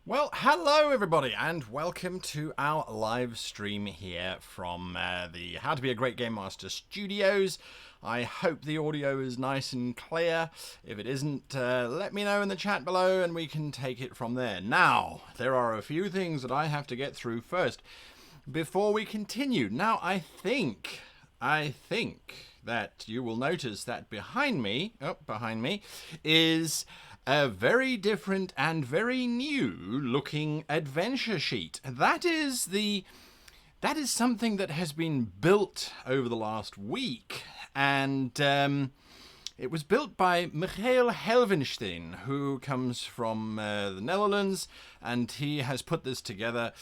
Well, hello everybody, and welcome to our live stream here from the How to Be a Great Game Master Studios. I hope the audio is nice and clear. If it isn't, let me know in the chat below and we can take it from there. Now, there are a few things that I have to get through first before we continue. Now, I think that you will notice that behind me is a very different and very new looking adventure sheet. That is something that has been built over the last week, and it was built by Michael Helvenstein, who comes from the Netherlands, and he has put this together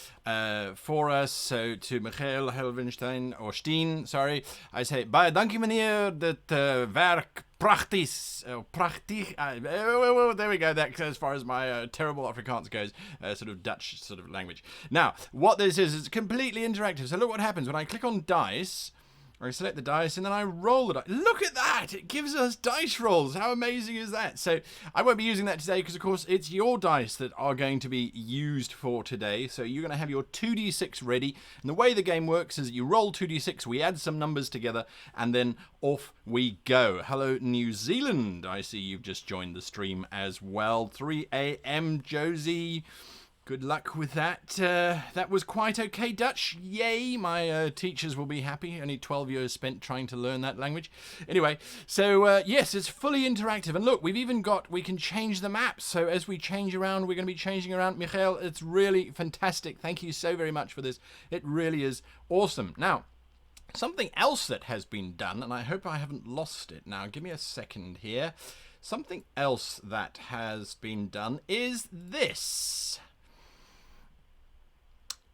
for us. So to Michael Helvenstein, or Steen, sorry, I say, baie dankie meneer, dit werk prachtig. There we go, that's as far as my terrible Afrikaans goes, sort of Dutch sort of language. Now, what this is, it's completely interactive. So look what happens when I click on dice. I select the dice and then I roll the dice. Look at that! It gives us dice rolls. How amazing is that? So I won't be using that today because, of course, it's your dice that are going to be used for today. So you're going to have your 2d6 ready. And the way the game works is you roll 2d6, we add some numbers together, and then off we go. Hello, New Zealand. I see you've just joined the stream as well. 3 a.m. Josie. Good luck with that. That was quite okay Dutch. Yay, my teachers will be happy. Only 12 years spent trying to learn that language. Anyway, so yes, it's fully interactive. And look, we've even got, we can change the maps. So as we change around, we're going to be changing around. Michael, it's really fantastic. Thank you so very much for this. It really is awesome. Now, something else that has been done, and I hope I haven't lost it. Now, give me a second here. Something else that has been done is this.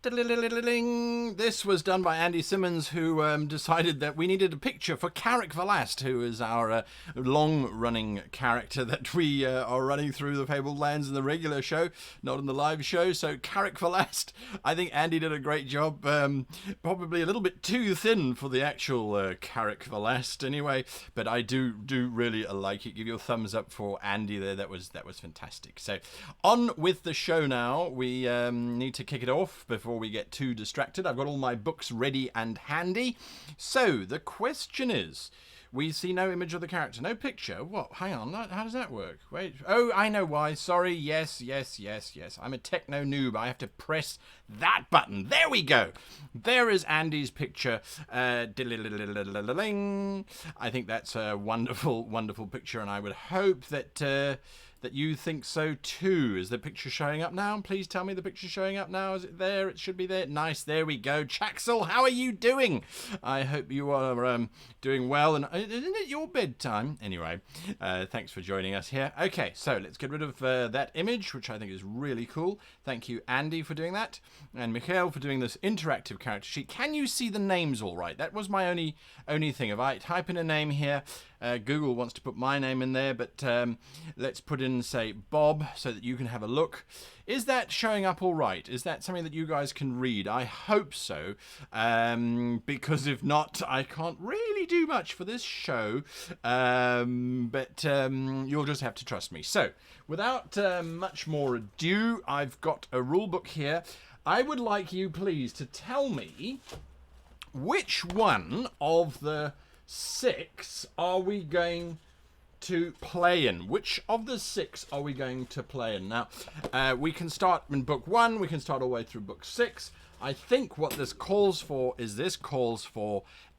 This was done by Andy Simmons, who decided that we needed a picture for Carrick Velast, who is our long-running character that we are running through the Fabled Lands in the regular show, not in the live show. So Carrick Velast, I think Andy did a great job. Probably a little bit too thin for the actual Carrick Velast, anyway. But I do really like it. Give you a thumbs up for Andy there. That was fantastic. So on with the show now. We need to kick it off before we get too distracted. I've got all my books ready and handy. So the question is, we see no image of the character, no picture. What? Hang on, how does that work? Wait. Oh, I know why. Sorry. Yes. I'm a techno noob. I have to press that button. There we go. There is Andy's picture. I think that's a wonderful, wonderful picture, and I would hope that that you think so too. Is the picture showing up now? Please tell me the picture's showing up now. Is it there? It should be there. Nice. There we go. Chaxel, how are you doing? I hope you are doing well. And isn't it your bedtime? Anyway, thanks for joining us here. Okay, so let's get rid of that image, which I think is really cool. Thank you, Andy, for doing that. And Michael for doing this interactive character sheet. Can you see the names all right? That was my only thing. If I type in a name here, Google wants to put my name in there, but let's put in, say, Bob, so that you can have a look. Is that showing up all right? Is that something that you guys can read? I hope so, because if not, I can't really do much for this show, but you'll just have to trust me. So, without much more ado, I've got a rule book here. I would like you, please, to tell me which one of the 6 are we going to play in? Which of the 6 are we going to play in? Now, we can start in book 1, we can start all the way through book 6. I think what this calls for is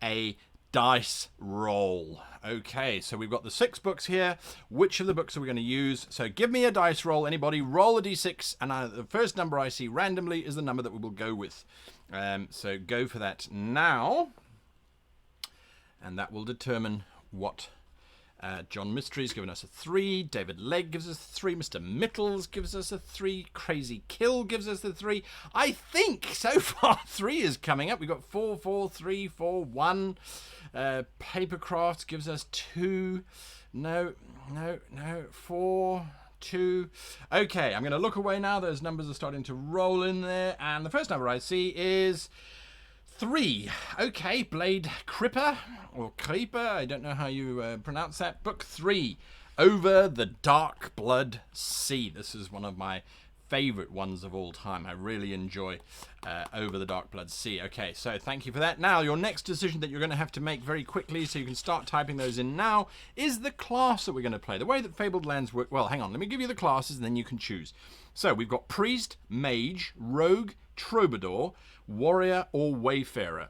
a dice roll. Okay, so we've got the 6 books here. Which of the books are we going to use? So give me a dice roll, anybody. Roll a d6, and the first number I see randomly is the number that we will go with. So go for that now. And that will determine what John Mystery's given us a 3. David Legg gives us a 3. Mr. Mittles gives us a 3. Crazy Kill gives us a 3. I think so far 3 is coming up. We've got 4, 4, 3, 4, 1. Papercraft gives us 2. No. 4, 2. Okay, I'm going to look away now. Those numbers are starting to roll in there. And the first number I see is 3. Okay, Blade Cripper, or Creeper, I don't know how you pronounce that. Book 3, Over the Dark Blood Sea. This is one of my favourite ones of all time. I really enjoy Over the Dark Blood Sea. Okay, so thank you for that. Now, your next decision that you're going to have to make very quickly, so you can start typing those in now, is the class that we're going to play. The way that Fabled Lands work... Well, hang on. Let me give you the classes, and then you can choose. So, we've got Priest, Mage, Rogue, Troubadour, Warrior, or Wayfarer.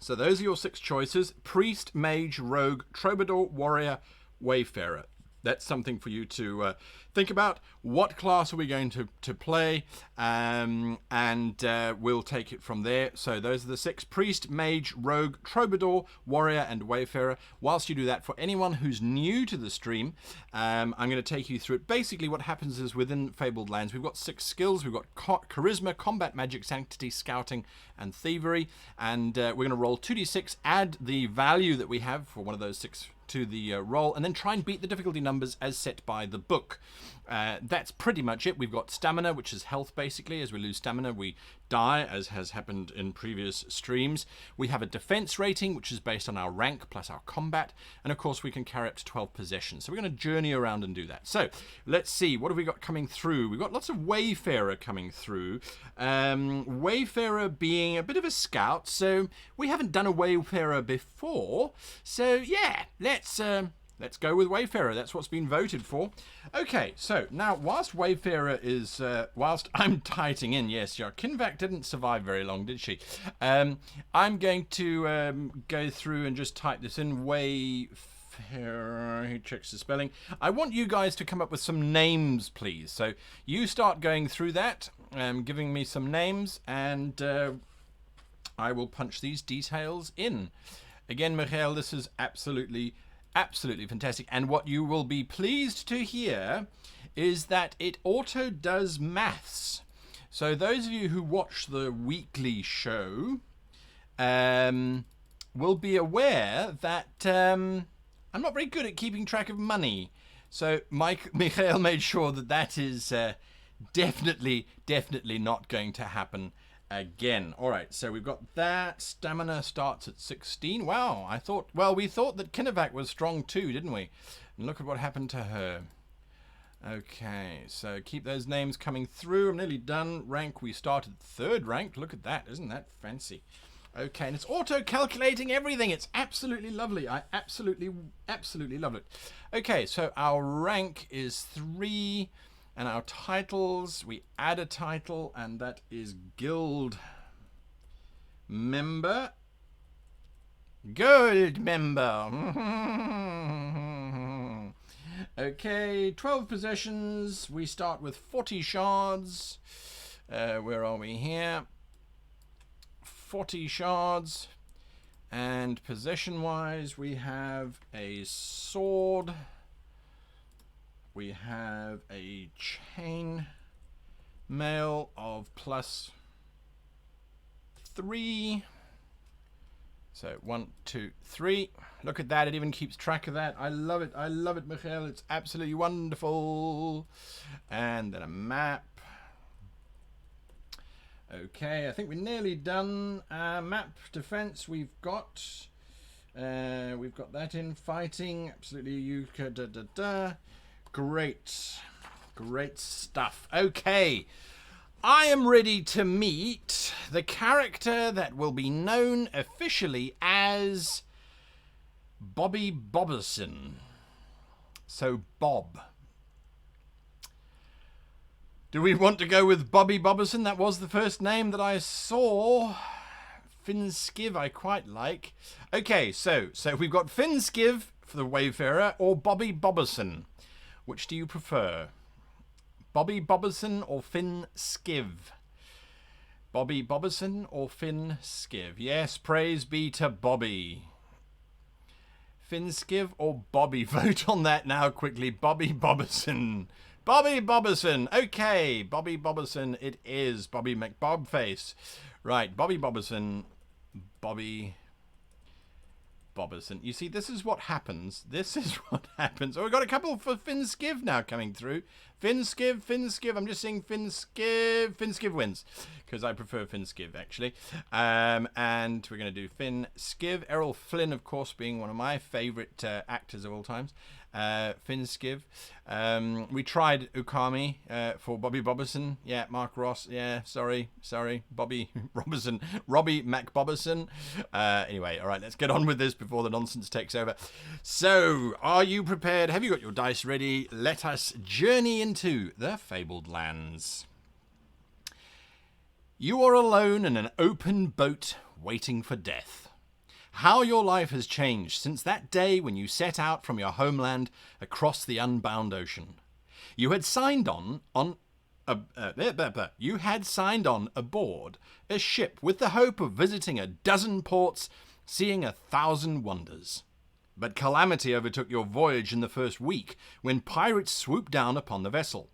So those are your 6 choices. Priest, Mage, Rogue, Troubadour, Warrior, Wayfarer. That's something for you to think about. What class are we going to play? And we'll take it from there. So those are the 6. Priest, Mage, Rogue, Troubadour, Warrior, and Wayfarer. Whilst you do that, for anyone who's new to the stream, I'm going to take you through it. Basically, what happens is within Fabled Lands, we've got 6 skills. We've got Charisma, Combat, Magic, Sanctity, Scouting, and Thievery. And we're going to roll 2d6, add the value that we have for one of those 6 to the roll, and then try and beat the difficulty numbers as set by the book. That's pretty much it. We've got stamina, which is health basically. As we lose stamina, we die, as has happened in previous streams. We have a defense rating, which is based on our rank plus our combat, and of course we can carry up to 12 possessions. So we're going to journey around and do that. So let's see, what have we got coming through? We've got lots of Wayfarer coming through. Wayfarer being a bit of a scout, so we haven't done a Wayfarer before. So yeah, let's go with Wayfarer. That's what's been voted for. Okay, so now whilst Wayfarer is, whilst I'm typing in, yes, your Kinvac didn't survive very long, did she? I'm going to go through and just type this in. Wayfarer, he checks the spelling. I want you guys to come up with some names, please. So you start going through that, giving me some names, and I will punch these details in. Again, Michael, this is absolutely fantastic. And what you will be pleased to hear is that it auto does maths. So those of you who watch the weekly show will be aware that I'm not very good at keeping track of money. So Michael made sure that that is definitely not going to happen again. All right, so we've got that. Stamina starts at 16. Wow, we thought that Kinvac was strong too, didn't we? And look at what happened to her. Okay, so keep those names coming through. I'm nearly done. Rank, we started 3rd rank. Look at that, isn't that fancy? Okay, and it's auto-calculating everything. It's absolutely lovely. I absolutely love it. Okay, so our rank is 3. And our titles, we add a title, and that is Guild Member. Gold Member. Okay, 12 possessions. We start with 40 shards. Where are we here? 40 shards. And possession-wise, we have a sword. We have a chain mail of +3. So 1, 2, 3. Look at that. It even keeps track of that. I love it. I love it, Michael. It's absolutely wonderful. And then a map. Okay, I think we're nearly done. Map defense we've got. We've got that in fighting. Absolutely. You could Great stuff. Okay, I am ready to meet the character that will be known officially as Bobby Boberson. So Bob. Do we want to go with Bobby Boberson? That was the first name that I saw. Finskiv I quite like. Okay, so we've got Finskiv for the Wayfarer or Bobby Boberson. Which do you prefer? Bobby Boberson or Finskiv? Bobby Boberson or Finskiv? Yes, praise be to Bobby. Finskiv or Bobby? Vote on that now quickly. Bobby Boberson. Bobby Boberson. Okay, Bobby Boberson it is. Bobby McBobface. Right, Bobby Boberson. Bobby Boberson. You see, this is what happens. This is what happens. Oh, we've got a couple for Finskiv now coming through. Finskiv. I'm just saying Finskiv. Finskiv wins because I prefer Finskiv actually. And we're going to do Finskiv. Errol Flynn, of course, being one of my favourite actors of all times. Finskiv. We tried Ukami for Bobby Boberson. Yeah, Mark Ross. Yeah, sorry, Bobby Robertson, Robbie MacBoberson. Anyway, all right, let's get on with this before the nonsense takes over. So, are you prepared? Have you got your dice ready? Let us journey into the Fabled Lands. You are alone in an open boat waiting for death. How your life has changed since that day when you set out from your homeland across the unbound ocean. You had signed on aboard a ship with the hope of visiting a dozen ports, seeing 1,000 wonders. But calamity overtook your voyage in the first week when pirates swooped down upon the vessel.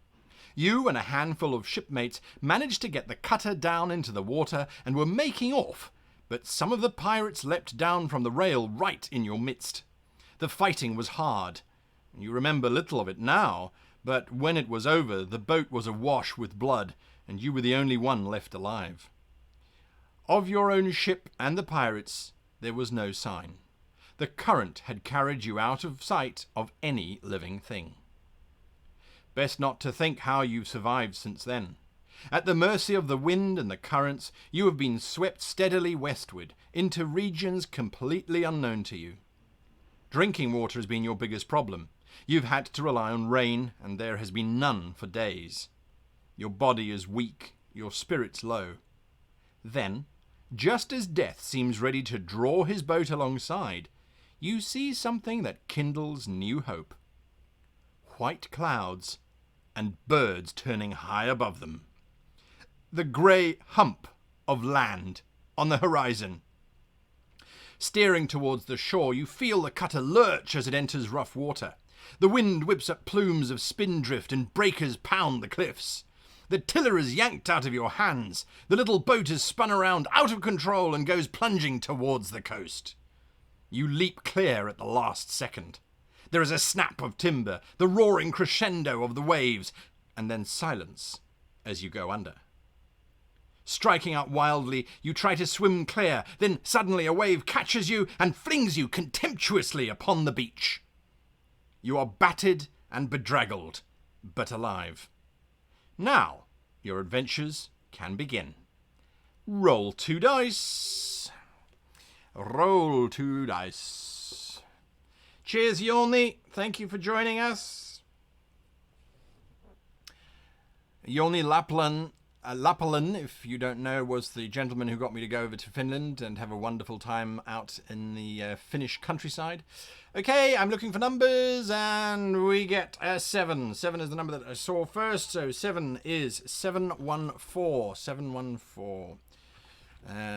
You and a handful of shipmates managed to get the cutter down into the water and were making off, but some of the pirates leapt down from the rail right in your midst. The fighting was hard. You remember little of it now, but when it was over, the boat was awash with blood, and you were the only one left alive. Of your own ship and the pirates, there was no sign. The current had carried you out of sight of any living thing. Best not to think how you've survived since then. At the mercy of the wind and the currents, you have been swept steadily westward into regions completely unknown to you. Drinking water has been your biggest problem. You've had to rely on rain, and there has been none for days. Your body is weak, your spirits low. Then, just as death seems ready to draw his boat alongside, you see something that kindles new hope. White clouds and birds turning high above them. The grey hump of land on the horizon. Steering towards the shore, you feel the cutter lurch as it enters rough water. The wind whips up plumes of spindrift and breakers pound the cliffs. The tiller is yanked out of your hands. The little boat is spun around out of control and goes plunging towards the coast. You leap clear at the last second. There is a snap of timber, the roaring crescendo of the waves, and then silence as you go under. Striking out wildly, you try to swim clear, then suddenly a wave catches you and flings you contemptuously upon the beach. You are battered and bedraggled, but alive. Now, your adventures can begin. Roll 2 dice. Roll 2 dice. Cheers, Yolni. Thank you for joining us. Yolni Lapalin, if you don't know, was the gentleman who got me to go over to Finland and have a wonderful time out in the Finnish countryside. Okay, I'm looking for numbers, and we get a 7. 7 is the number that I saw first, so 7 is 714. 714.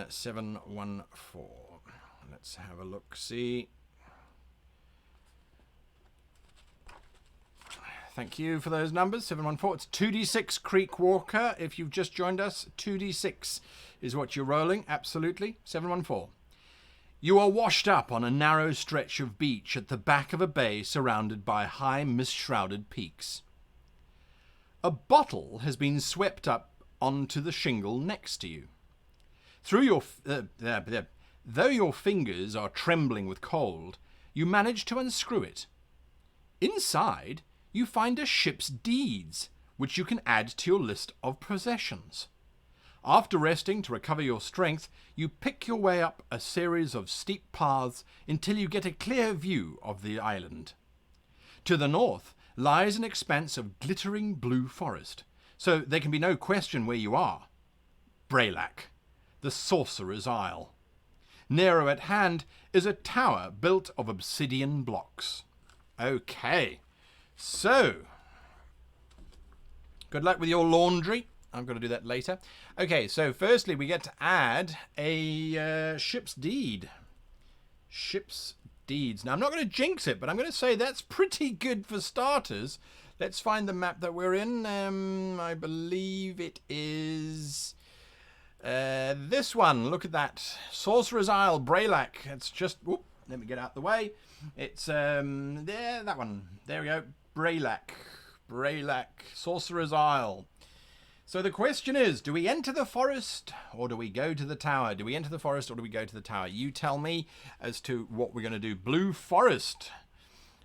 714. Let's have a look, see. Thank you for those numbers. 714. It's 2d6 Creek Walker. If you've just joined us, 2d6 is what you're rolling. Absolutely. 714. You are washed up on a narrow stretch of beach at the back of a bay surrounded by high mist-shrouded peaks. A bottle has been swept up onto the shingle next to you. Though your fingers are trembling with cold, you manage to unscrew it. Inside, you find a ship's deeds, which you can add to your list of possessions. After resting to recover your strength, you pick your way up a series of steep paths until you get a clear view of the island. To the north lies an expanse of glittering blue forest, so there can be no question where you are. Braylac, the Sorcerer's Isle. Nearer at hand is a tower built of obsidian blocks. Okay. So, good luck with your laundry. I'm going to do that later. Okay, so firstly we get to add a ship's deed. Ship's deeds. Now, I'm not going to jinx it, but I'm going to say that's pretty good for starters. Let's find the map that we're in. I believe it is this one. Look at that. Sorcerer's Isle, Braylac. It's just... Whoop, let me get out the way. It's there, that one. There we go. Braylac, Sorcerer's Isle. So the question is, do we enter the forest or do we go to the tower? Do we enter the forest or do we go to the tower? You tell me as to what we're going to do. Blue Forest.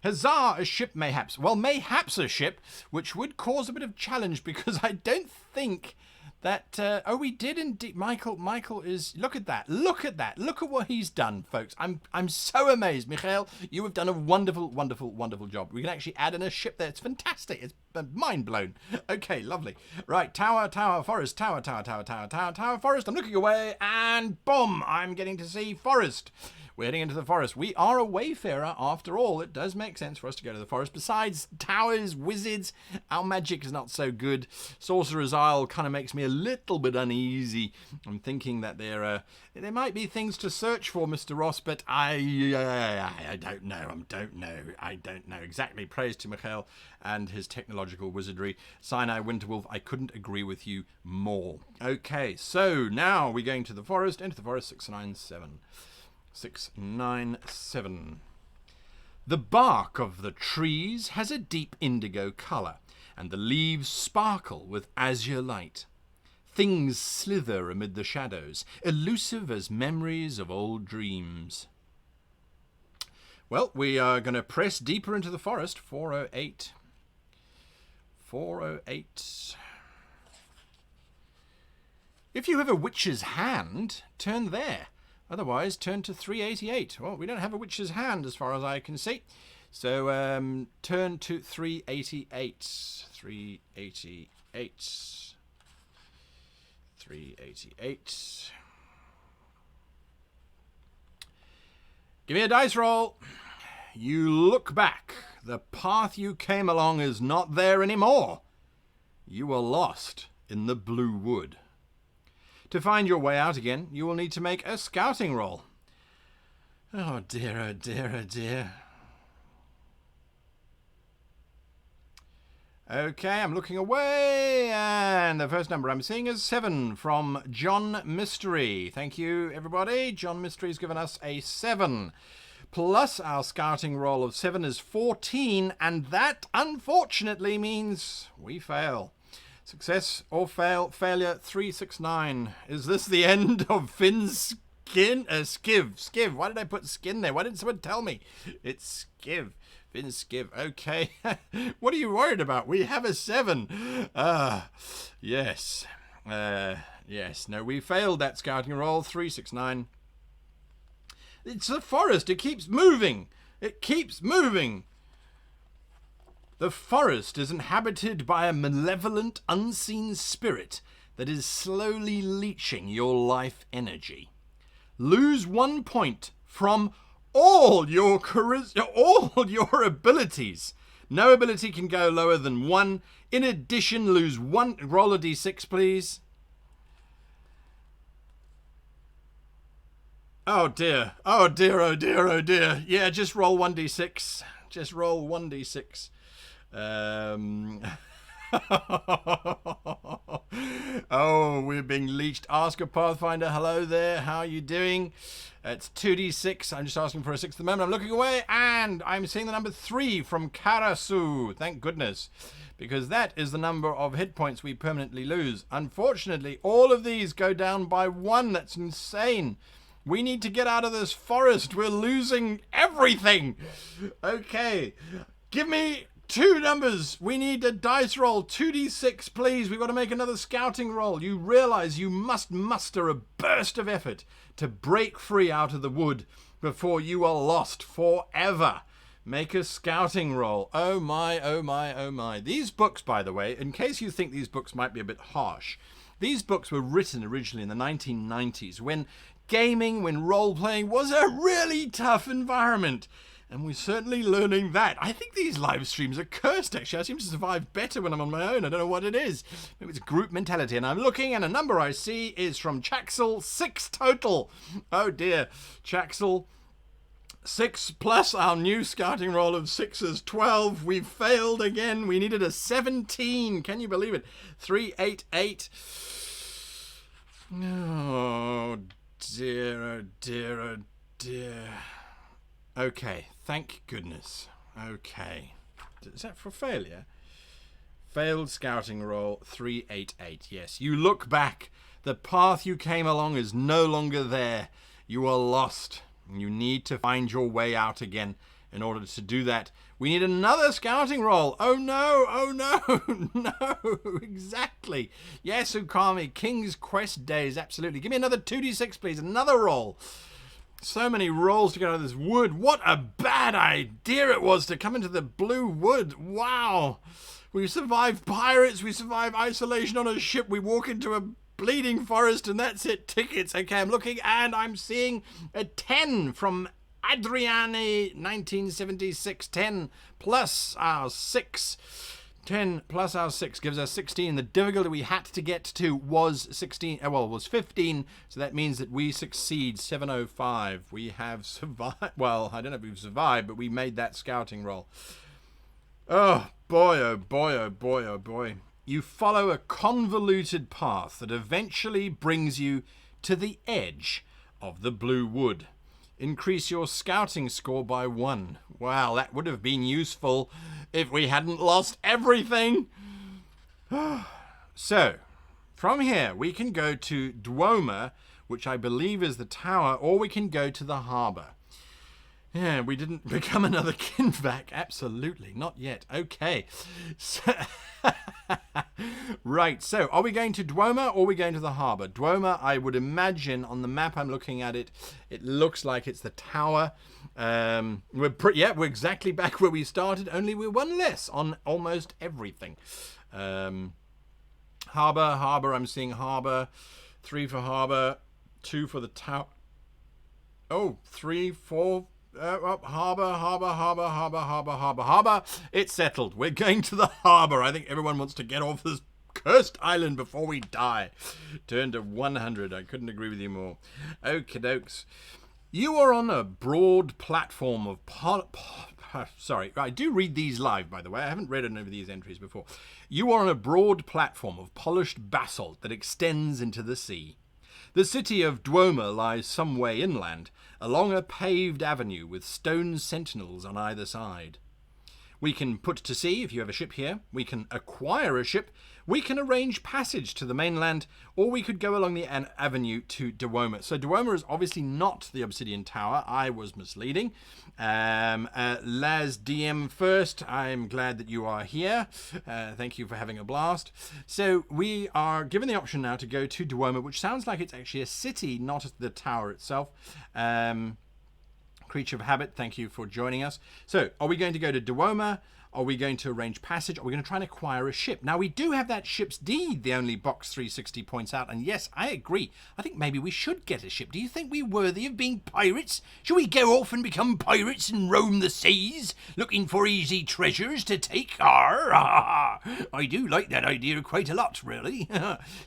Huzzah, a ship mayhaps. Well, mayhaps a ship, which would cause a bit of challenge because I don't think that... oh, we did indeed. Michael is... Look at that. Look at that. Look at what he's done, folks. I'm so amazed. Michael, you have done a wonderful, wonderful, wonderful job. We can actually add in a ship there. It's fantastic. It's mind blown. Okay, lovely. Right, tower, forest, tower, forest. I'm looking away and boom, I'm getting to see forest. We're heading into the forest. We are a wayfarer after all. It does make sense for us to go to the forest. Besides towers, wizards, our magic is not so good. Sorcerer's Isle kind of makes me a little bit uneasy. I'm thinking that there might be things to search for, Mr. Ross, but I don't know. I don't know exactly. Praise to Michael and his technological wizardry. Sinai Winterwolf, I couldn't agree with you more. Okay, so now we're going to the forest. Into the forest, 697. 697. The bark of the trees has a deep indigo colour, and the leaves sparkle with azure light. Things slither amid the shadows, elusive as memories of old dreams. Well, we are going to press deeper into the forest. 408. 408. If you have a witch's hand, turn there. Otherwise, turn to 388. Well, we don't have a witch's hand as far as I can see. So, turn to 388. 388. 388. Give me a dice roll. You look back. The path you came along is not there anymore. You were lost in the blue wood. To find your way out again, you will need to make a scouting roll. Oh dear, oh dear, oh dear. Okay, I'm looking away, and the first number I'm seeing is 7 from John Mystery. Thank you, everybody. John Mystery's given us a 7. Plus our scouting roll of 7 is 14, and that, unfortunately, means we fail. Success or failure, 369. Is this the end of Finn's skiv? Why did I put skin there? Why didn't someone tell me? It's skiv. Finn's skiv. Okay. What are you worried about? We have a 7. Yes. Yes. No, we failed that scouting roll. 369. It's the forest. It keeps moving. It keeps moving. The forest is inhabited by a malevolent, unseen spirit that is slowly leeching your life energy. Lose 1 point from all your abilities. No ability can go lower than 1. In addition, lose 1. Roll a d6, please. Oh dear. Oh dear, oh dear, oh dear. Yeah, just roll 1d6. Just roll 1d6. Oh, we're being leached. Ask a Pathfinder. Hello there. How are you doing? It's 2d6. I'm just asking for a 6 at the moment. I'm looking away, and I'm seeing the number 3 from Karasu. Thank goodness, because that is the number of hit points we permanently lose. Unfortunately, all of these go down by 1. That's insane. We need to get out of this forest. We're losing everything. Okay, give me 2 numbers. We need a dice roll. 2d6, please. We've got to make another scouting roll. You realize you must muster a burst of effort to break free out of the wood before you are lost forever. Make a scouting roll. Oh my, oh my, oh my. These books, by the way, in case you think these books might be a bit harsh, these books were written originally in the 1990s when gaming, when role-playing was a really tough environment. And we're certainly learning that. I think these live streams are cursed, actually. I seem to survive better when I'm on my own. I don't know what it is. Maybe it's group mentality. And I'm looking, and a number I see is from Chaxel, 6 total. Oh, dear. Chaxel, 6 plus our new scouting roll of 6 is 12. We've failed again. We needed a 17. Can you believe it? 388. Oh, dear, oh, dear, oh, dear. Okay, thank goodness. Okay. Is that for failure? Failed scouting roll, 388. Yes, you look back. The path you came along is no longer there. You are lost. You need to find your way out again. In order to do that, We need another scouting roll. Oh no, oh no, no, exactly. Yes, Ukami, King's Quest days, absolutely. Give me another 2d6, please, another roll. So many rolls to get out of this wood. What a bad idea it was to come into the blue wood. Wow. We survived pirates, we survived isolation on a ship, we walk into a bleeding forest, and that's it. Tickets. Okay, I'm looking, and I'm seeing a 10 from Adriani 1976. 10 plus our 6. 10 plus our 6 gives us 16. The difficulty we had to get to was 16. Was 15. So that means that we succeed. 705. We have survived. Well, I don't know if we've survived, but we made that scouting roll. Oh boy, oh boy, oh boy, oh boy. You follow a convoluted path that eventually brings you to the edge of the blue wood. Increase your scouting score by 1. Wow, that would have been useful if we hadn't lost everything. So, from here, we can go to Duoma, which I believe is the tower, or we can go to the harbour. Yeah, we didn't become another Kinvac. Absolutely, not yet. Okay. So, right, so are we going to Duoma or are we going to the harbour? Duoma, I would imagine, on the map I'm looking at it, it looks like it's the tower. We're exactly back where we started, only we're 1 less on almost everything. Harbour, I'm seeing harbour. 3 for harbour, 2 for the tower. Oh, 3, 4... harbour. It's settled. We're going to the harbour. I think everyone wants to get off this cursed island before we die. Turn to 100. I couldn't agree with you more. Okie dokes. You are on a broad platform of... Sorry, I do read these live, by the way. I haven't read any of these entries before. You are on a broad platform of polished basalt that extends into the sea. The city of Duoma lies some way inland, along a paved avenue with stone sentinels on either side. We can put to sea if you have a ship here. We can acquire a ship. We can arrange passage to the mainland, or we could go along the avenue to Duoma. So Duoma is obviously not the Obsidian Tower. I was misleading. Laz DM first, I'm glad that you are here. Thank you for having a blast. So we are given the option now to go to Duoma, which sounds like it's actually a city, not the tower itself. Creature of Habit, thank you for joining us. So, are we going to go to Duoma? Are we going to arrange passage? Are we going to try and acquire a ship? Now, we do have that ship's deed, the only box 360 points out. And yes, I agree. I think maybe we should get a ship. Do you think we're worthy of being pirates? Should we go off and become pirates and roam the seas, looking for easy treasures to take? I do like that idea quite a lot, really.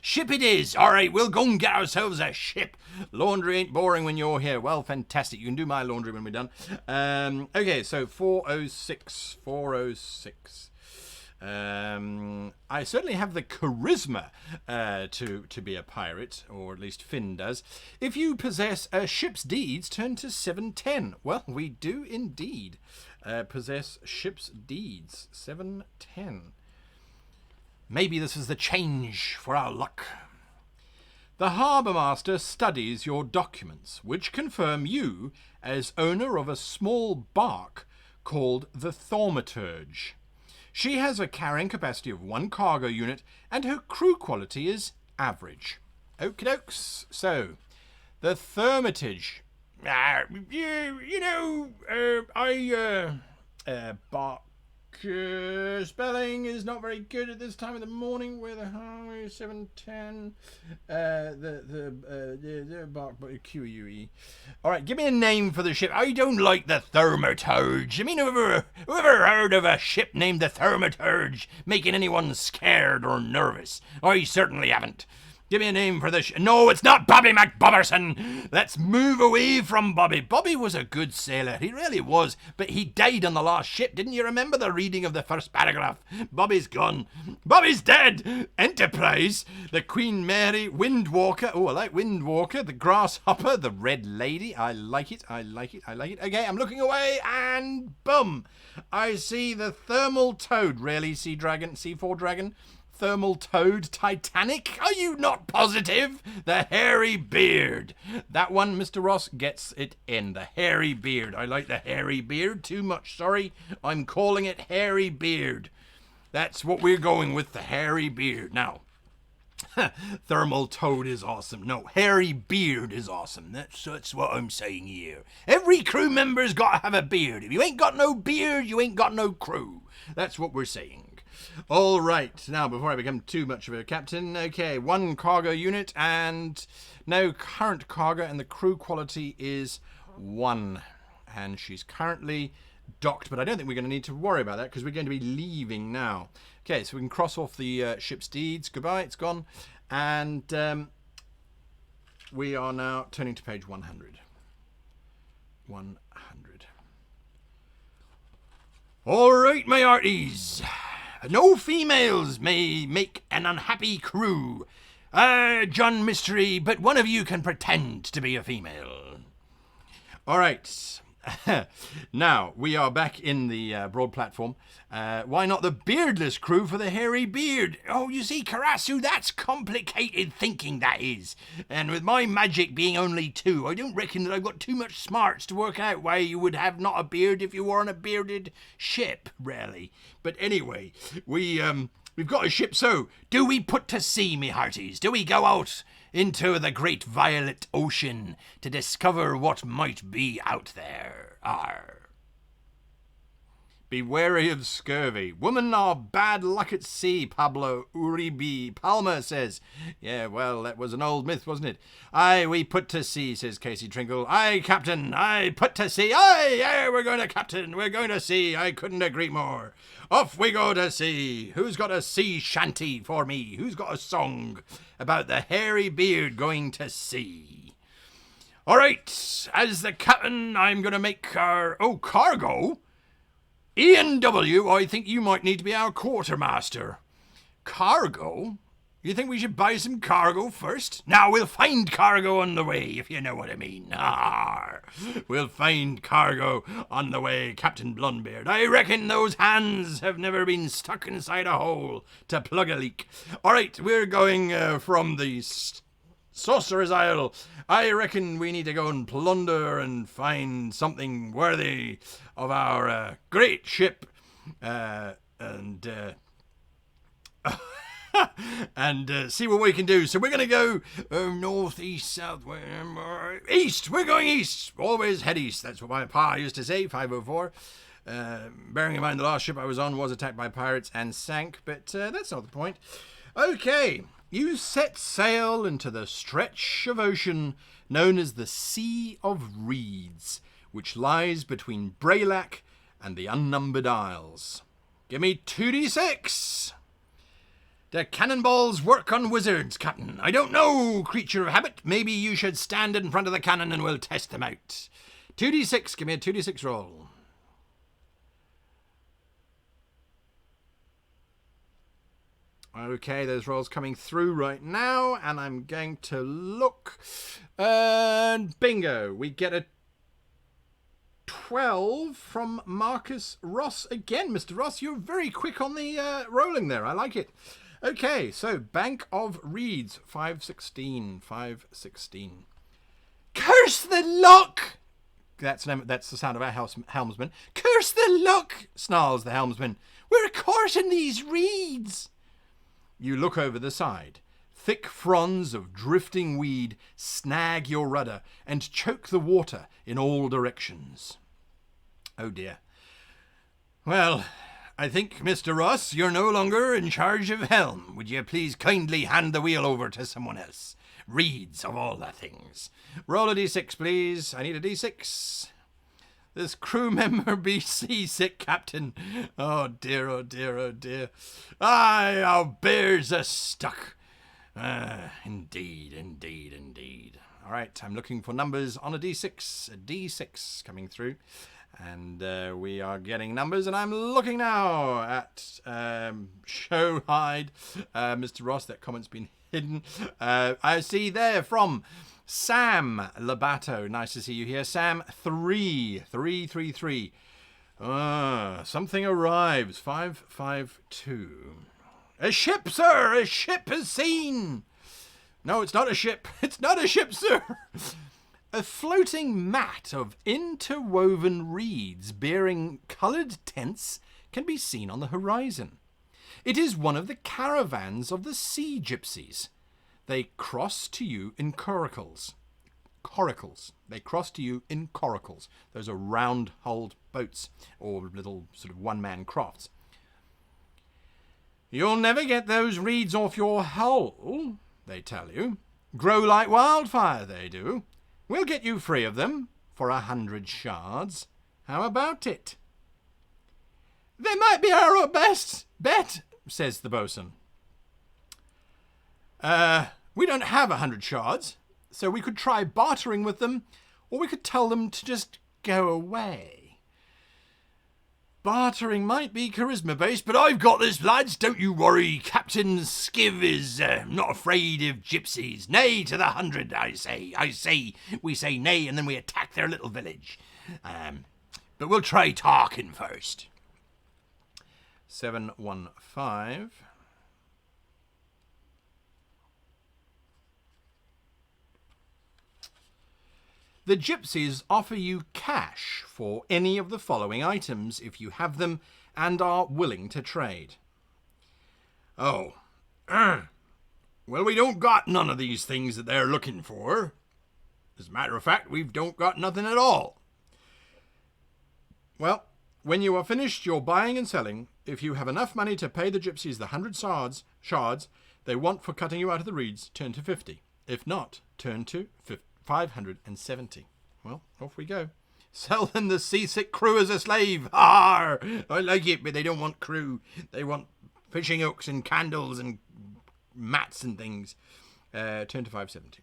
Ship it is. All right, we'll go and get ourselves a ship. Laundry ain't boring when you're here. Well, fantastic. You can do my laundry when we're done. Okay, so 406. I certainly have the charisma to be a pirate, or at least Finn does. If you possess a ship's deeds, turn to 710. Well, we do indeed possess ship's deeds. 710. Maybe this is the change for our luck. The harbour master studies your documents, which confirm you as owner of a small bark called the Thaumaturge. She has a carrying capacity of 1 cargo unit, and her crew quality is average. Okie dokes. So, the Thaumaturge. Bark spelling is not very good at this time of the morning. Where the 710 the bark QUE. All right, give me a name for the ship. I don't like the Thaumaturge. I mean, whoever heard of a ship named the Thaumaturge making anyone scared or nervous? I certainly haven't. Give me a name for this. No, it's not Bobby McBobberson. Let's move away from Bobby. Bobby was a good sailor. He really was. But he died on the last ship. Didn't you remember the reading of the first paragraph? Bobby's gone. Bobby's dead. Enterprise, the Queen Mary, Windwalker. Oh, I like Windwalker. The Grasshopper, the Red Lady. I like it. Okay, I'm looking away and boom. I see the Thermal Toad. Really, Sea Dragon, C4 Dragon. thermal toad Titanic? Are you not positive? The hairy beard. That one, Mr. Ross, gets it in. The hairy beard. I like the hairy beard too much. Sorry, I'm calling it hairy beard. That's what we're going with, the hairy beard. Now, thermal toad is awesome. No, hairy beard is awesome. That's what I'm saying here. Every crew member's got to have a beard. If you ain't got no beard, you ain't got no crew. That's what we're saying. All right. Now, before I become too much of a captain, okay, 1 cargo unit and no current cargo, and the crew quality is 1. And she's currently docked, but I don't think we're going to need to worry about that because we're going to be leaving now. Okay, so we can cross off the ship's deeds. Goodbye, it's gone. And we are now turning to page 100. 100. All right, my hearties. No females may make an unhappy crew. John Mystery, but one of you can pretend to be a female. All right. Now, we are back in the broad platform. Why not the beardless crew for the hairy beard? Oh, you see, Karasu, that's complicated thinking, that is. And with my magic being only 2, I don't reckon that I've got too much smarts to work out why you would have not a beard if you were on a bearded ship, really. But anyway, we've got a ship, so do we put to sea, me hearties? Do we go out into the great violet ocean to discover what might be out there? Arr. Be wary of scurvy. Women are bad luck at sea, Pablo Uribe Palmer says. Yeah, well, that was an old myth, wasn't it? Aye, we put to sea, says Casey Trinkle. Aye, Captain, aye, put to sea. Aye, yeah, we're going to Captain, we're going to sea. I couldn't agree more. Off we go to sea. Who's got a sea shanty for me? Who's got a song about the hairy beard going to sea? All right, as the captain, I'm going to make our... Oh, cargo? Ian W., I think you might need to be our quartermaster. Cargo? You think we should buy some cargo first? Now, we'll find cargo on the way, if you know what I mean. Arr. We'll find cargo on the way, Captain Blunbeard. I reckon those hands have never been stuck inside a hole to plug a leak. All right, we're going from the Sorcerer's Isle. I reckon we need to go and plunder and find something worthy of our great ship and see what we can do. So we're going to go north, east, south, east. We're going east. Always head east. That's what my pa used to say, 504. Bearing in mind the last ship I was on was attacked by pirates and sank, but that's not the point. Okay. You set sail into the stretch of ocean known as the Sea of Reeds, which lies between Braylac and the Unnumbered Isles. Give me 2d6. The cannonballs work on wizards, Captain. I don't know, creature of habit. Maybe you should stand in front of the cannon and we'll test them out. 2d6. Give me a 2d6 roll. Okay, those rolls coming through right now, and I'm going to look. And bingo, we get a 12 from Marcus Ross. Again, Mr. Ross, you're very quick on the rolling there. I like it. Okay, so Bank of Reeds, 516, 516. Curse the luck! That's the sound of our helmsman. Curse the luck, snarls the helmsman. We're caught in these reeds. You look over the side. Thick fronds of drifting weed snag your rudder and choke the water in all directions. Oh dear. Well, I think, Mr. Ross, you're no longer in charge of helm. Would you please kindly hand the wheel over to someone else? Reeds, of all the things. Roll a d6, please. I need a d6. This crew member be seasick, Captain. Oh dear, oh dear, oh dear. Aye, our bears are stuck. Indeed, indeed, indeed. All right, I'm looking for numbers on a d6. A d6 coming through. And we are getting numbers, and I'm looking now at Showhide. Mr. Ross, that comment's been hidden. I see there from Sam Labato. Nice to see you here. Sam 333. Something arrives. 552. A ship, sir! A ship is seen! No, it's not a ship. It's not a ship, sir! A floating mat of interwoven reeds bearing coloured tents can be seen on the horizon. It is one of the caravans of the sea gypsies. They cross to you in coracles. Coracles. They cross to you in coracles. Those are round-hulled boats, or little sort of one-man crafts. You'll never get those reeds off your hull, they tell you. Grow like wildfire, they do. We'll get you free of them for 100 shards. How about it? They might be our best bet, says the bosun. We don't have 100 shards, so we could try bartering with them, or we could tell them to just go away. Bartering might be charisma-based, but I've got this, lads, don't you worry. Captain Skiv is not afraid of gypsies. Nay to the 100, I say. We say nay, and then we attack their little village. But we'll try talking first. 715. The gypsies offer you cash for any of the following items if you have them and are willing to trade. Oh, well, we don't got none of these things that they're looking for. As a matter of fact, we don't got nothing at all. Well, when you are finished your buying and selling, if you have enough money to pay the gypsies the 100 shards they want for cutting you out of the reeds, turn to 50. If not, turn to 570. Well, off we go. Sell them the seasick crew as a slave. Arr! I like it, but they don't want crew. They want fishing hooks and candles and mats and things. Turn to 570.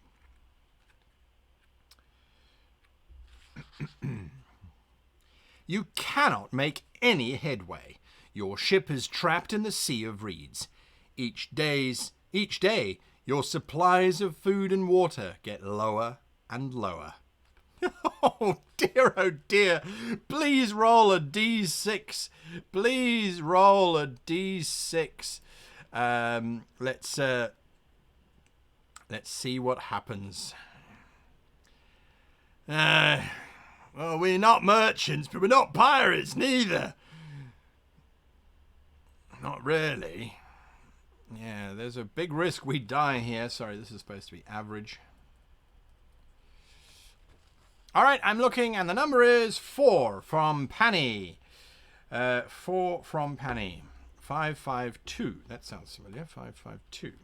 You cannot make any headway. Your ship is trapped in the sea of reeds. Each day, your supplies of food and water get lower and lower. Oh dear. Please roll a D6. Please roll a D6. Let's see what happens. Well, we're not merchants, but we're not pirates neither. Not really. Yeah, there's a big risk we die here. Sorry, this is supposed to be average. All right, I'm looking, and the number is 4 from Panny. 4 from Panny. 552. That sounds familiar. 552.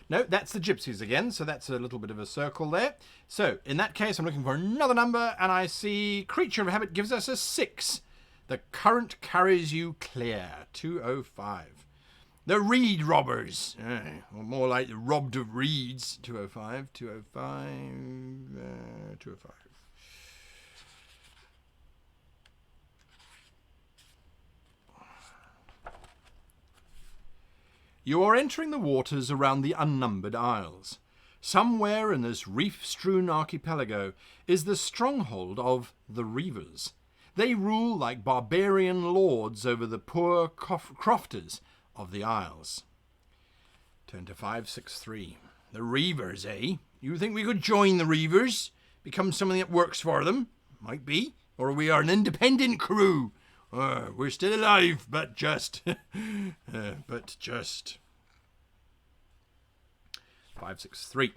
No, that's the gypsies again, so that's a little bit of a circle there. So, in that case, I'm looking for another number, and I see Creature of Habit gives us a 6. The current carries you clear. 205. The reed robbers. Or more like the robbed of reeds. 205. 205. 205. You are entering the waters around the unnumbered isles. Somewhere in this reef-strewn archipelago is the stronghold of the Reavers. They rule like barbarian lords over the poor crofters of the isles. Turn to 563. The Reavers, eh? You think we could join the Reavers? Become something that works for them? Might be. Or we are an independent crew. We're still alive, but just. 563.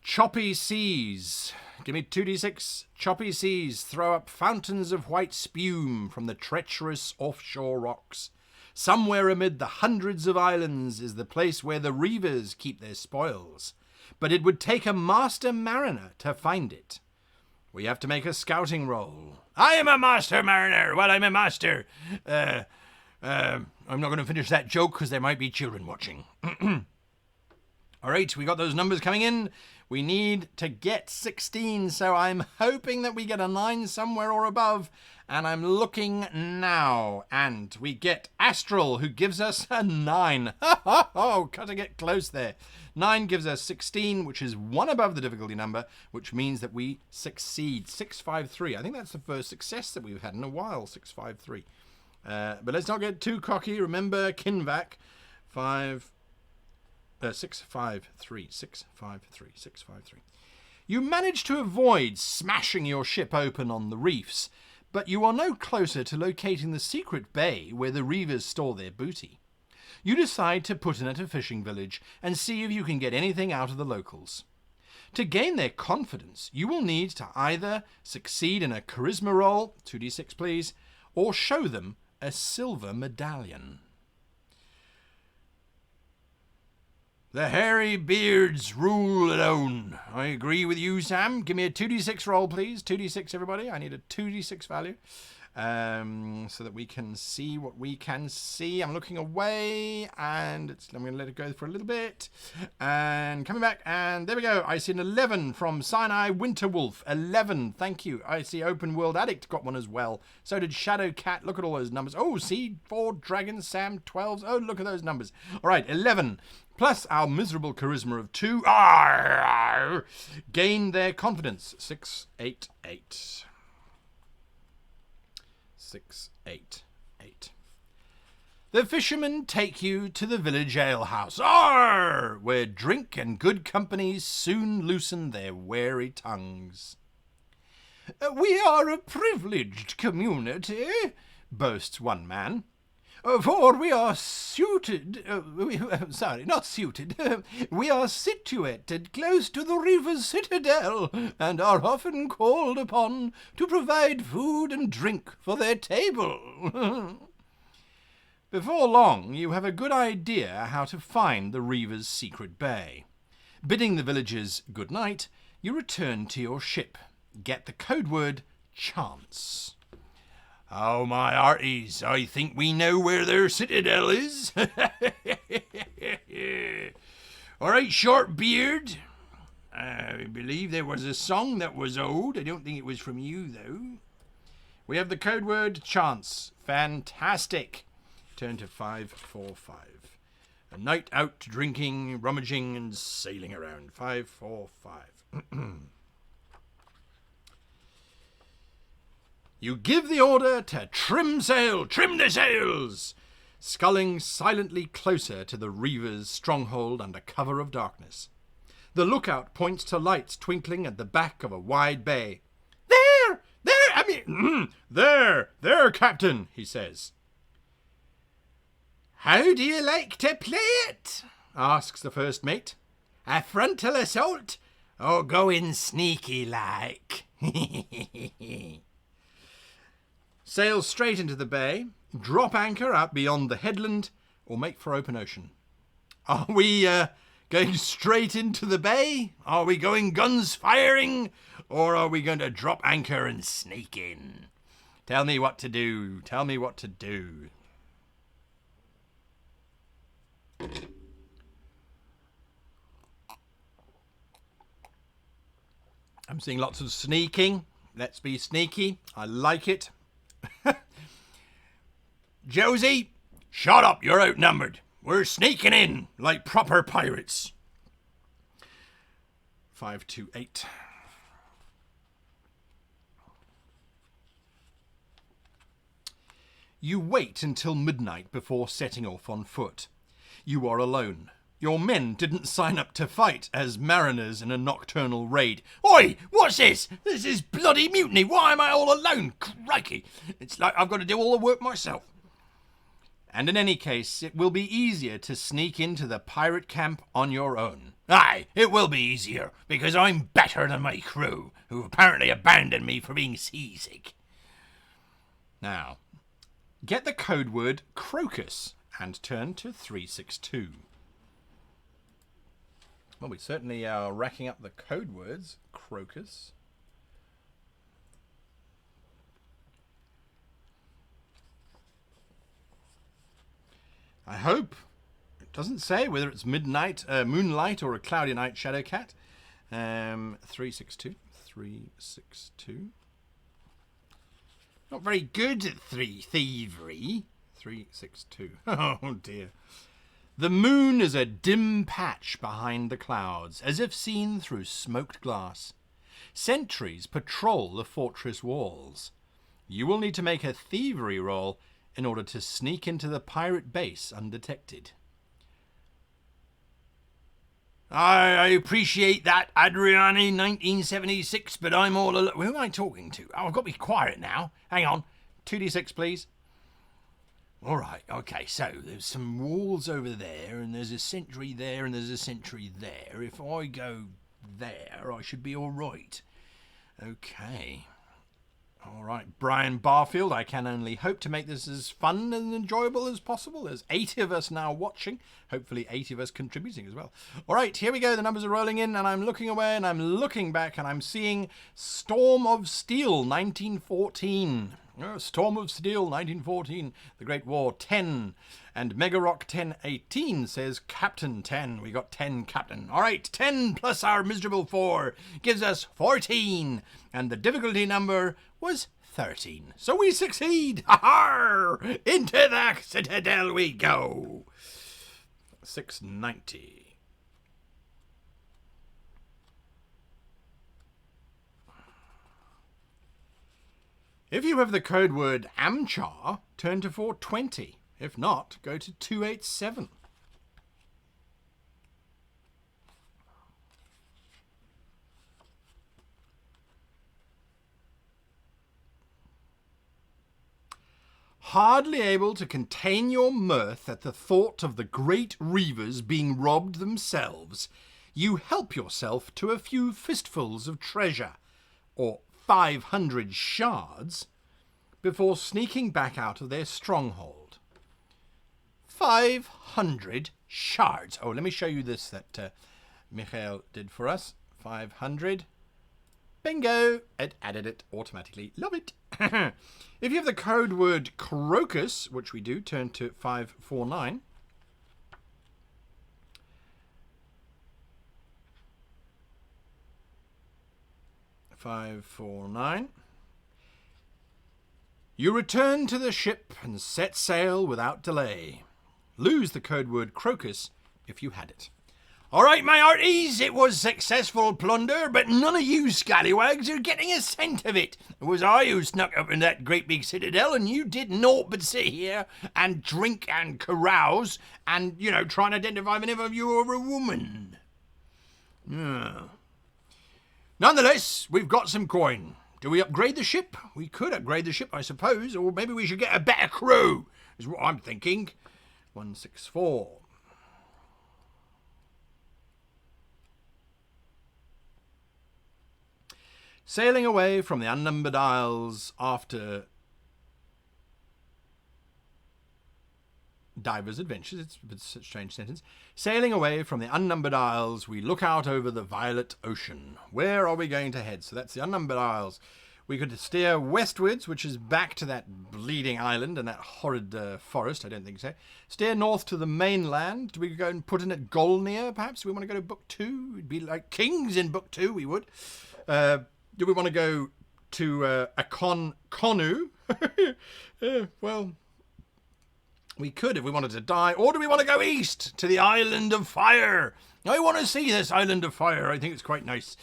Choppy seas. Give me 2d6. Choppy seas throw up fountains of white spume from the treacherous offshore rocks. Somewhere amid the hundreds of islands is the place where the Reavers keep their spoils. But it would take a master mariner to find it. We have to make a scouting roll. I am a master mariner. Well, I'm a master. I'm not going to finish that joke because there might be children watching. All right, we got those numbers coming in. We need to get 16, so I'm hoping that we get a 9 somewhere or above. And I'm looking now, and we get Astral, who gives us a 9. Oh, gotta get close there. 9 gives us 16, which is 1 above the difficulty number, which means that we succeed. 653. I think that's the first success that we've had in a while, 653. But let's not get too cocky. Remember, Kinvac, 653. 653. 653. You manage to avoid smashing your ship open on the reefs, but you are no closer to locating the secret bay where the Reavers store their booty. You decide to put in at a fishing village and see if you can get anything out of the locals. To gain their confidence, you will need to either succeed in a charisma roll, 2d6 please, or show them a silver medallion. The hairy beards rule alone. I agree with you, Sam. Give me a 2d6 roll, please. 2d6, everybody. I need a 2d6 value so that we can see what we can see. I'm looking away, and I'm going to let it go for a little bit. And coming back, and there we go. I see an 11 from Sinai Winterwolf. 11, thank you. I see Open World Addict got one as well. So did Shadow Cat. Look at all those numbers. Oh, see, 4 dragons, Sam, 12s. Oh, look at those numbers. All right, 11. Plus our miserable charisma of 2, gain their confidence. 688. 688. The fishermen take you to the village alehouse, where drink and good company soon loosen their wary tongues. We are a privileged community, boasts one man. For we are we are situated close to the Reavers' citadel, and are often called upon to provide food and drink for their table. Before long, you have a good idea how to find the Reavers' secret bay. Bidding the villagers good night, you return to your ship. Get the code word chance. Oh, my hearties, I think we know where their citadel is. All right, Short Beard. I believe there was a song that was old. I don't think it was from you, though. We have the code word chance. Fantastic. Turn to 545. A night out drinking, rummaging, and sailing around. 545. You give the order to trim sail, trim the sails, sculling silently closer to the Reavers' stronghold under cover of darkness. The lookout points to lights twinkling at the back of a wide bay. There, Captain, he says. How do you like to play it? Asks the first mate. A frontal assault, or go in sneaky like? Sail straight into the bay, drop anchor out beyond the headland, or make for open ocean. Are we going straight into the bay? Are we going guns firing? Or are we going to drop anchor and sneak in? Tell me what to do. Tell me what to do. I'm seeing lots of sneaking. Let's be sneaky. I like it. Josie, shut up, you're outnumbered. We're sneaking in like proper pirates. 528. You wait until midnight before setting off on foot. You are alone. Your men didn't sign up to fight as mariners in a nocturnal raid. Oi, what's this? This is bloody mutiny. Why am I all alone? Crikey. It's like I've got to do all the work myself. And in any case, it will be easier to sneak into the pirate camp on your own. Aye, it will be easier, because I'm better than my crew, who apparently abandoned me for being seasick. Now, get the code word crocus and turn to 362. Well, we certainly are racking up the code words. Crocus. I hope Doesn't say whether it's midnight, moonlight, or a cloudy night shadow cat. 362. 362. Not very good at thievery. 362. Oh dear. The moon is a dim patch behind the clouds, as if seen through smoked glass. Sentries patrol the fortress walls. You will need to make a thievery roll in order to sneak into the pirate base undetected. I appreciate that, Adriani, 1976, but I'm all alone. Who am I talking to? Oh, I've got to be quiet now. Hang on. 2d6, please. All right, okay, so there's some walls over there, and there's a sentry there, and there's a sentry there. If I go there, I should be all right. Okay. All right, Brian Barfield, I can only hope to make this as fun and enjoyable as possible. There's 80 of us now watching, hopefully 80 of us contributing as well. All right, here we go. The numbers are rolling in, and I'm looking away, and I'm looking back, and I'm seeing Storm of Steel, 1914. Storm of Steel, 1914. The Great War, 10. And Mega Rock 1018 says Captain 10. We got 10 Captain. All right, 10 plus our miserable 4 gives us 14. And the difficulty number was 13. So we succeed. Ha-ha! Into the Citadel we go. 690. If you have the code word AMCHAR, turn to 420. If not, go to 287. Hardly able to contain your mirth at the thought of the great Reavers being robbed themselves, you help yourself to a few fistfuls of treasure, or 500 shards, before sneaking back out of their stronghold. 500 shards. Oh, let me show you this that Michael did for us. 500. Bingo! It added it automatically. Love it. If you have the code word crocus, which we do, turn to 549. You return to the ship and set sail without delay. Lose the code word crocus if you had it. All right, my hearties, it was successful plunder, but none of you scallywags are getting a cent of it. It was I who snuck up in that great big citadel, and you did naught but sit here and drink and carouse and, try and identify if any of you are a woman. Yeah. Nonetheless, we've got some coin. Do we upgrade the ship? We could upgrade the ship, I suppose, or maybe we should get a better crew, is what I'm thinking. 164. Sailing away from the unnumbered isles after divers adventures, it's a strange sentence. Sailing away from the unnumbered isles, we look out over the violet ocean. Where are we going to head? So that's the unnumbered isles. We could steer westwards, which is back to that bleeding island and that horrid forest. I don't think so. Steer north to the mainland. Do we go and put in at Golnir, perhaps? Do we want to go to Book 2? We'd be like kings in Book 2, we would. Do we want to go to Konu? Well, we could if we wanted to die. Or do we want to go east to the Island of Fire? I want to see this Island of Fire. I think it's quite nice.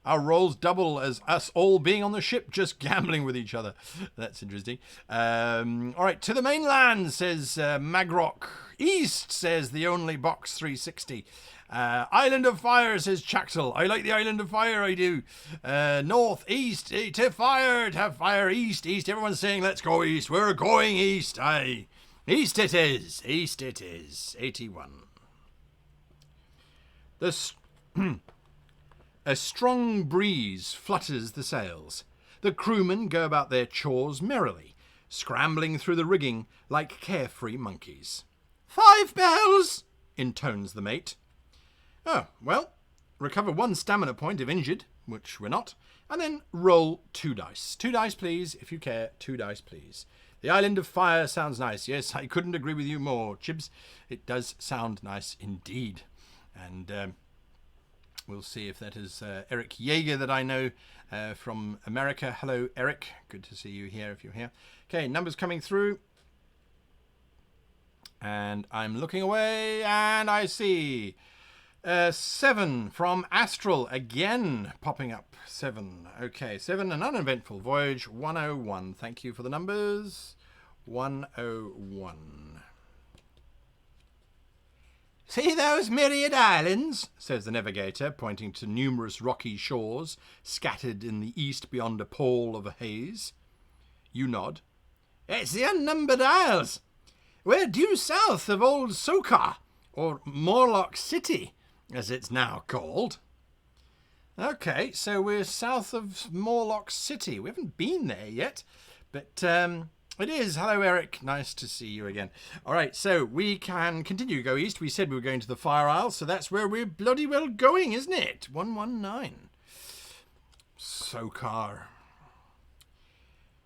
Our rolls double as us all being on the ship, just gambling with each other. That's interesting. All right, to the mainland, says Magrock. East, says the only box 360. Island of Fire, says Chaxel. I like the Island of Fire, I do. North, east, to fire, east. Everyone's saying, let's go east. We're going east, aye. East it is. 81. A strong breeze flutters the sails. The crewmen go about their chores merrily, scrambling through the rigging like carefree monkeys. 5 bells, intones the mate. Oh, well, recover 1 stamina point if injured, which we're not, and then roll 2 dice. 2 dice, please, if you care. 2 dice, please. The Island of Fire sounds nice. Yes, I couldn't agree with you more, Chibs. It does sound nice indeed. And we'll see if that is Eric Yeager that I know from America. Hello, Eric. Good to see you here if you're here. Okay, numbers coming through. And I'm looking away, and I see 7 from Astral again popping up. 7. Okay, 7, an uneventful voyage. 101. Thank you for the numbers. 101. See those myriad islands, says the navigator, pointing to numerous rocky shores scattered in the east beyond a pall of haze. You nod. It's the unnumbered isles. We're due south of old Sokar, or Morlock City, as it's now called. Okay, so we're south of Morlock City. We haven't been there yet, but it is. Hello, Eric. Nice to see you again. All right, so we can continue to go east. We said we were going to the Fire Isle, so that's where we're bloody well going, isn't it? 119. Sokar.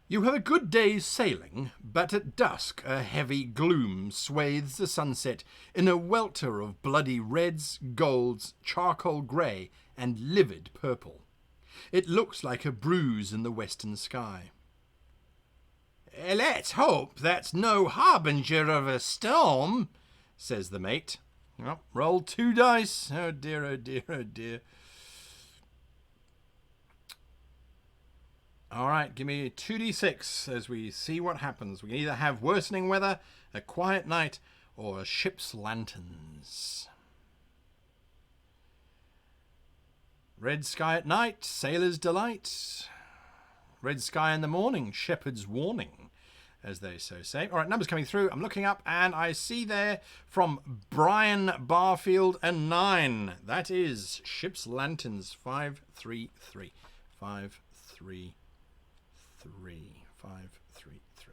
You have a good day's sailing, but at dusk a heavy gloom swathes the sunset in a welter of bloody reds, golds, charcoal grey, and livid purple. It looks like a bruise in the western sky. Let's hope that's no harbinger of a storm, says the mate. Well, roll 2 dice. Oh dear, oh dear, oh dear. All right, give me 2d6 as we see what happens. We can either have worsening weather, a quiet night, or ship's lanterns. Red sky at night, sailor's delight. Red sky in the morning, shepherd's warning, as they so say. All right, numbers coming through. I'm looking up, and I see there from Brian Barfield a 9. That is ship's lanterns 533. 533. 533. 533.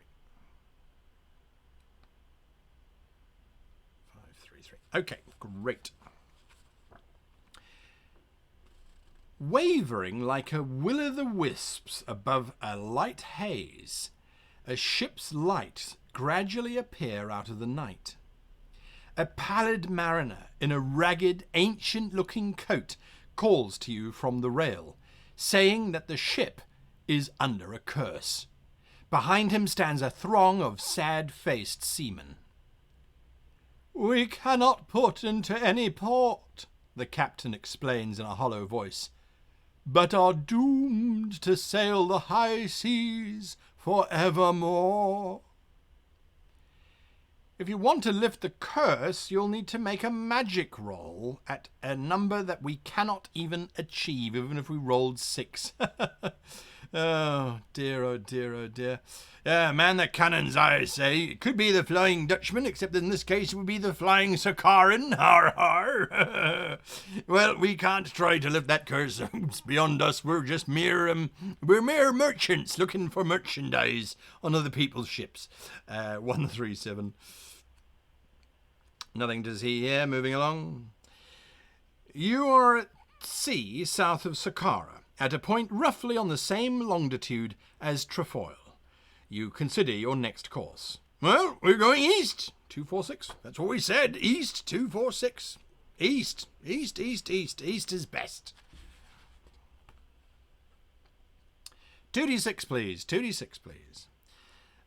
Okay, great. Wavering like a will-o'-the-wisps above a light haze, a ship's lights gradually appear out of the night. A pallid mariner in a ragged, ancient-looking coat calls to you from the rail, saying that the ship is under a curse. Behind him stands a throng of sad-faced seamen. We cannot put into any port, the captain explains in a hollow voice, but are doomed to sail the high seas for evermore. If you want to lift the curse, you'll need to make a magic roll at a number that we cannot even achieve, even if we rolled 6. Oh dear, oh dear, oh dear. Yeah, man the cannons, I say. It could be the Flying Dutchman, except in this case it would be the Flying Sokaran. Har har. Well, we can't try to lift that curse. It's beyond us. We're just mere merchants looking for merchandise on other people's ships. 137. Nothing to see here. Moving along. You are at sea south of Sakara, at a point roughly on the same longitude as Trefoil. You consider your next course. Well, we're going east. 246. That's what we said. East, 246. East, east, east, east. East is best. 2d6, please. 2d6, please.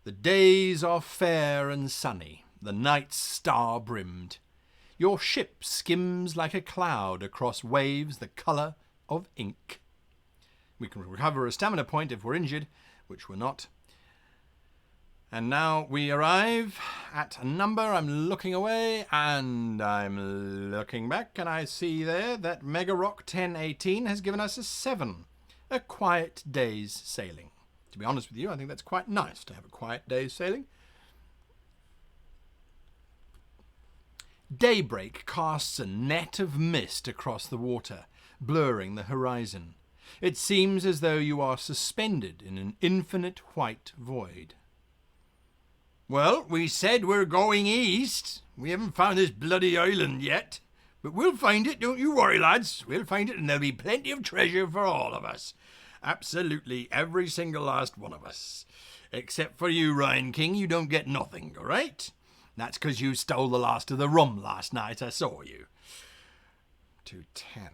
The days are fair and sunny, the nights star-brimmed. Your ship skims like a cloud across waves the colour of ink. We can recover a stamina point if we're injured, which we're not. And now we arrive at a number. I'm looking away, and I'm looking back, and I see there that Mega Rock 1018 has given us a 7. A quiet day's sailing. To be honest with you, I think that's quite nice to have a quiet day's sailing. Daybreak casts a net of mist across the water, blurring the horizon. It seems as though you are suspended in an infinite white void. Well, we said we're going east. We haven't found this bloody island yet. But we'll find it, don't you worry, lads. We'll find it, and there'll be plenty of treasure for all of us. Absolutely, every single last one of us. Except for you, Ryan King, you don't get nothing, all right? That's because you stole the last of the rum last night. I saw you. 210.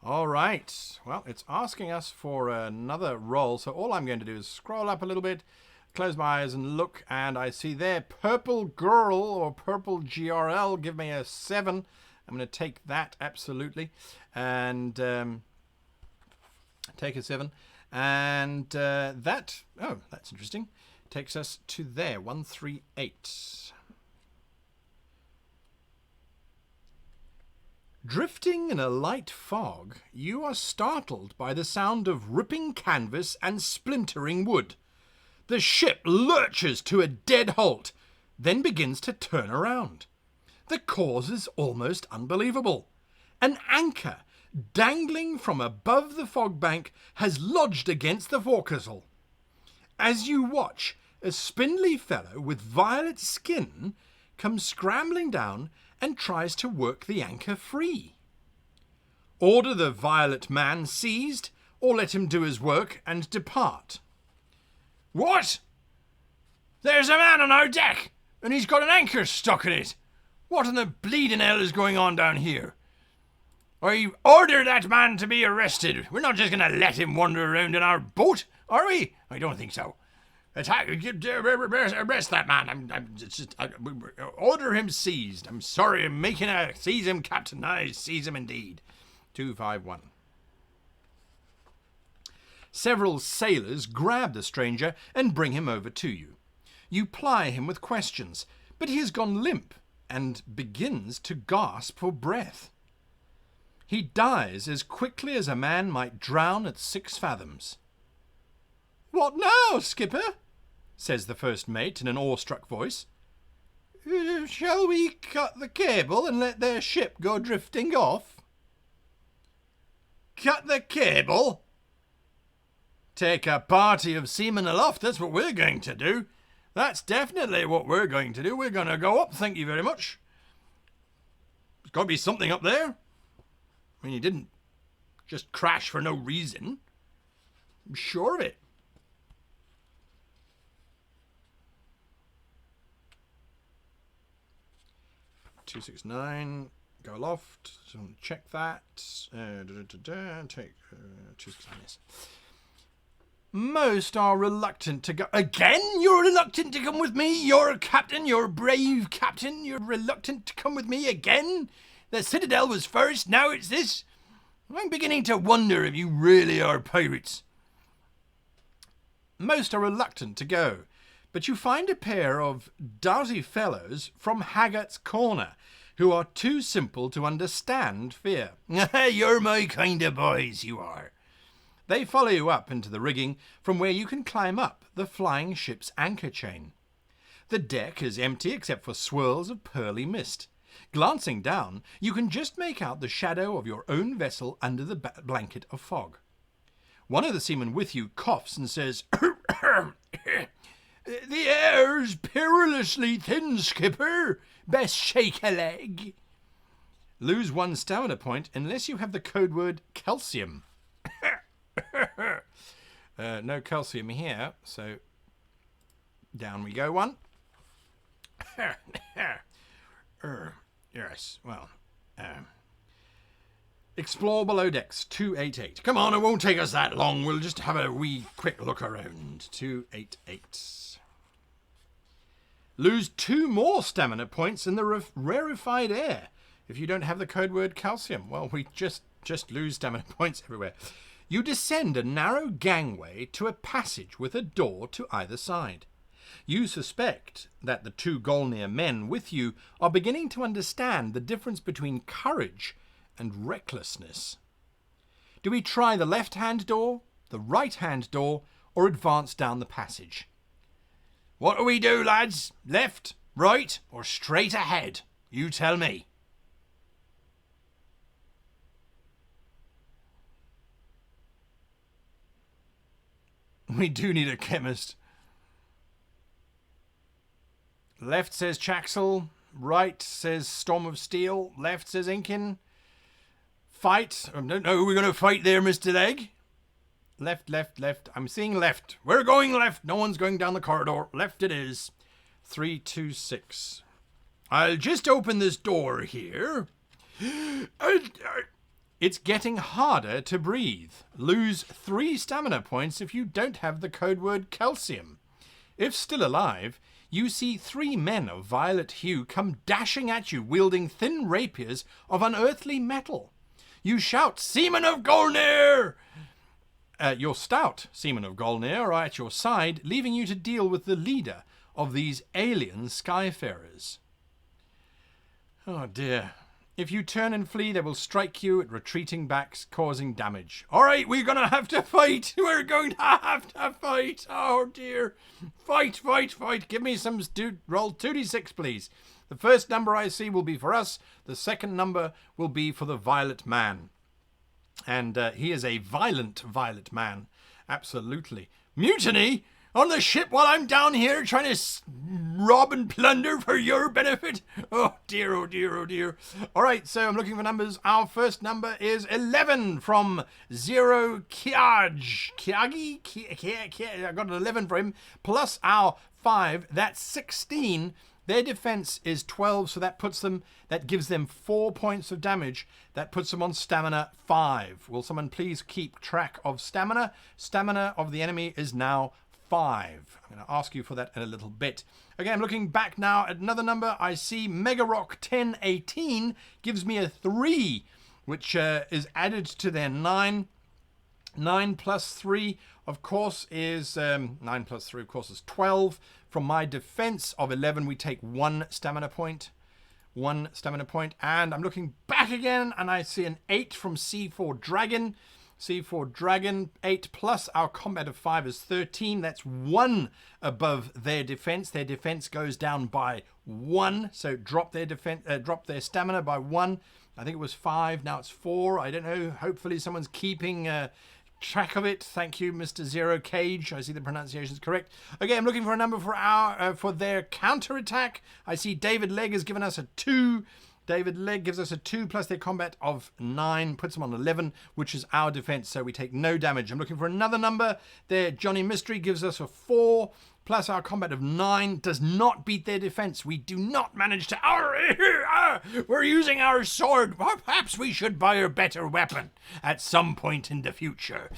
All right. Well, it's asking us for another roll. So all I'm going to do is scroll up a little bit, close my eyes and look, and I see there Purple Girl or Purple GRL. Give me a 7. I'm going to take that, absolutely. And take a 7. And that, oh, that's interesting, takes us to there, 138. Drifting in a light fog, you are startled by the sound of ripping canvas and splintering wood. The ship lurches to a dead halt, then begins to turn around. The cause is almost unbelievable. An anchor, dangling from above the fog bank, has lodged against the forecastle. As you watch, a spindly fellow with violet skin comes scrambling down and tries to work the anchor free. Order the violet man seized, or let him do his work and depart. What? There's a man on our deck, and he's got an anchor stuck in it. What in the bleeding hell is going on down here? I order that man to be arrested. We're not just going to let him wander around in our boat, are we? I don't think so. Arrest that man. Order him seized. I'm sorry, I'm making a seize him, Captain. I seize him indeed. 251. Several sailors grab the stranger and bring him over to you. You ply him with questions, but he has gone limp and begins to gasp for breath. He dies as quickly as a man might drown at 6 fathoms. What now, skipper? Says the first mate in an awestruck voice. Shall we cut the cable and let their ship go drifting off? Cut the cable? Take a party of seamen aloft, that's what we're going to do. That's definitely what we're going to do. We're going to go up, thank you very much. There's got to be something up there. I mean, you didn't just crash for no reason. I'm sure of it. $269, go aloft, so check that. Take 269, yes. Most are reluctant to go. Again, you're reluctant to come with me? You're a captain, you're a brave captain, you're reluctant to come with me again? The Citadel was first, now it's this? I'm beginning to wonder if you really are pirates. Most are reluctant to go, but you find a pair of doughty fellows from Haggart's Corner who are too simple to understand fear. You're my kind of boys, you are. They follow you up into the rigging, from where you can climb up the flying ship's anchor chain. The deck is empty except for swirls of pearly mist. Glancing down, you can just make out the shadow of your own vessel under the blanket of fog. One of the seamen with you coughs and says, The air's perilously thin, skipper. Best shake a leg. Lose 1 stamina point unless you have the code word calcium. No calcium here, so down we go 1. Yes, well, explore below decks, 288. Come on, it won't take us that long. We'll just have a wee quick look around. 288. Lose 2 more stamina points in the rarefied air if you don't have the code word calcium. Well, we just lose stamina points everywhere. You descend a narrow gangway to a passage with a door to either side. You suspect that the 2 Golnir men with you are beginning to understand the difference between courage and recklessness. Do we try the left-hand door, the right-hand door, or advance down the passage? What do we do, lads? Left, right, or straight ahead? You tell me. We do need a chemist. Left says Chaxel, right says Storm of Steel, left says Inkin. fight. I don't know who we're going to fight there, Mr. Egg. Left, left, left. I'm seeing left. We're going left. No one's going down the corridor. Left it is. 3, 2, 6. I'll just open this door here. It's getting harder to breathe. Lose 3 stamina points if you don't have the code word calcium. If still alive, you see 3 men of violet hue come dashing at you, wielding thin rapiers of unearthly metal. You shout, "Seamen of Golnir!" Your stout seamen of Golnir are at your side, leaving you to deal with the leader of these alien skyfarers. Oh dear. If you turn and flee, they will strike you at retreating backs, causing damage. All right, we're going to have to fight. We're going to have to fight. Oh dear. Fight, fight, fight. Give me some... Roll 2d6, please. The first number I see will be for us. The second number will be for the Violet Man. And he is a violent Violet Man. Absolutely. Mutiny on the ship while I'm down here trying to rob and plunder for your benefit. Oh dear, oh dear, oh dear. All right, so I'm looking for numbers. Our first number is 11 from Zero Kiage. I got an 11 for him. Plus our 5, that's 16. Their defense is 12, so that gives them 4 points of damage. That puts them on stamina 5. Will someone please keep track of stamina? Stamina of the enemy is now 5. I'm going to ask you for that in a little bit. Okay, I'm looking back now at another number. I see Mega Rock 1018 gives me a 3, which is added to their 9. 9 plus 3, of course, is 9 plus 3, of course, is 12. From my defense of 11, we take 1 stamina point. 1 stamina point. And I'm looking back again, and I see an 8 from C4 Dragon. C4 Dragon, 8 plus our combat of 5 is 13. That's 1 above their defense. Their defense goes down by 1. So drop their stamina by 1. I think it was 5. Now it's 4. I don't know. Hopefully someone's keeping track of it. Thank you, Mr. Zero Cage. I see the pronunciation is correct. Okay, I'm looking for a number for their counterattack. I see David Legg has given us a 2. David Legg gives us a 2 plus their combat of 9, puts them on 11, which is our defense, so we take no damage. I'm looking for another number. Their Johnny Mystery gives us a 4 plus our combat of 9, does not beat their defense. We do not manage to... we're using our sword. Perhaps we should buy a better weapon at some point in the future.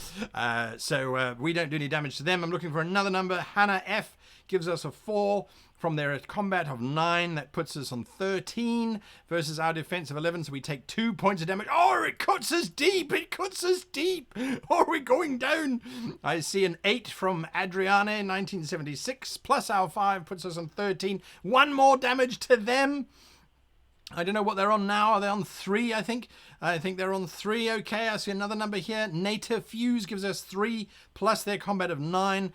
So we don't do any damage to them. I'm looking for another number. Hannah F gives us a 4 from their combat of 9. That puts us on 13 versus our defense of 11. So we take 2 points of damage. Oh, it cuts us deep. It cuts us deep. Oh, we're going down. I see an 8 from Adriane, 1976. Plus our 5 puts us on 13. 1 more damage to them. I don't know what they're on now. Are they on 3, I think? I think they're on 3. Okay, I see another number here. Native Fuse gives us 3, plus their combat of 9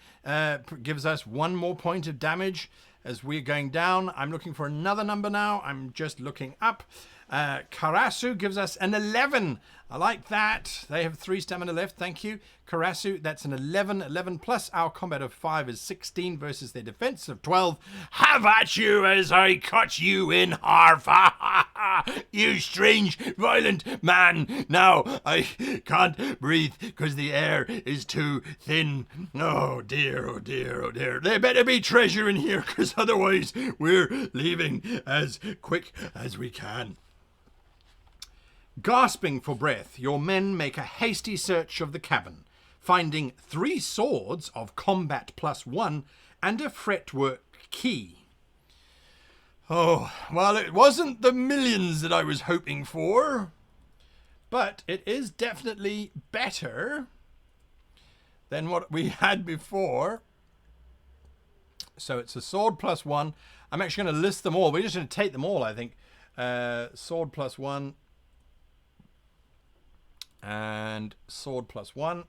gives us 1 more point of damage as we're going down. I'm looking for another number now. I'm just looking up. Karasu gives us an 11. I like that. They have 3 stamina left. Thank you. Karasu, that's an 11. 11 plus our combat of 5 is 16 versus their defense of 12. Have at you as I cut you in half. You strange, violent man. Now I can't breathe because the air is too thin. Oh dear, oh dear, oh dear. There better be treasure in here because otherwise we're leaving as quick as we can. Gasping for breath, your men make a hasty search of the cabin, finding 3 swords of combat plus 1 and a fretwork key. Oh, well, it wasn't the millions that I was hoping for, but it is definitely better than what we had before. So it's a sword plus 1. I'm actually going to list them all. We're just going to take them all, I think. Sword plus 1. And sword plus 1.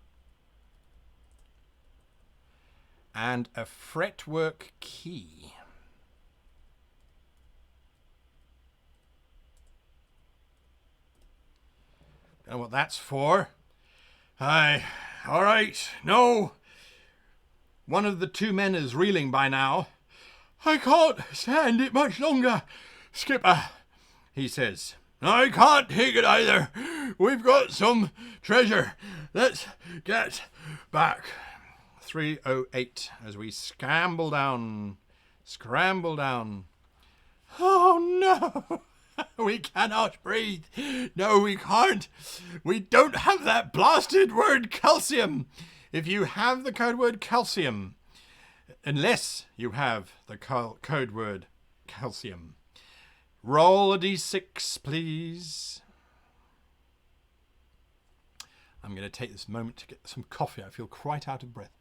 And a fretwork key. Don't know what that's for. All right. No. One of the 2 men is reeling by now. I can't stand it much longer, Skipper, he says. I can't take it either. We've got some treasure. Let's get back. 308 as we scramble down. Oh no! We cannot breathe. No, we can't. We don't have that blasted word calcium. If you have the code word calcium, unless you have the code word calcium, roll a d6, please. I'm going to take this moment to get some coffee. I feel quite out of breath.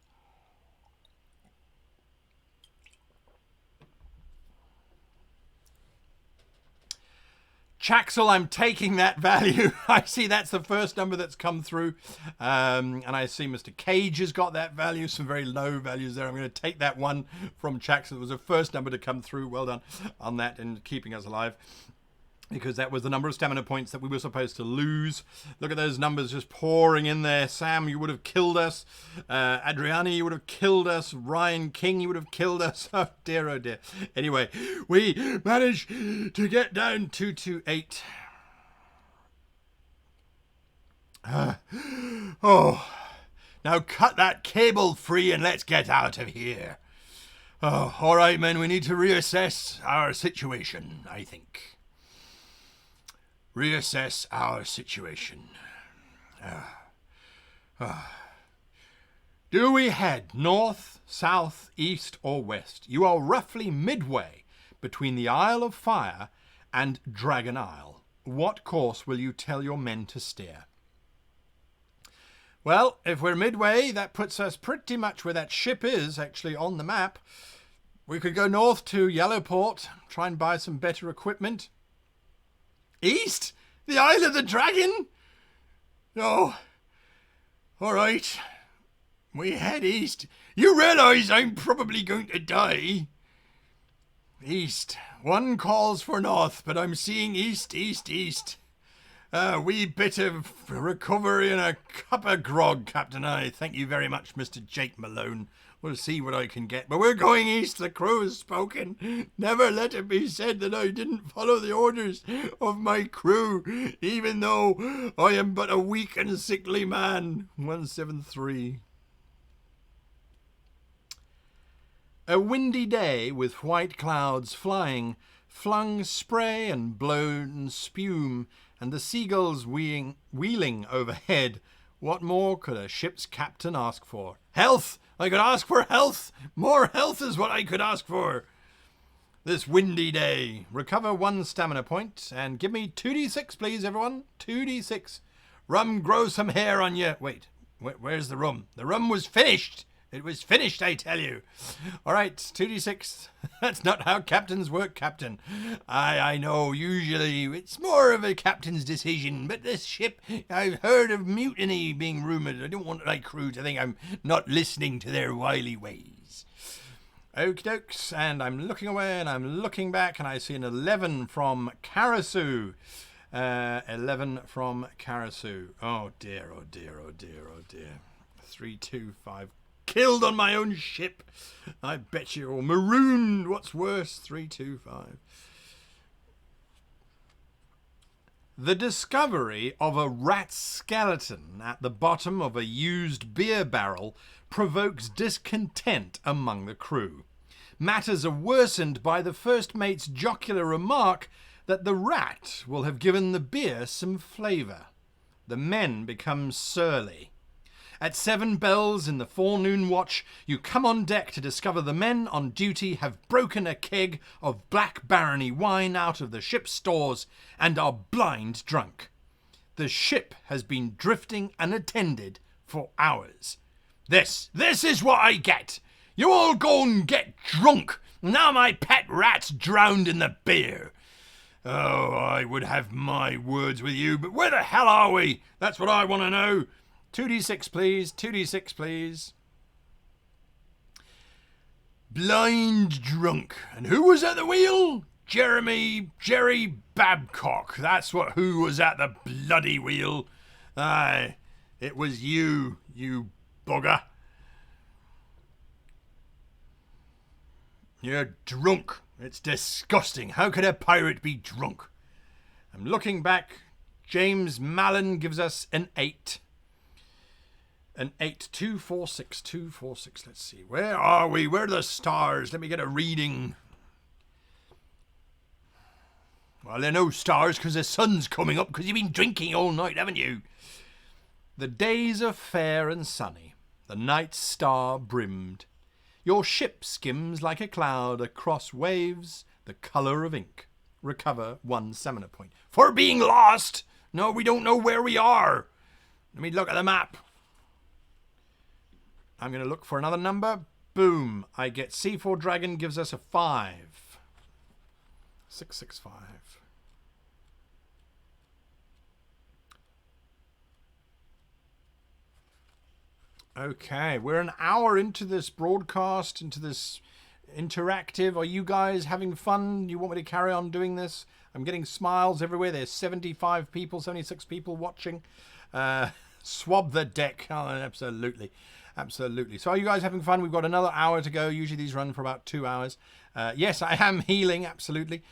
Chaxel, I'm taking that value. I see that's the first number that's come through. And I see Mr. Cage has got that value, some very low values there. I'm going to take that one from Chaxel. It was the first number to come through. Well done on that and keeping us alive, because that was the number of stamina points that we were supposed to lose. Look at those numbers just pouring in there. Sam, you would have killed us. Adriani, you would have killed us. Ryan King, you would have killed us. Oh dear, oh dear. Anyway, we managed to get down 228. Now cut that cable free and let's get out of here. Oh, all right, men, we need to reassess our situation, I think. Reassess our situation. Do we head north, south, east, or west? You are roughly midway between the Isle of Fire and Dragon Isle. What course will you tell your men to steer? Well, if we're midway, that puts us pretty much where that ship is, actually, on the map. We could go north to Yellowport, try and buy some better equipment. East? The Isle of the Dragon? Oh, all right. We head east. You realise I'm probably going to die. East. One calls for north, but I'm seeing east, east, east. A wee bit of recovery and a cup of grog, Captain. I thank you very much, Mr. Jake Malone. We'll see what I can get. But we're going east. The crew has spoken. Never let it be said that I didn't follow the orders of my crew, even though I am but a weak and sickly man. 173. A windy day with white clouds flying, flung spray and blown spume, and the seagulls wheeling overhead. What more could a ship's captain ask for? Health! I could ask for health! More health is what I could ask for! This windy day. Recover 1 stamina point, and give me 2d6, please, everyone. 2d6. Rum, grow some hair on you. Wait, where's the rum? The rum was finished! It was finished, I tell you. All right, 2d6. That's not how captains work, Captain. I know, usually it's more of a captain's decision, but this ship, I've heard of mutiny being rumoured. I don't want my crew to think I'm not listening to their wily ways. Okie dokes, and I'm looking away and I'm looking back, and I see an 11 from Karasu. 11 from Karasu. Oh dear, oh dear, oh dear, oh dear. 325. Killed on my own ship. I bet you. Or marooned. What's worse? 325. The discovery of a rat skeleton at the bottom of a used beer barrel provokes discontent among the crew. Matters are worsened by the first mate's jocular remark that the rat will have given the beer some flavour. The men become surly. At 7 bells in the forenoon watch, you come on deck to discover the men on duty have broken a keg of Black Barony wine out of the ship's stores and are blind drunk. The ship has been drifting unattended for hours. This is what I get. You all go and get drunk. Now my pet rat's drowned in the beer. Oh, I would have my words with you, but where the hell are we? That's what I want to know. 2d6, please. 2d6, please. Blind drunk. And who was at the wheel? Jerry Babcock. That's who was at the bloody wheel. Aye, it was you bugger. You're drunk. It's disgusting. How could a pirate be drunk? I'm looking back. James Mallon gives us an 8. An 8. 246. 246. Let's see. Where are we? Where are the stars? Let me get a reading. Well, there are no stars because the sun's coming up because you've been drinking all night, haven't you? The days are fair and sunny. The night star brimmed. Your ship skims like a cloud across waves the colour of ink. Recover 1 stamina point. For being lost! No, we don't know where we are. Let me look at the map. I'm going to look for another number. Boom. I get C4 Dragon gives us a 5. 665. Okay, we're an hour into this broadcast, into this interactive. Are you guys having fun? You want me to carry on doing this? I'm getting smiles everywhere. There's 75 people, 76 people watching. Swab the deck. Oh, absolutely. Absolutely. So are you guys having fun? We've got another hour to go. Usually these run for about 2 hours. Yes, I am healing. Absolutely.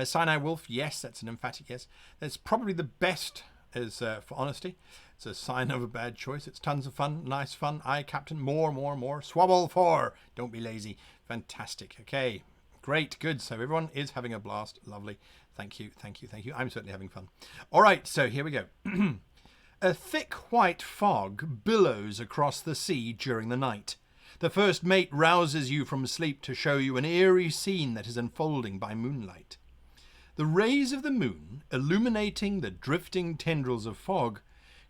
Sinai Wolf. Yes, that's an emphatic yes. That's probably the best is for honesty. It's a sign of a bad choice. It's tons of fun. Nice fun. Aye, Captain. More. Swabble 4. Don't be lazy. Fantastic. Okay. Great. Good. So everyone is having a blast. Lovely. Thank you. I'm certainly having fun. All right. So here we go. A thick white fog billows across the sea during the night. The first mate rouses you from sleep to show you an eerie scene that is unfolding by moonlight. The rays of the moon, illuminating the drifting tendrils of fog,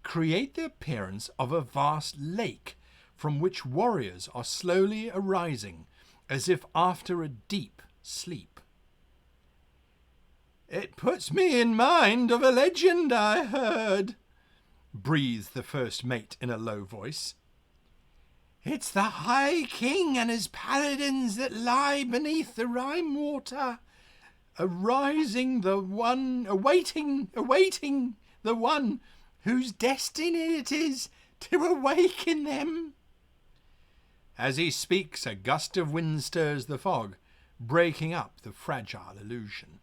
create the appearance of a vast lake from which warriors are slowly arising as if after a deep sleep. It puts me in mind of a legend I heard, breathed the first mate in a low voice. It's the High King and his paladins that lie beneath the Rime water, awaiting the one whose destiny it is to awaken them. As he speaks, a gust of wind stirs the fog, breaking up the fragile illusion.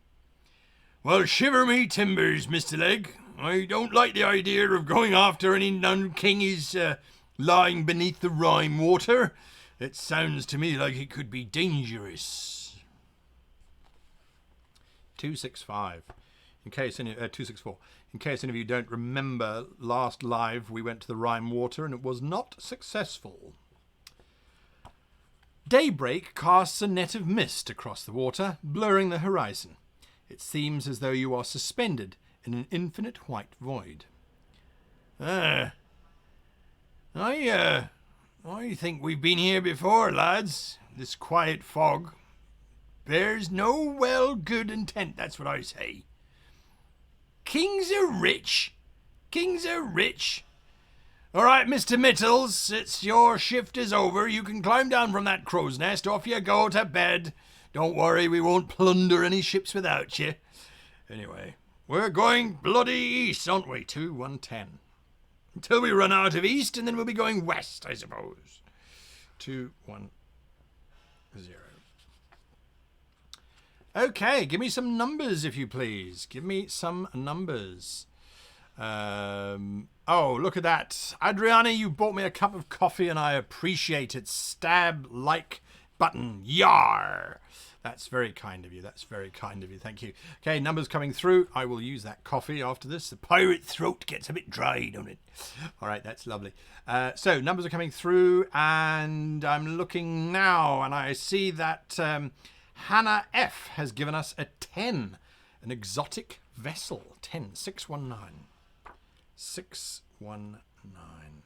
Well, shiver me timbers, Mr. Legg. I don't like the idea of going after any nun king is lying beneath the Rime water. It sounds to me like it could be dangerous. 265. 264. In case any of you don't remember, last live we went to the Rime water and it was not successful. Daybreak casts a net of mist across the water, blurring the horizon. It seems as though you are suspended in an infinite white void. I think we've been here before, lads. This quiet fog bears no good intent, that's what I say. Kings are rich. All right, Mr. Mittles, it's your shift is over. You can climb down from that crow's nest. Off you go to bed. Don't worry, we won't plunder any ships without you. Anyway, we're going bloody east, aren't we? 110. Until we run out of east, and then we'll be going west, I suppose. 210. Okay, give me some numbers, if you please. Give me some numbers. Oh, look at that. Adriana, you bought me a cup of coffee, and I appreciate it. Stab like button. Yar! That's very kind of you. Thank you. Okay, numbers coming through. I will use that coffee after this. The pirate throat gets a bit dry, don't it? All right, that's lovely. So numbers are coming through, and I'm looking now, and I see that Hannah F has given us a 10. An exotic vessel. 10. 619. 619.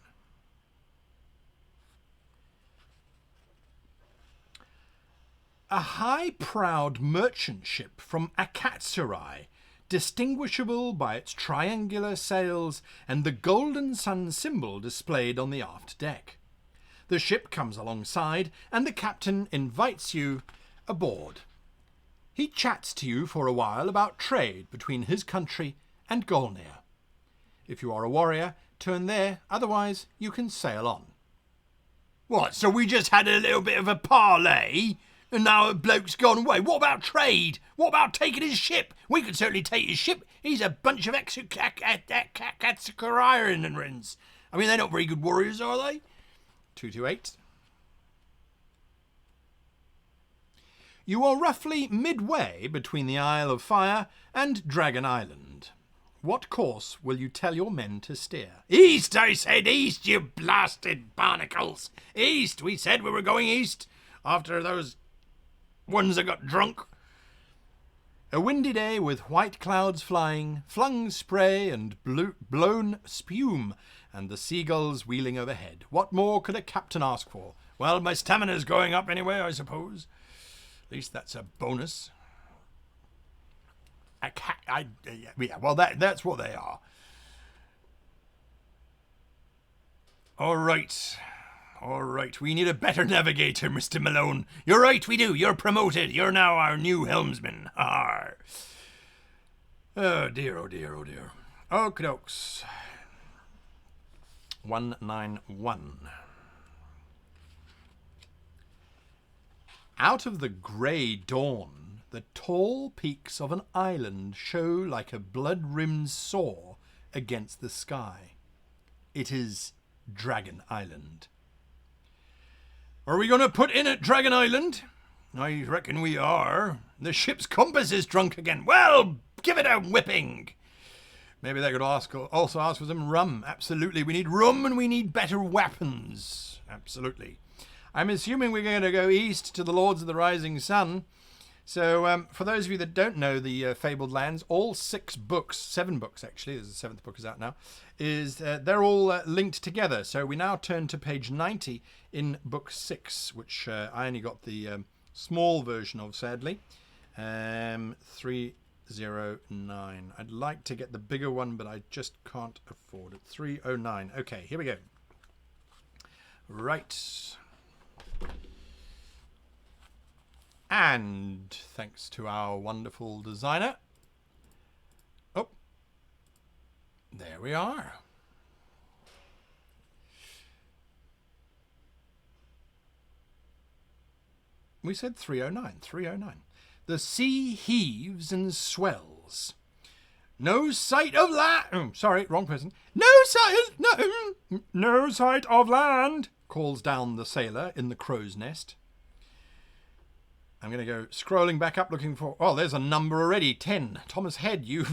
A high-prowed merchant ship from Akatsurai, distinguishable by its triangular sails and the golden sun symbol displayed on the aft deck. The ship comes alongside, and the captain invites you aboard. He chats to you for a while about trade between his country and Golnir. If you are a warrior, turn there, otherwise you can sail on. What, so we just had a little bit of a parley? And now a bloke's gone away. What about trade? What about taking his ship? We could certainly take his ship. He's a bunch of Katsukaraians. I mean, they're not very good warriors, are they? 228. You are roughly midway between the Isle of Fire and Dragon Island. What course will you tell your men to steer? East, I said, east, you blasted barnacles. East, we said we were going east after those ones that got drunk. A windy day with white clouds flying, flung spray and blown spume, and the seagulls wheeling overhead. What more could a captain ask for? Well, my stamina's going up anyway, I suppose. At least that's a bonus. Yeah, well, that's what they are. All right. We need a better navigator, Mr. Malone. You're right, we do. You're promoted. You're now our new helmsman. Arr. Oh, dear. Okie dokes. 191. Out of the grey dawn, the tall peaks of an island show like a blood-rimmed sore against the sky. It is Dragon Island. Are we going to put in at Dragon Island? I reckon we are. The ship's compass is drunk again. Well, give it a whipping. Maybe they could also ask for some rum. Absolutely. We need rum and we need better weapons. Absolutely. I'm assuming we're going to go east to the Lords of the Rising Sun. So for those of you that don't know the Fabled Lands, all 7 books actually, the 7th book is out now, they're all linked together. So we now turn to page 90 in book 6, which I only got the small version of, sadly. 309. I'd like to get the bigger one, but I just can't afford it. 309. Okay, here we go. Right. And thanks to our wonderful designer. Oh, there we are. We said 309. 309. The sea heaves and swells. No sight of land. Oh, sorry, wrong person. No sight of land, calls down the sailor in the crow's nest. I'm going to go scrolling back up looking for... Oh, there's a number already. 10. Thomas Head, you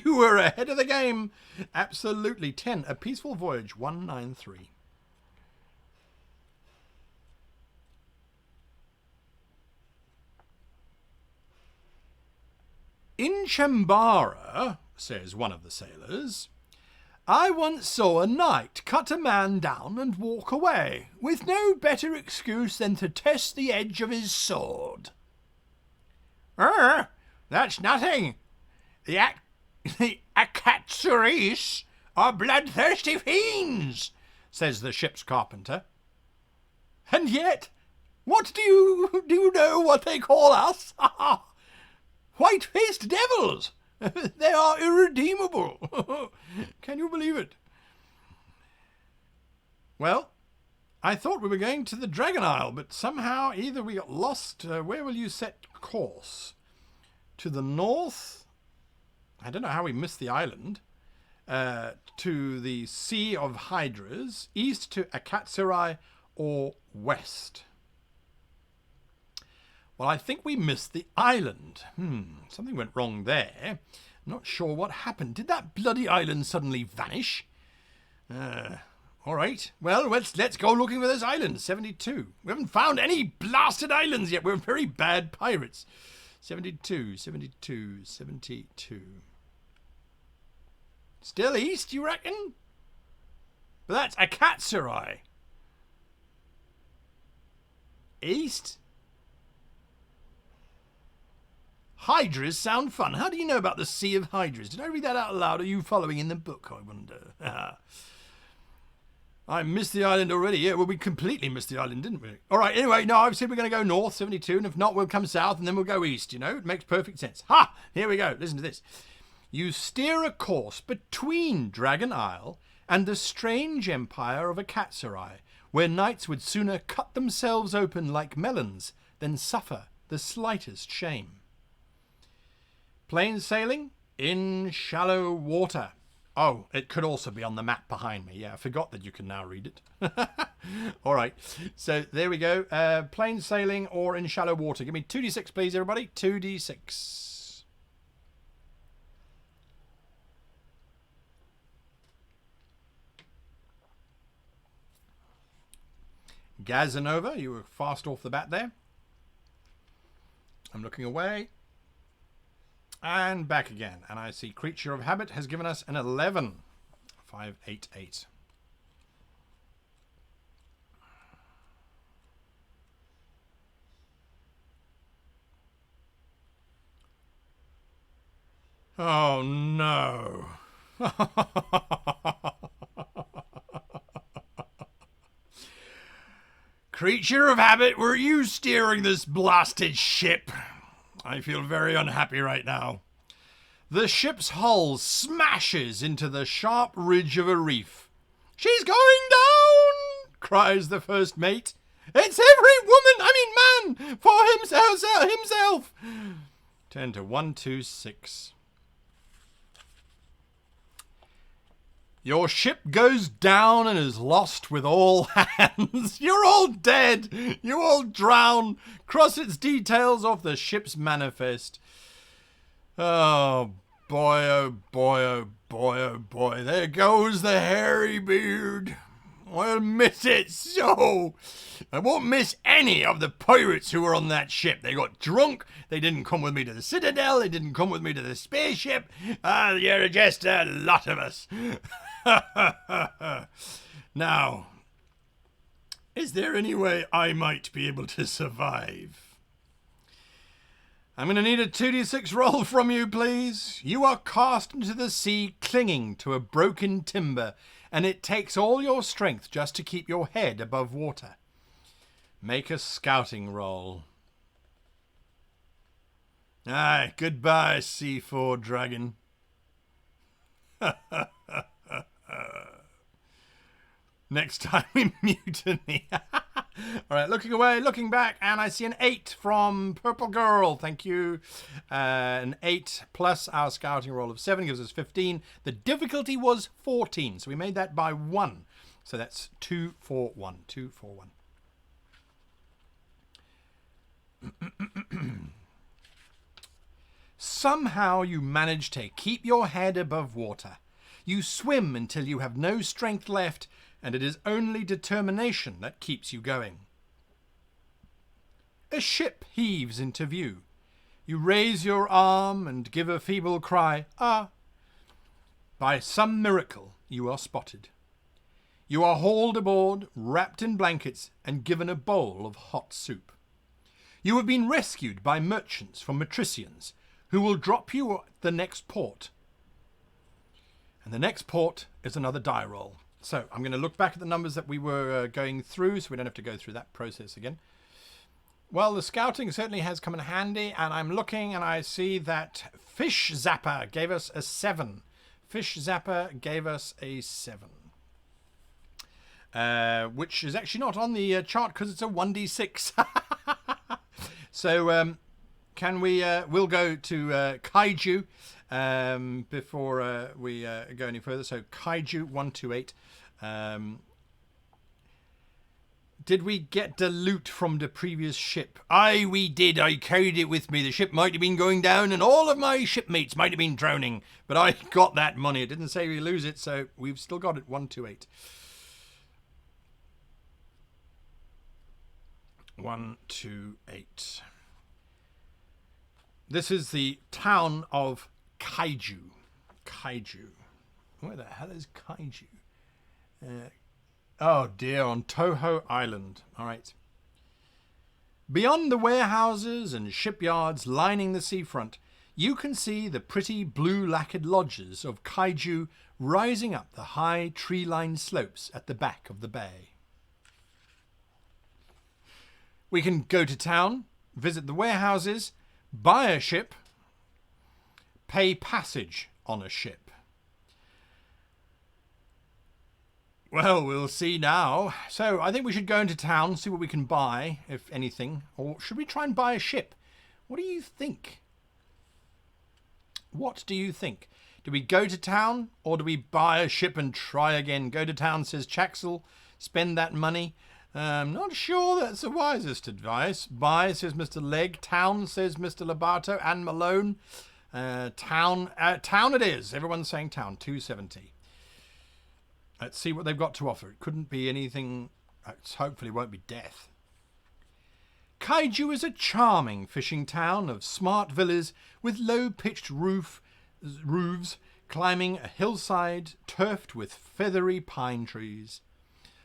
were ahead of the game. Absolutely. 10. A Peaceful Voyage, 193. In Chambara, says one of the sailors, I once saw a knight cut a man down and walk away, with no better excuse than to test the edge of his sword. That's nothing. The Akatsuris are bloodthirsty fiends, says the ship's carpenter. And yet, what do you know what they call us? White-faced devils. They are irredeemable. Can you believe it? Well, I thought we were going to the Dragon Isle, but somehow either we got lost. Where will you set course? To the north? I don't know how we missed the island. To the Sea of Hydras, east to Akatsurai, or west? Well, I think we missed the island. Something went wrong there. I'm not sure what happened. Did that bloody island suddenly vanish? All right. Well, let's go looking for this island. 72. We haven't found any blasted islands yet. We're very bad pirates. 72. Still east, you reckon? But that's Akatsurai. East? Hydras sound fun. How do you know about the Sea of Hydras? Did I read that out loud? Are you following in the book, I wonder? I missed the island already. Yeah, well, we completely missed the island, didn't we? All right, anyway, no, I've said we're going to go north, 72, and if not, we'll come south, and then we'll go east, you know? It makes perfect sense. Ha! Here we go. Listen to this. You steer a course between Dragon Isle and the strange empire of Akatsurai, where knights would sooner cut themselves open like melons than suffer the slightest shame. Plain sailing in shallow water. Oh, it could also be on the map behind me. Yeah, I forgot that you can now read it. All right, so there we go. Plain sailing or in shallow water. Give me 2d6, please, everybody. 2d6. Gazanova, you were fast off the bat there. I'm looking away. And back again. And I see Creature of Habit has given us an 11. 5, 8, 8. Oh, no. Creature of Habit, were you steering this blasted ship? I feel very unhappy right now. The ship's hull smashes into the sharp ridge of a reef. She's going down, cries the first mate. It's every woman, man, for himself. Turn to 126. Your ship goes down and is lost with all hands. You're all dead. You all drown. Cross its details off the ship's manifest. Oh boy, oh boy, oh boy, oh boy. There goes the hairy beard. I'll miss it so. I won't miss any of the pirates who were on that ship. They got drunk. They didn't come with me to the Citadel. They didn't come with me to the spaceship. You're just a lot of us. Now, is there any way I might be able to survive? I'm going to need a 2d6 roll from you, please. You are cast into the sea clinging to a broken timber, and it takes all your strength just to keep your head above water. Make a scouting roll. Aye, goodbye, C4 dragon. Next time we mutiny. All right, looking away, looking back, and I see an 8 from Purple Girl. Thank you. An 8 plus our scouting roll of 7 gives us 15. The difficulty was 14, so we made that by 1. So that's 2, 4, 1. 2, 4, 1. Somehow you manage to keep your head above water. You swim until you have no strength left, and it is only determination that keeps you going. A ship heaves into view. You raise your arm and give a feeble cry, ah. By some miracle, you are spotted. You are hauled aboard, wrapped in blankets, and given a bowl of hot soup. You have been rescued by merchants from Matricians, who will drop you at the next port. And the next port is another die roll. So I'm going to look back at the numbers that we were going through, so we don't have to go through that process again. Well, the scouting certainly has come in handy, and I'm looking and I see that Fish Zapper gave us a 7. Fish Zapper gave us a 7. Which is actually not on the chart because it's a 1d6. So can we, we'll go to Kaiju before we go any further. So Kaiju 128. Did we get the loot from the previous ship? Aye, we did. I carried it with me. The ship might have been going down and all of my shipmates might have been drowning. But I got that money. It didn't say we lose it, so we've still got it. 128. 128. This is the town of Kaiju. Kaiju. Where the hell is Kaiju? Oh dear, on Toho Island. All right. Beyond the warehouses and shipyards lining the seafront, you can see the pretty blue lacquered lodges of Kaiju rising up the high tree-lined slopes at the back of the bay. We can go to town, visit the warehouses, buy a ship, pay passage on a ship. Well, we'll see now. So I think we should go into town, see what we can buy, if anything. Or should we try and buy a ship? What do you think? What do you think? Do we go to town or do we buy a ship and try again? Go to town, says Chaxel. Spend that money. Not sure that's the wisest advice. Buy, says Mr. Legg. Town, says Mr. Lobato and Malone. Town it is. Everyone's saying town. 270. Let's see what they've got to offer. It couldn't be anything. Hopefully, it won't be death. Kaiju is a charming fishing town of smart villas with low-pitched roofs climbing a hillside turfed with feathery pine trees.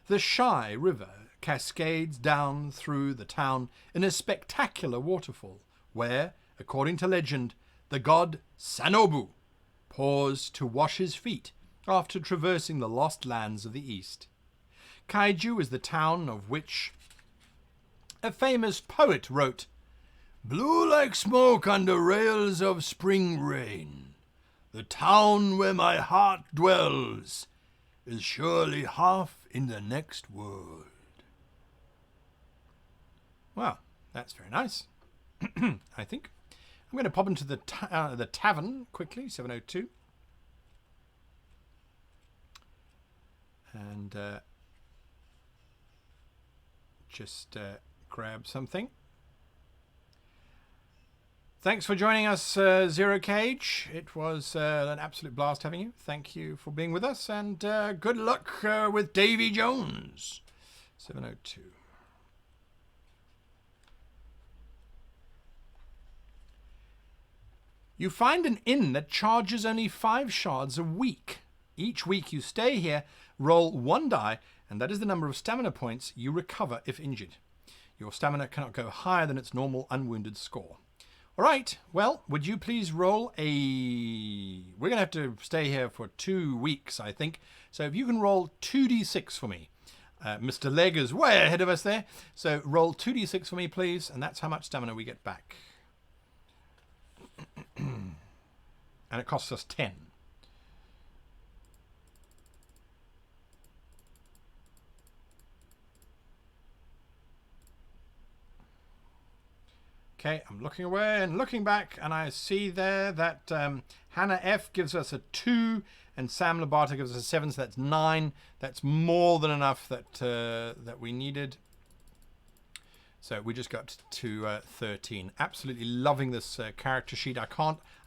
The Shy River cascades down through the town in a spectacular waterfall where, according to legend, the god Sanobu paused to wash his feet after traversing the lost lands of the east. Kaiju is the town of which a famous poet wrote, "Blue like smoke under rails of spring rain, the town where my heart dwells is surely half in the next world." Well, that's very nice, I think. I'm going to pop into the tavern quickly, 702. And just grab something. Thanks for joining us, Zero Cage. It was an absolute blast having you. Thank you for being with us, and good luck with Davy Jones. 702. You find an inn that charges only 5 shards a week. Each week you stay here, roll 1 die, and that is the number of stamina points you recover if injured. Your stamina cannot go higher than its normal unwounded score. All right, well, would you please roll a... We're going to have to stay here for 2 weeks, I think. So if you can roll 2d6 for me. Mr. Legg is way ahead of us there. So roll 2d6 for me, please, and that's how much stamina we get back. And it costs us 10. Okay, I'm looking away and looking back, and I see there that Hannah F gives us a 2, and Sam Lobato gives us a 7, so that's 9. That's more than enough that we needed. So we just got to 13. Absolutely loving this character sheet. I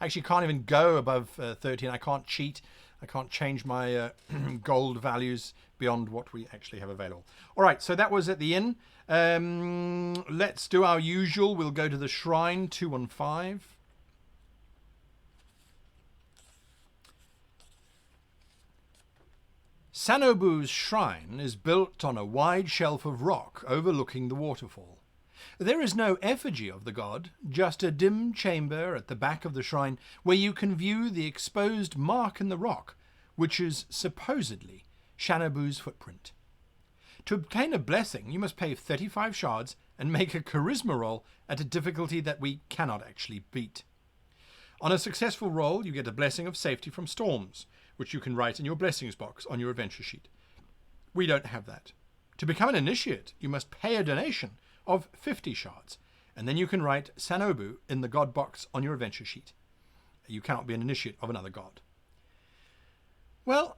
actually can't even go above 13. I can't cheat. I can't change my gold values beyond what we actually have available. All right, so that was at the inn. Let's do our usual. We'll go to the shrine, 215. Sanobu's shrine is built on a wide shelf of rock overlooking the waterfall. There is no effigy of the god, just a dim chamber at the back of the shrine where you can view the exposed mark in the rock, which is supposedly Sanobu's footprint. To obtain a blessing, you must pay 35 shards and make a charisma roll at a difficulty that we cannot actually beat. On a successful roll, you get a blessing of safety from storms, which you can write in your blessings box on your adventure sheet. We don't have that. To become an initiate, you must pay a donation of 50 shards, and then you can write Sanobu in the god box on your adventure sheet. You cannot be an initiate of another god. Well,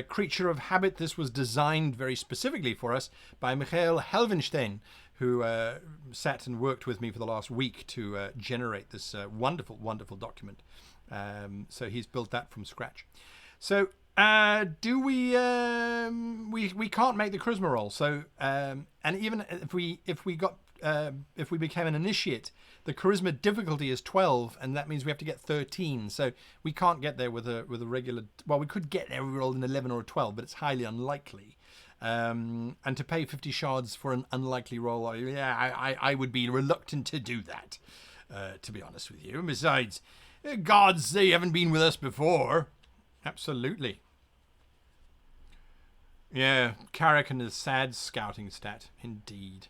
creature of habit, this was designed very specifically for us by Michael Helvenstein, who sat and worked with me for the last week to generate this wonderful, wonderful document. So he's built that from scratch. So do we can't make the charisma roll. So and even if we became an initiate, the charisma difficulty is 12, and that means we have to get 13. So we can't get there with a regular. Well, we could get there if we rolled an 11 or a 12, but it's highly unlikely. And to pay 50 shards for an unlikely roll, I would be reluctant to do that, to be honest with you. And besides, gods, they haven't been with us before. Absolutely. Yeah, Carrick and his sad scouting stat, indeed.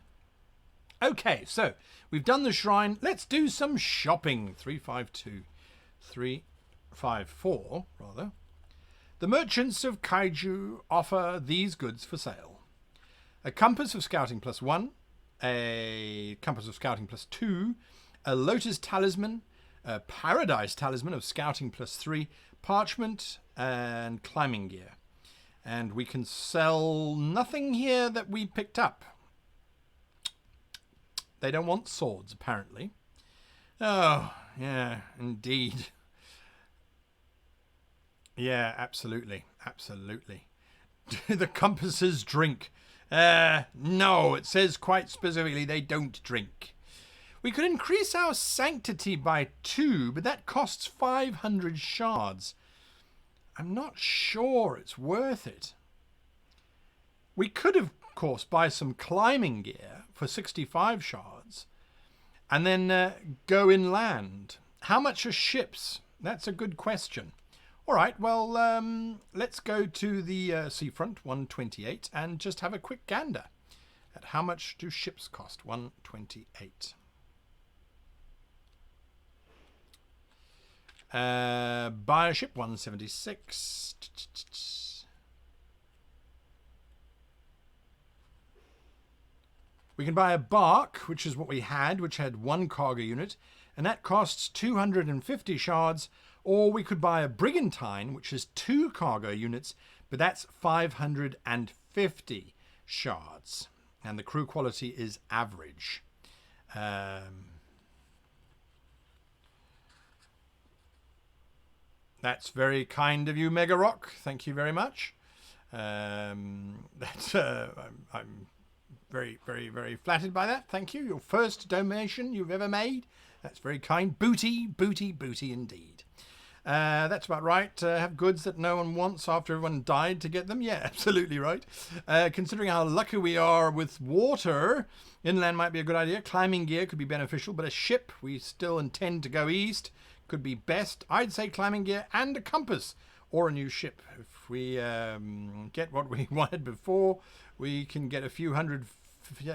Okay, so we've done the shrine. Let's do some shopping. 354, rather. The merchants of Kaiju offer these goods for sale. A compass of scouting +1, a compass of scouting +2, a lotus talisman, a paradise talisman of scouting +3, parchment, and climbing gear. And we can sell nothing here that we picked up. They don't want swords, apparently. Oh, yeah, indeed. Yeah, absolutely. Absolutely. Do the compasses drink? No, it says quite specifically they don't drink. We could increase our sanctity by 2, but that costs 500 shards. I'm not sure it's worth it. We could, of course, buy some climbing gear for 65 shards and then go inland. How much are ships? That's a good question. All right, well, let's go to the seafront, 128, and just have a quick gander at how much do ships cost. 128. Buy a ship, 176. We can buy a bark, which is what we had, which had 1 cargo unit, and that costs 250 shards. Or we could buy a brigantine, which has 2 cargo units, but that's 550 shards. And the crew quality is average. That's very kind of you, Mega Rock. Thank you very much. I'm very, very, very flattered by that. Thank you. Your first donation you've ever made. That's very kind. Booty, booty, booty indeed. That's about right. Have goods that no one wants after everyone died to get them. Yeah, absolutely right. Considering how lucky we are with water, inland might be a good idea. Climbing gear could be beneficial, but a ship, we still intend to go east, could be best. I'd say climbing gear and a compass or a new ship. If we get what we wanted before, we can get a few hundred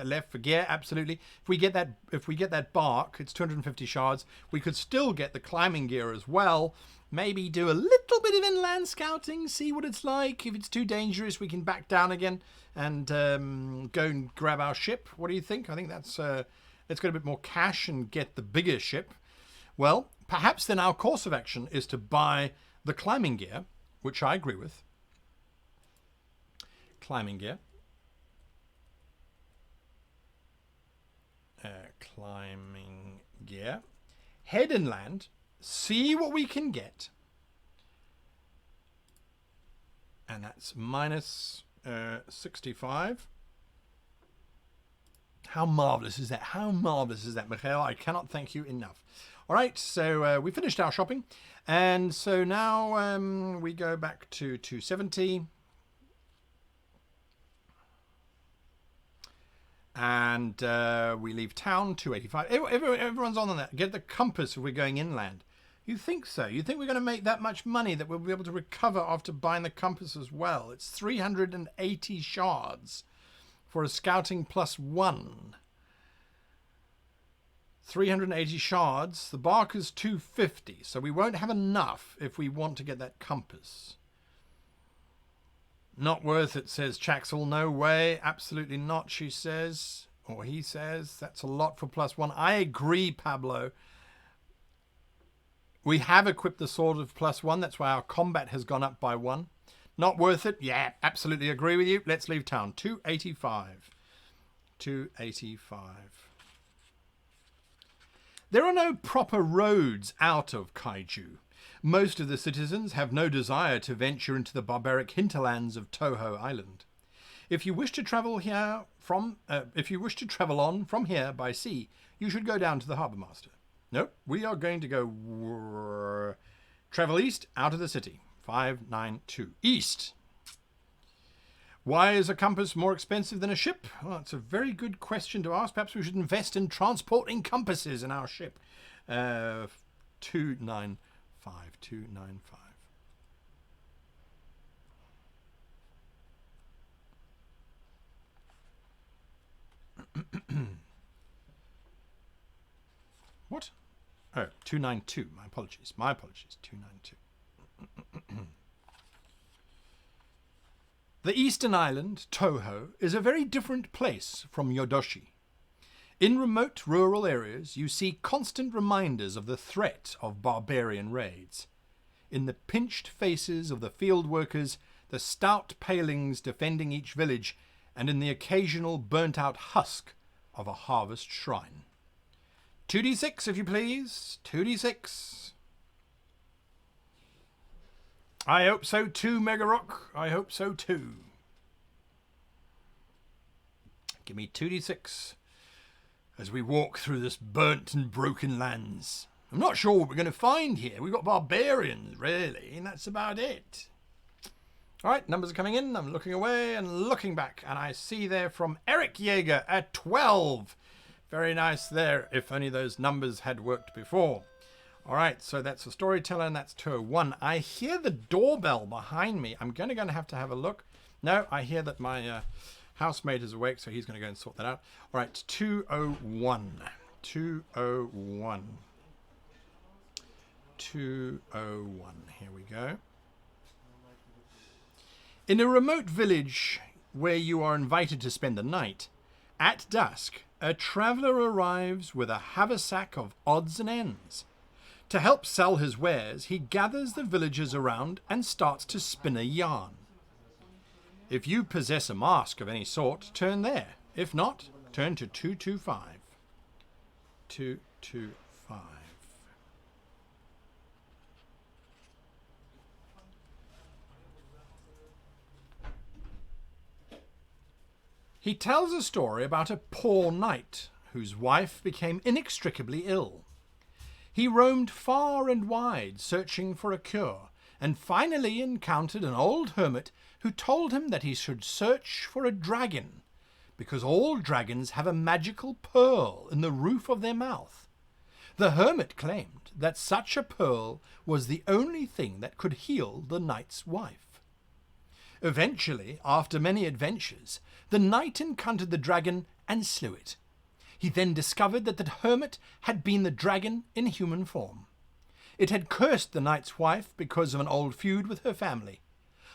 left for gear. Absolutely. If we get that bark, it's 250 shards. We could still get the climbing gear as well. Maybe do a little bit of inland scouting, see what it's like. If it's too dangerous, we can back down again and go and grab our ship. What do you think? I think that's let's get a bit more cash and get the bigger ship. Well, perhaps then our course of action is to buy the climbing gear, which I agree with. Climbing gear. Climbing gear. Head inland. See what we can get. And that's minus 65. How marvellous is that? How marvellous is that, Mikhail? I cannot thank you enough. All right, so we finished our shopping. And so now we go back to 270. And we leave town, 285. Everyone's on that. Get the compass if we're going inland. You think so? You think we're going to make that much money that we'll be able to recover after buying the compass as well? It's 380 shards for a scouting +1. 380 shards. The bark is 250, so we won't have enough if we want to get that compass. Not worth it, says Chaxel. No way. Absolutely not, she says. Or he says. That's a lot for +1. I agree, Pablo. We have equipped the sword of +1. That's why our combat has gone up by 1. Not worth it. Yeah, absolutely agree with you. Let's leave town. 285. 285. There are no proper roads out of Kaiju. Most of the citizens have no desire to venture into the barbaric hinterlands of Toho Island. If you wish to travel on from here by sea, you should go down to the harbour master. Nope, we are going to go travel east out of the city. 592 east. Why is a compass more expensive than a ship? Well, it's a very good question to ask. Perhaps we should invest in transporting compasses in our ship. 295. 295. What? Oh, 292. My apologies. 292. The eastern island, Toho, is a very different place from Yodoshi. In remote rural areas, you see constant reminders of the threat of barbarian raids. In the pinched faces of the field workers, the stout palings defending each village, and in the occasional burnt-out husk of a harvest shrine. 2d6, if you please. 2d6. I hope so too, Megarock. I hope so too. Give me 2d6 as we walk through this burnt and broken lands. I'm not sure what we're going to find here. We've got barbarians, really, and that's about it. All right, numbers are coming in. I'm looking away and looking back, and I see there from Eric Jaeger at 12. Very nice there, if only those numbers had worked before. All right, so that's a storyteller, and that's 201. I hear the doorbell behind me. I'm going to have a look. No, I hear that my housemate is awake, so he's going to go and sort that out. All right, 201. 201. 201. Here we go. In a remote village where you are invited to spend the night, at dusk, a traveller arrives with a haversack of odds and ends. To help sell his wares, he gathers the villagers around and starts to spin a yarn. If you possess a mask of any sort, turn there. If not, turn to 225. 225. He tells a story about a poor knight whose wife became inextricably ill. He roamed far and wide searching for a cure, and finally encountered an old hermit who told him that he should search for a dragon, because all dragons have a magical pearl in the roof of their mouth. The hermit claimed that such a pearl was the only thing that could heal the knight's wife. Eventually, after many adventures, the knight encountered the dragon and slew it. He then discovered that the hermit had been the dragon in human form. It had cursed the knight's wife because of an old feud with her family.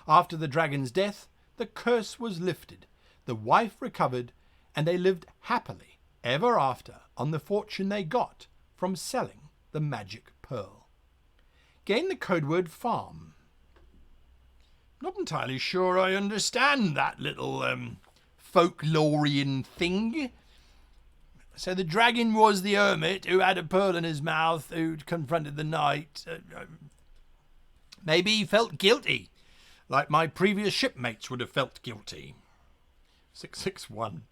After the dragon's death, the curse was lifted, the wife recovered, and they lived happily ever after on the fortune they got from selling the magic pearl. Gain the code word farm. Not entirely sure I understand that little folklorian thing. So the dragon was the hermit who had a pearl in his mouth, who confronted the knight. Maybe he felt guilty, like my previous shipmates would have felt guilty. 661.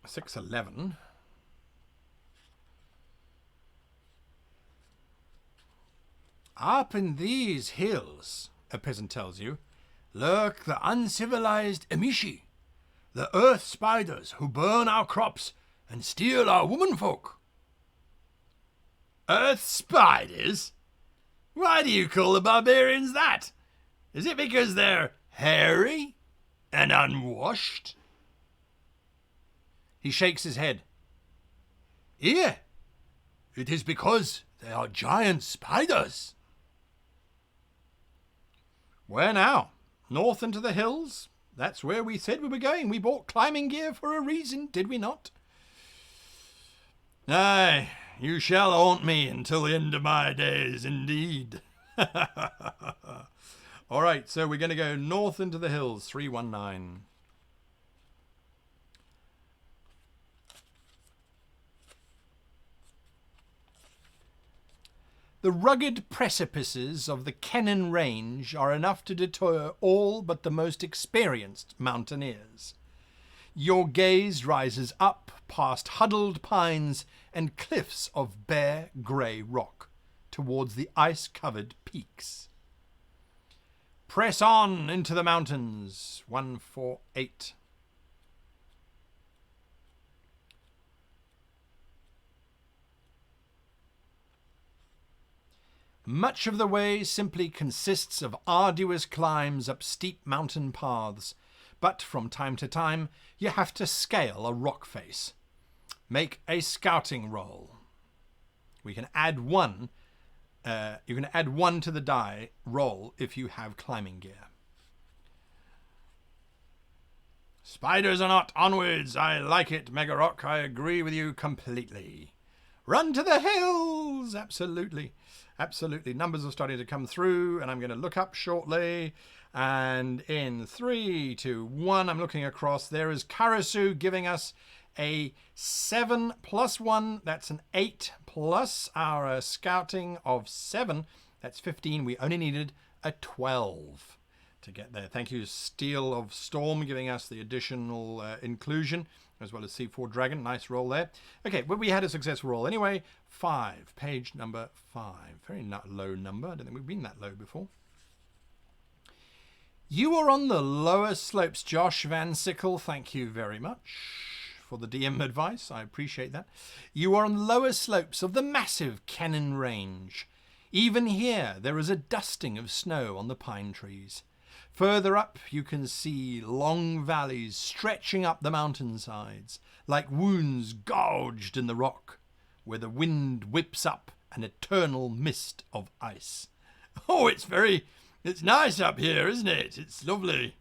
$611. Up in these hills, a peasant tells you, lurk the uncivilized Emishi, the earth spiders who burn our crops and steal our womenfolk. Earth spiders? Why do you call the barbarians that? Is it because they're hairy and unwashed? He shakes his head. Here, it is because they are giant spiders. Where now? North into the hills? That's where we said we were going. We bought climbing gear for a reason, did we not? Aye, you shall haunt me until the end of my days, indeed. All right, so we're going to go north into the hills, 319. The rugged precipices of the Kennan Range are enough to deter all but the most experienced mountaineers. Your gaze rises up past huddled pines and cliffs of bare grey rock towards the ice-covered peaks. Press on into the mountains, 148. Much of the way simply consists of arduous climbs up steep mountain paths, but from time to time you have to scale a rock face. Make a scouting roll. We can add 1 you're going to add 1 to the die roll if you have climbing gear. Spiders or not, onwards. I like it, Mega Rock. I agree with you completely. Run to the hills. Absolutely. Absolutely. Numbers are starting to come through, and I'm going to look up shortly. And in 3, 2, 1, I'm looking across. There is Karasu giving us a 7 plus 1. That's an 8 plus our scouting of 7. That's 15. We only needed a 12 to get there. Thank you, Steel of Storm, giving us the additional inclusion, as well as C4 Dragon. Nice roll there. Okay, well, we had a successful roll anyway. 5, page number 5. Very low number. I don't think we've been that low before. You are on the lower slopes, Josh Van Sickle. Thank you very much for the DM advice. I appreciate that. You are on the lower slopes of the massive Kennan Range. Even here, there is a dusting of snow on the pine trees. Further up, you can see long valleys stretching up the mountainsides, like wounds gouged in the rock, where the wind whips up an eternal mist of ice. Oh, it's nice up here, isn't it? It's lovely.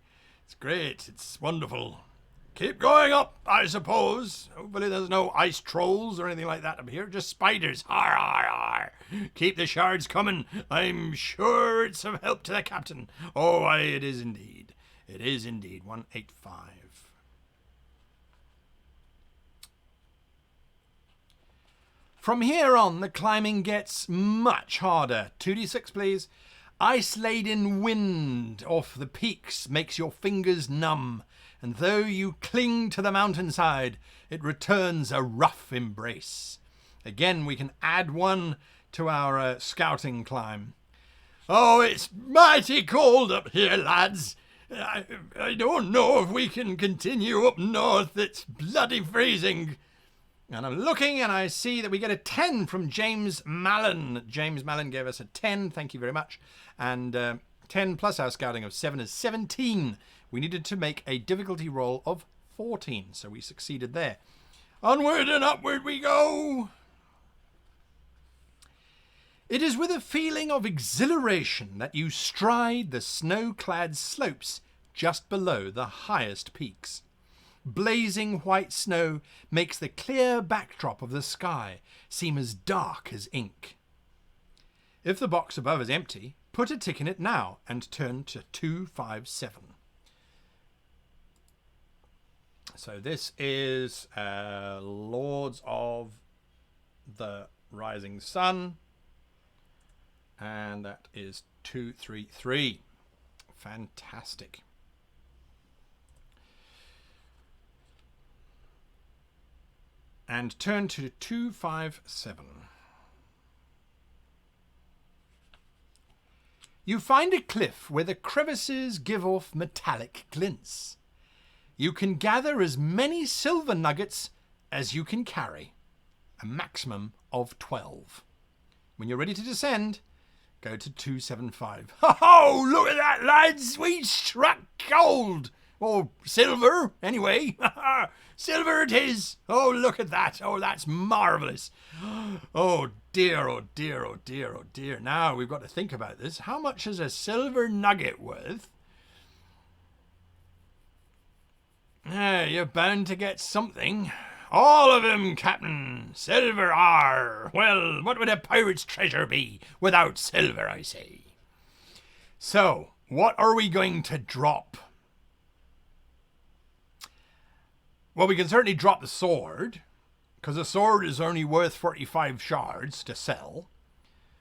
It's great. It's wonderful. Keep going up, I suppose. Hopefully there's no ice trolls or anything like that up here. Just spiders. Har, har, har. Keep the shards coming. I'm sure it's of help to the captain. Oh, aye, it is indeed. It is indeed. 185. From here on, the climbing gets much harder. 2d6, please. Ice-laden wind off the peaks makes your fingers numb, and though you cling to the mountainside, it returns a rough embrace. Again, we can add 1 to our scouting climb. Oh, it's mighty cold up here, lads. I don't know if we can continue up north. It's bloody freezing. And I'm looking and I see that we get a 10 from James Mallon. James Mallon gave us a 10. Thank you very much. And 10 plus our scouting of 7 is 17. We needed to make a difficulty roll of 14, so we succeeded there. Onward and upward we go. It is with a feeling of exhilaration that you stride the snow-clad slopes just below the highest peaks. Blazing white snow makes the clear backdrop of the sky seem as dark as ink. If the box above is empty, put a tick in it now and turn to 257. So this is Lords of the Rising Sun, and that is 233. Fantastic. And turn to 257. You find a cliff where the crevices give off metallic glints. You can gather as many silver nuggets as you can carry, a maximum of 12. When you're ready to descend, go to 275. Oh, look at that, lads! We struck gold! Or silver, anyway. Silver it is. Oh, look at that. Oh, that's marvellous. Oh, dear, oh, dear, oh, dear, oh, dear. Now we've got to think about this. How much is a silver nugget worth? You're bound to get something. All of them, Captain. Silver are. Well, what would a pirate's treasure be without silver, I say? So, what are we going to drop? Well, we can certainly drop the sword, because the sword is only worth 45 shards to sell.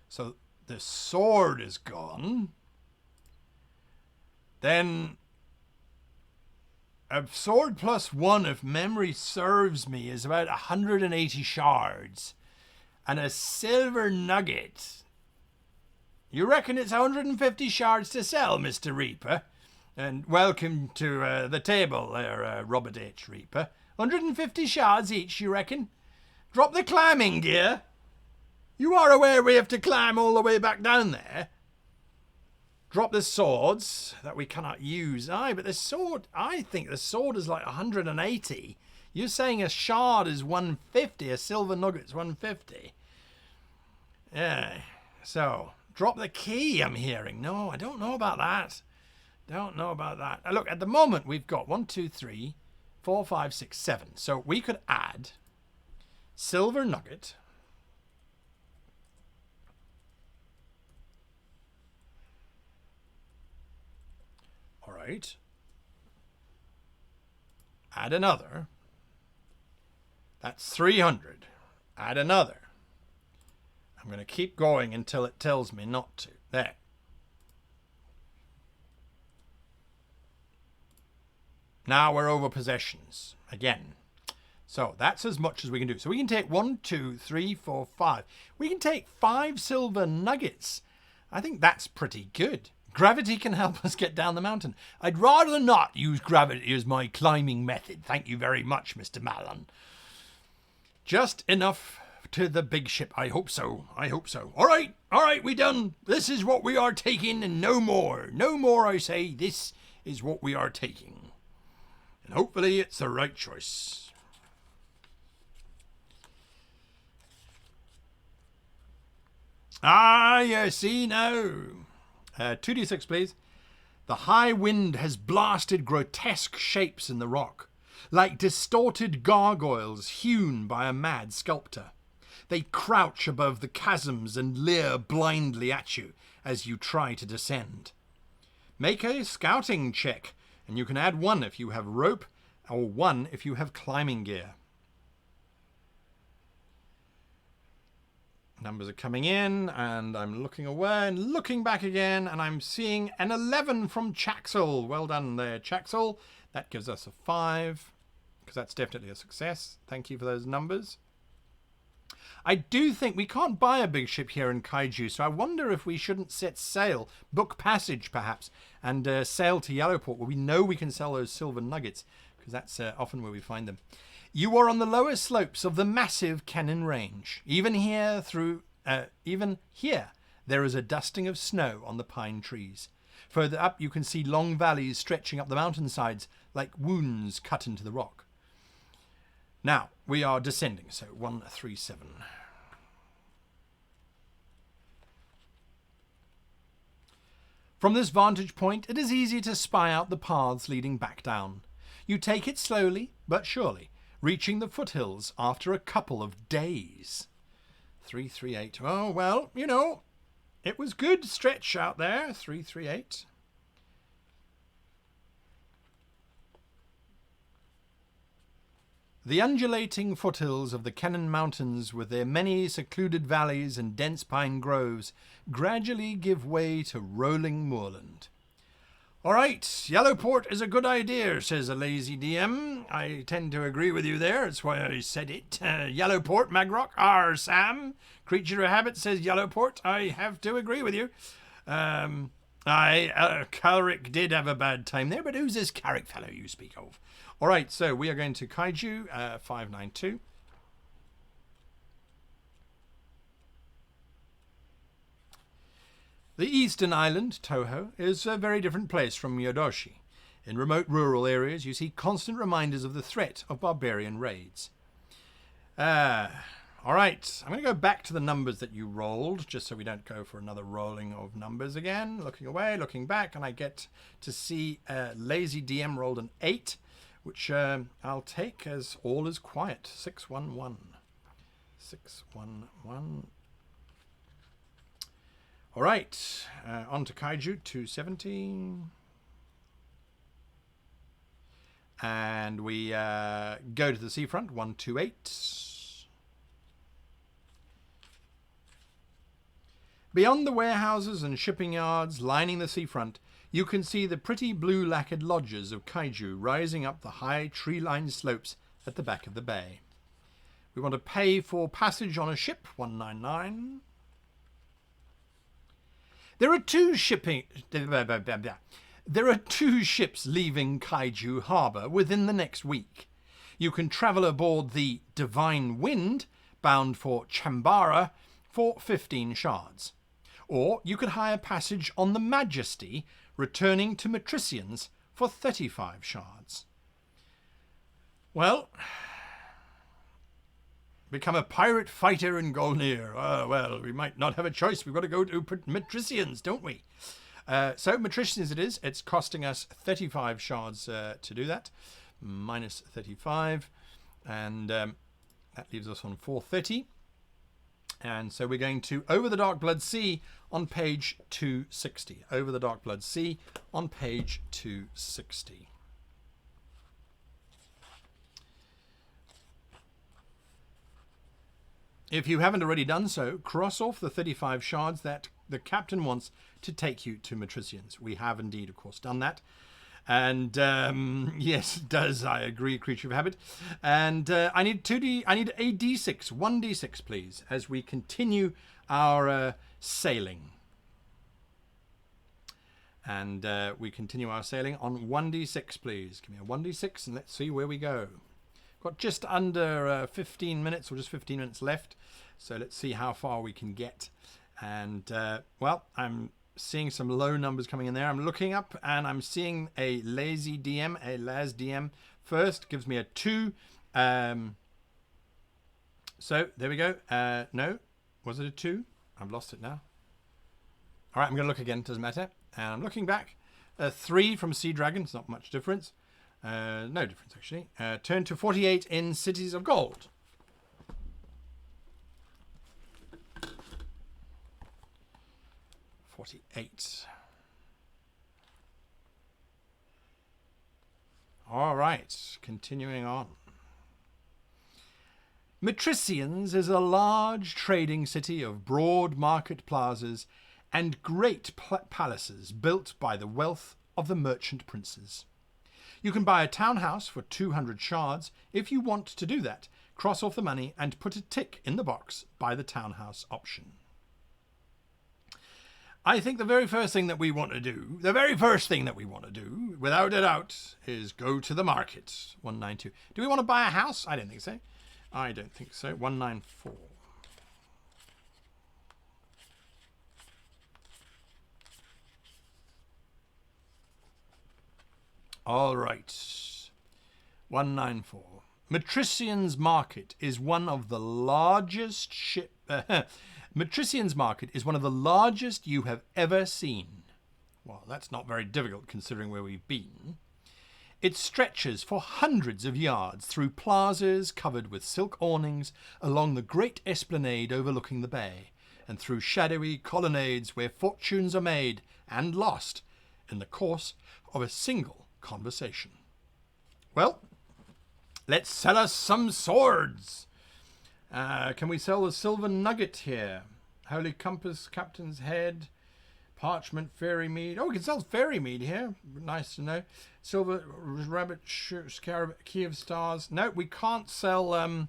So the sword is gone. Then a sword plus 1, if memory serves me, is about 180 shards. And a silver nugget. You reckon it's 150 shards to sell, Mr. Reaper? And welcome to the table there, Robert H. Reaper. 150 shards each, you reckon? Drop the climbing gear. You are aware we have to climb all the way back down there. Drop the swords that we cannot use. Aye, but the sword, I think the sword is like 180. You're saying a shard is 150, a silver nugget's 150. Yeah. So, drop the key, I'm hearing. No, I don't know about that. Don't know about that. Look, at the moment, we've got 1, 2, 3, 4, 5, 6, 7. So, we could add silver nugget. All right. Add another. That's 300. Add another. I'm going to keep going until it tells me not to. There. Now we're over possessions again. So that's as much as we can do. So we can take 1, 2, 3, 4, 5. We can take 5 silver nuggets. I think that's pretty good. Gravity can help us get down the mountain. I'd rather not use gravity as my climbing method. Thank you very much, Mr. Malon. Just enough to the big ship. I hope so. I hope so. All right, we done. This is what we are taking and no more. No more, I say. This is what we are taking. And hopefully it's the right choice. Ah, you see now. 2d6, please. The high wind has blasted grotesque shapes in the rock, like distorted gargoyles hewn by a mad sculptor. They crouch above the chasms and leer blindly at you as you try to descend. Make a scouting check, and you can add 1 if you have rope, or 1 if you have climbing gear. Numbers are coming in, and I'm looking away and looking back again, and I'm seeing an 11 from Chaxel. Well done there, Chaxel. That gives us a 5, because that's definitely a success. Thank you for those numbers. I do think we can't buy a big ship here in Kaiju, so I wonder if we shouldn't set sail, book passage perhaps, and sail to Yellowport, where we know we can sell those silver nuggets, because that's often where we find them. You are on the lower slopes of the massive Kennan Range. Even here, there is a dusting of snow on the pine trees. Further up, you can see long valleys stretching up the mountainsides like wounds cut into the rock. Now, we are descending, so 137. From this vantage point, it is easy to spy out the paths leading back down. You take it slowly, but surely, reaching the foothills after a couple of days. 338. Oh, well, you know, it was good stretch out there. 338. The undulating foothills of the Kennan Mountains, with their many secluded valleys and dense pine groves, gradually give way to rolling moorland. All right, Yellowport is a good idea, says a lazy DM. I tend to agree with you there. That's why I said it. Yellowport, Magrock. Sam. Creature of Habit says Yellowport. I have to agree with you. Calric did have a bad time there, but who's this Carrick fellow you speak of? All right, so we are going to Kaiju 592. The eastern island, Toho, is a very different place from Yodoshi. In remote rural areas, you see constant reminders of the threat of barbarian raids. All right, I'm going to go back to the numbers that you rolled, just so we don't go for another rolling of numbers again. Looking away, looking back, and I get to see Lazy DM rolled an 8, which I'll take as all is quiet. 611. 611. All right, on to Kaiju 217. And we go to the seafront, 128. Beyond the warehouses and shipping yards lining the seafront, you can see the pretty blue lacquered lodges of Kaiju rising up the high tree-lined slopes at the back of the bay. We want to pay for passage on a ship, 199. There are two ships leaving Kaiju Harbour within the next week. You can travel aboard the Divine Wind, bound for Chambara, for 15 shards. Or you could hire passage on the Majesty, returning to Matricians, for 35 shards. Well, become a pirate fighter in Golnir. Oh, well, we might not have a choice. We've got to go to Matricians, don't we? So Matricians it is. It's costing us 35 shards to do that. Minus 35. And that leaves us on 430. And so we're going to Over the Dark Blood Sea on page 260. Over the Dark Blood Sea on page 260. If you haven't already done so, cross off the 35 shards that the captain wants to take you to Matricians. We have indeed, of course, done that. And yes, it does. I agree, creature of habit. And I need I need a d6, 1d6, please, as we continue our sailing. And we continue our sailing on 1d6, please. Give me a 1d6 and let's see where we go. Got just under 15 minutes, or just 15 minutes left. So let's see how far we can get. And, well, I'm seeing some low numbers coming in there. I'm looking up and I'm seeing a lazy DM, a Laz DM first. Gives me a 2. So there we go. No, was it a 2? I've lost it now. All right, I'm going to look again. Doesn't matter. And I'm looking back. 3 from Sea Dragon. It's not much difference. No difference, actually. Turn to 48 in Cities of Gold. All right, continuing on. Matricians is a large trading city of broad market plazas and great palaces built by the wealth of the merchant princes. You can buy a townhouse for 200 shards. If you want to do that, cross off the money and put a tick in the box by the townhouse option. I think the very first thing that we want to do, without a doubt, is go to the market. 192. Do we want to buy a house? I don't think so. I don't think so. 194. All right. 194. Matrician's Market is one of the largest Matrician's Market is one of the largest you have ever seen. Well, that's not very difficult considering where we've been. It stretches for hundreds of yards through plazas covered with silk awnings along the great esplanade overlooking the bay, and through shadowy colonnades where fortunes are made and lost in the course of a single conversation. Well, let's sell us some swords. Can we sell the silver nugget here? Holy compass, captain's head, parchment, fairy mead. Oh, we can sell fairy mead here. Nice to know. Silver rabbit, scarab, key of stars. No, we can't sell,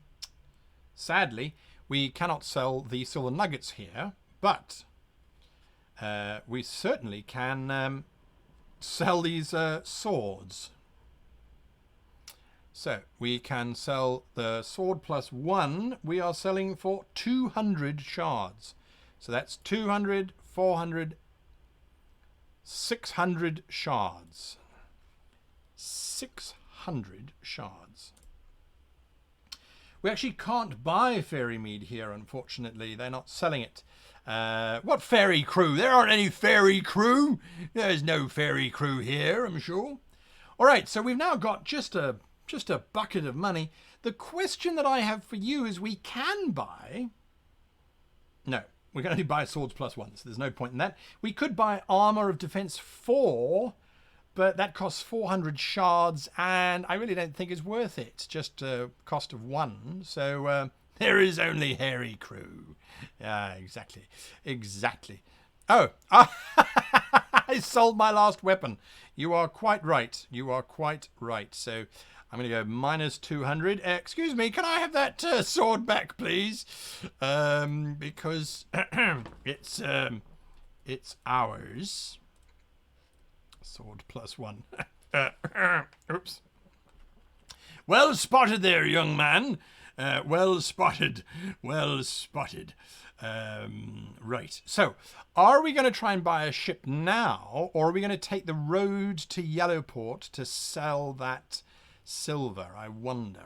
sadly, we cannot sell the silver nuggets here, but we certainly can sell these swords. So we can sell the sword plus 1. We are selling for 200 shards. So that's 200, 400, 600 shards. 600 shards. We actually can't buy fairy mead here, unfortunately. They're not selling it. What fairy crew? There aren't any fairy crew. There's no fairy crew here, I'm sure. All right, so we've now got just a bucket of money. The question that I have for you is we can buy... No, we can only buy swords plus 1, so there's no point in that. We could buy armor of defense 4, but that costs 400 shards, and I really don't think it's worth it. Just a cost of 1, so there is only hairy crew. Exactly. Oh, I sold my last weapon. You are quite right. So I'm going to go minus 200. Excuse me, can I have that sword back, please? Because it's ours. Sword plus 1. Oops. Well spotted there, young man. Well spotted. Right. So, are we going to try and buy a ship now, or are we going to take the road to Yellowport to sell that silver. I wonder.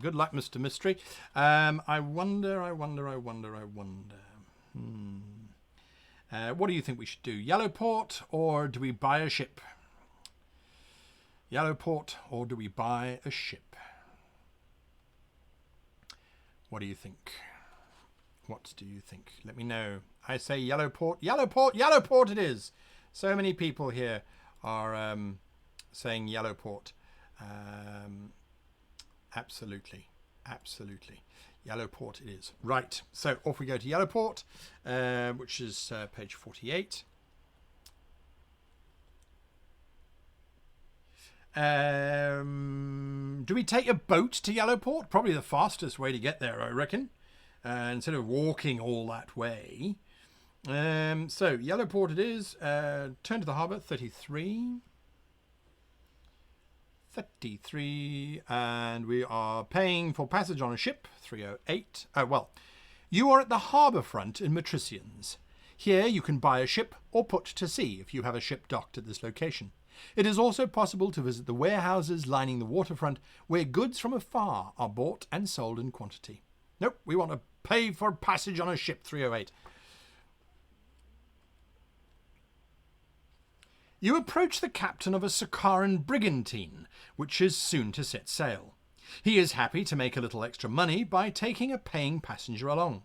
Good luck, Mr. Mystery. I wonder. What do you think we should do? Yellow port, or do we buy a ship? Yellow port, or do we buy a ship? What do you think? What do you think? Let me know. I say yellow port. Yellow port. Yellow port it is. So many people here are saying yellow port. Absolutely. Yellow port it is. Right. So off we go to yellow port, which is page 48. Do we take a boat to Yellowport? Probably the fastest way to get there, I reckon. Instead of walking all that way. So, Yellowport it is. Turn to the harbour, 33. 33. And we are paying for passage on a ship, 308. Oh, well. You are at the harbour front in Matricians. Here you can buy a ship or put to sea if you have a ship docked at this location. It is also possible to visit the warehouses lining the waterfront where goods from afar are bought and sold in quantity. Nope, we want to pay for passage on a ship, 308. You approach the captain of a Sakaran brigantine, which is soon to set sail. He is happy to make a little extra money by taking a paying passenger along.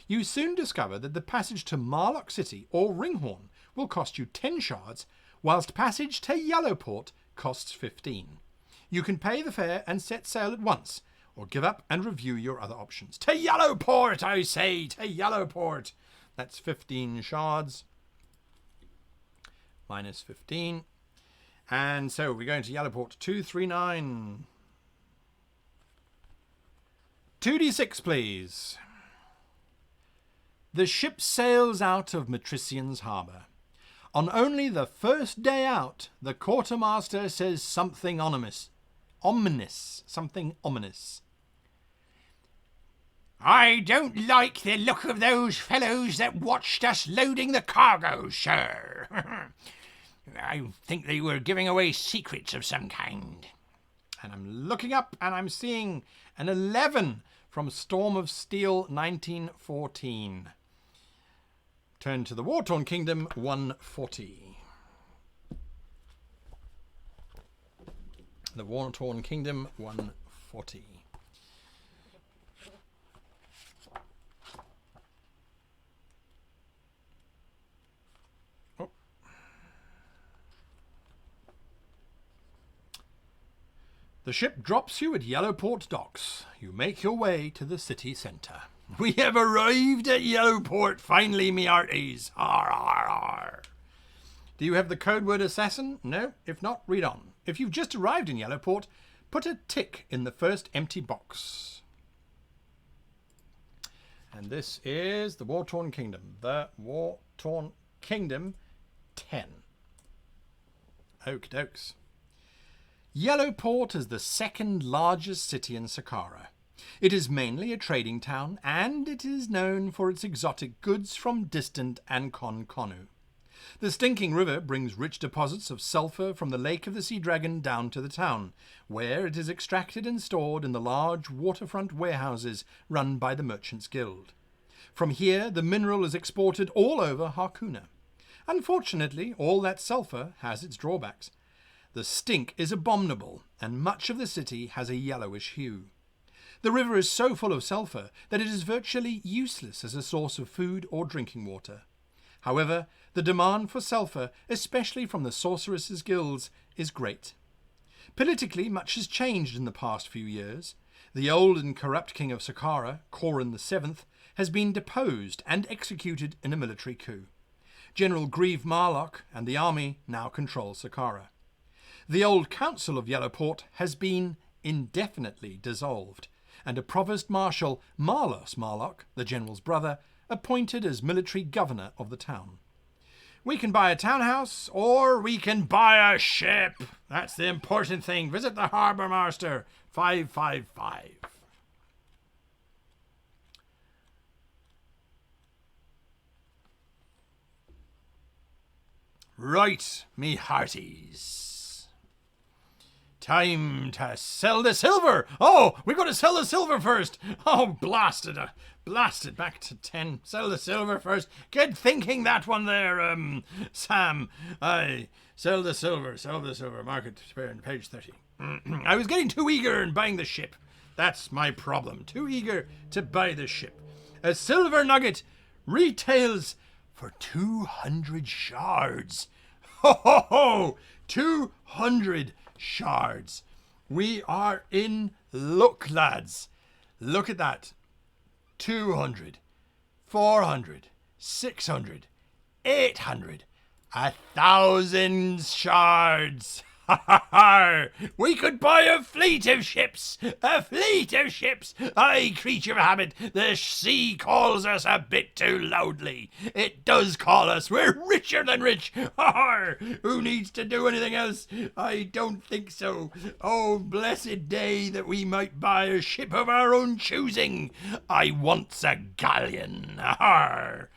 You soon discover that the passage to Marlock City or Ringhorn will cost you 10 shards, whilst passage to Yellowport costs 15. You can pay the fare and set sail at once, or give up and review your other options. To Yellowport, I say, to Yellowport. That's 15 shards. Minus 15. And so we're going to Yellowport, 239. 2d6, please. The ship sails out of Matrician's harbour. On only the first day out, the quartermaster says something ominous. Something ominous. I don't like the look of those fellows that watched us loading the cargo, sir. I think they were giving away secrets of some kind. And I'm looking up and I'm seeing an 11 from Storm of Steel 1914. Turn to the War-Torn Kingdom, 140. The War-Torn Kingdom, 140. Oh. The ship drops you at Yellowport docks. You make your way to the city centre. We have arrived at Yellowport, finally, me hearties. Arr, arr, arr. Do you have the code word assassin? No? If not, read on. If you've just arrived in Yellowport, put a tick in the first empty box. And this is the War-Torn Kingdom. The War-Torn Kingdom, 10. Okie dokes. Yellowport is the second largest city in Sakara. It is mainly a trading town, and it is known for its exotic goods from distant Ancon Konu. The Stinking River brings rich deposits of sulfur from the Lake of the Sea Dragon down to the town, where it is extracted and stored in the large waterfront warehouses run by the Merchants Guild. From here, the mineral is exported all over Harkuna. Unfortunately, all that sulfur has its drawbacks. The stink is abominable, and much of the city has a yellowish hue. The river is so full of sulfur that it is virtually useless as a source of food or drinking water. However, the demand for sulfur, especially from the sorceresses' guilds, is great. Politically, much has changed in the past few years. The old and corrupt king of Sakara, Korin VII, has been deposed and executed in a military coup. General Grieve Marlock and the army now control Sakara. The old council of Yellowport has been indefinitely dissolved, and a provost marshal, Marlos Marlock, the general's brother, appointed as military governor of the town. We can buy a townhouse, or we can buy a ship. That's the important thing. Visit the harbour master, 555. Right, me hearties. Time to sell the silver. Oh, we got to sell the silver first. Oh, blasted. Blasted. Back to 10. Sell the silver first. Good thinking, that one there, Sam. Aye. Sell the silver. Sell the silver. Market page 30. I was getting too eager in buying the ship. That's my problem. Too eager to buy the ship. A silver nugget retails for 200 shards. Ho ho ho! 200 shards. We are in luck, lads. Look at that. 200, 400, 600, 800, 1,000 shards. We could buy a fleet of ships. A fleet of ships. Aye, creature of habit, the sea calls us a bit too loudly. It does call us. We're richer than rich. Who needs to do anything else? I don't think so. Oh, blessed day that we might buy a ship of our own choosing. I wants a galleon. A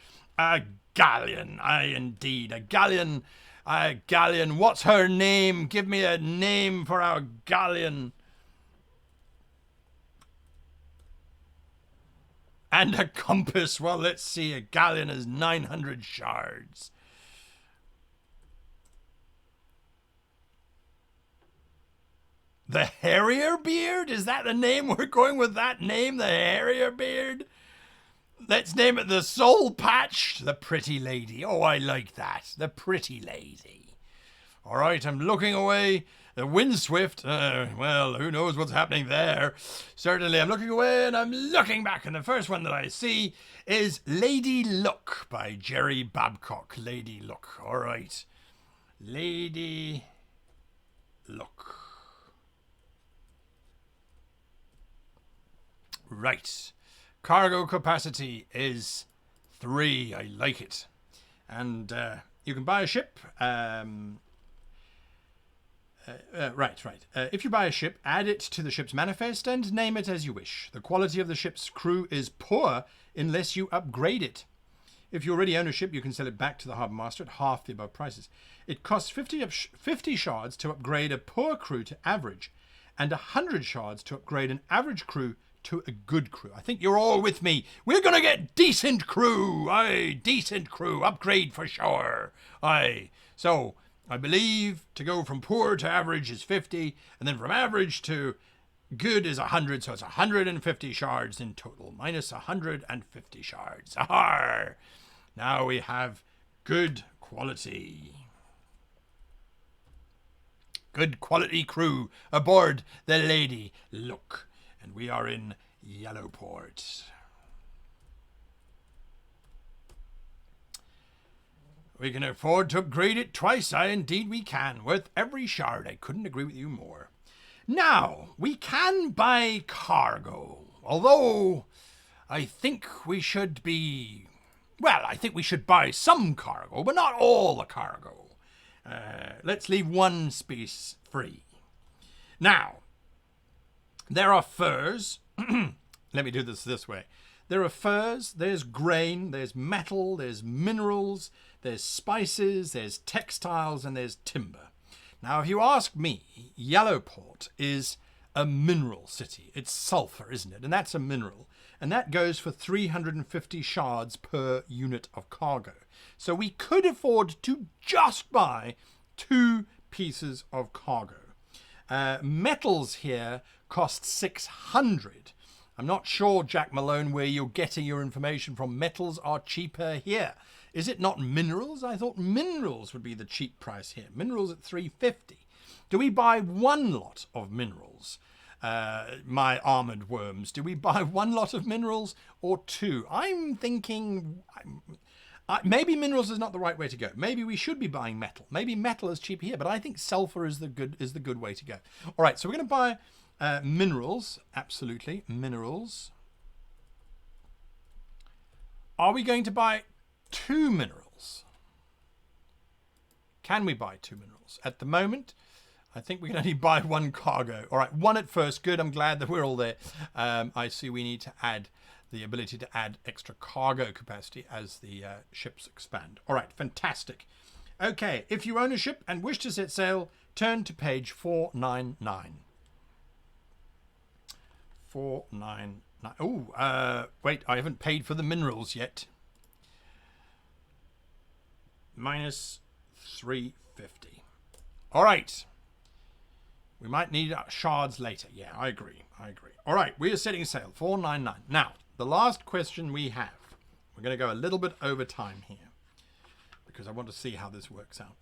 galleon. Aye, indeed, a galleon. A galleon. What's her name? Give me a name for our galleon. And a compass. Well, let's see. A galleon is 900 shards. The Harrier Beard? Is that the name? We're going with that name, the Harrier Beard? Let's name it the Soul Patch. The Pretty Lady. Oh, I like that. The Pretty Lady. All right, I'm looking away. The Windswift. Well, who knows what's happening there. Certainly, I'm looking away and I'm looking back. And the first one that I see is Lady Luck by Jerry Babcock. Lady Luck. All right. Lady Luck. Right. Cargo capacity is 3. I like it. And you can buy a ship. Right. If you buy a ship, add it to the ship's manifest and name it as you wish. The quality of the ship's crew is poor unless you upgrade it. If you already own a ship, you can sell it back to the harbour master at half the above prices. It costs 50 shards to upgrade a poor crew to average, and 100 shards to upgrade an average crew to a good crew. I think you're all with me. We're going to get decent crew. Aye, decent crew. Upgrade for sure. Aye. So, I believe to go from poor to average is 50, and then from average to good is 100, so it's 150 shards in total, minus 150 shards. Arr! Now we have good quality. Good quality crew aboard the Lady Luck. And we are in Yellowport. We can afford to upgrade it twice. Aye, indeed we can. Worth every shard. I couldn't agree with you more. Now, we can buy cargo. Although, I think we should be... Well, I think we should buy some cargo, but not all the cargo. Let's leave one space free. Now, there are furs. Let me do this way. There are furs, there's grain, there's metal, there's minerals, there's spices, there's textiles, and there's timber. Now, if you ask me, Yellowport is a mineral city. It's sulfur, isn't it? And that's a mineral. And that goes for 350 shards per unit of cargo. So we could afford to just buy 2 pieces of cargo. Metals here cost 600. I'm not sure, Jack Malone, where you're getting your information from. Metals are cheaper here. Is it not minerals? I thought minerals would be the cheap price here. Minerals at 350. Do we buy one lot of minerals? My armoured worms. Do we buy one lot of minerals or 2? I'm thinking... maybe minerals is not the right way to go. Maybe we should be buying metal. Maybe metal is cheaper here, but I think sulfur is the good way to go. All right, so we're going to buy minerals. Absolutely, minerals. Are we going to buy 2 minerals? Can we buy 2 minerals? At the moment, I think we can only buy 1 cargo. All right, 1 at first. Good, I'm glad that we're all there. I see we need to add the ability to add extra cargo capacity as the ships expand. All right, fantastic. Okay, if you own a ship and wish to set sail, turn to page 499. 499. Oh, wait, I haven't paid for the minerals yet. Minus 350. All right. We might need shards later. Yeah, I agree. All right, we are setting sail. 499. Now, the last question we have. We're going to go a little bit over time here because I want to see how this works out.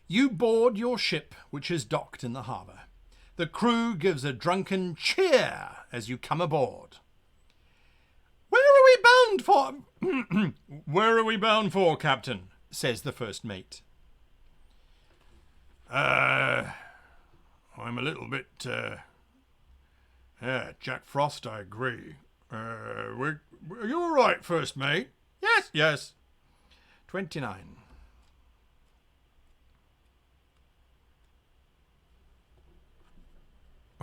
You board your ship, which is docked in the harbour. The crew gives a drunken cheer as you come aboard. Where are we bound for? Where are we bound for, Captain? Says the first mate. I'm a little bit, yeah, Jack Frost, I agree. Are you all right, first mate? Yes. 29.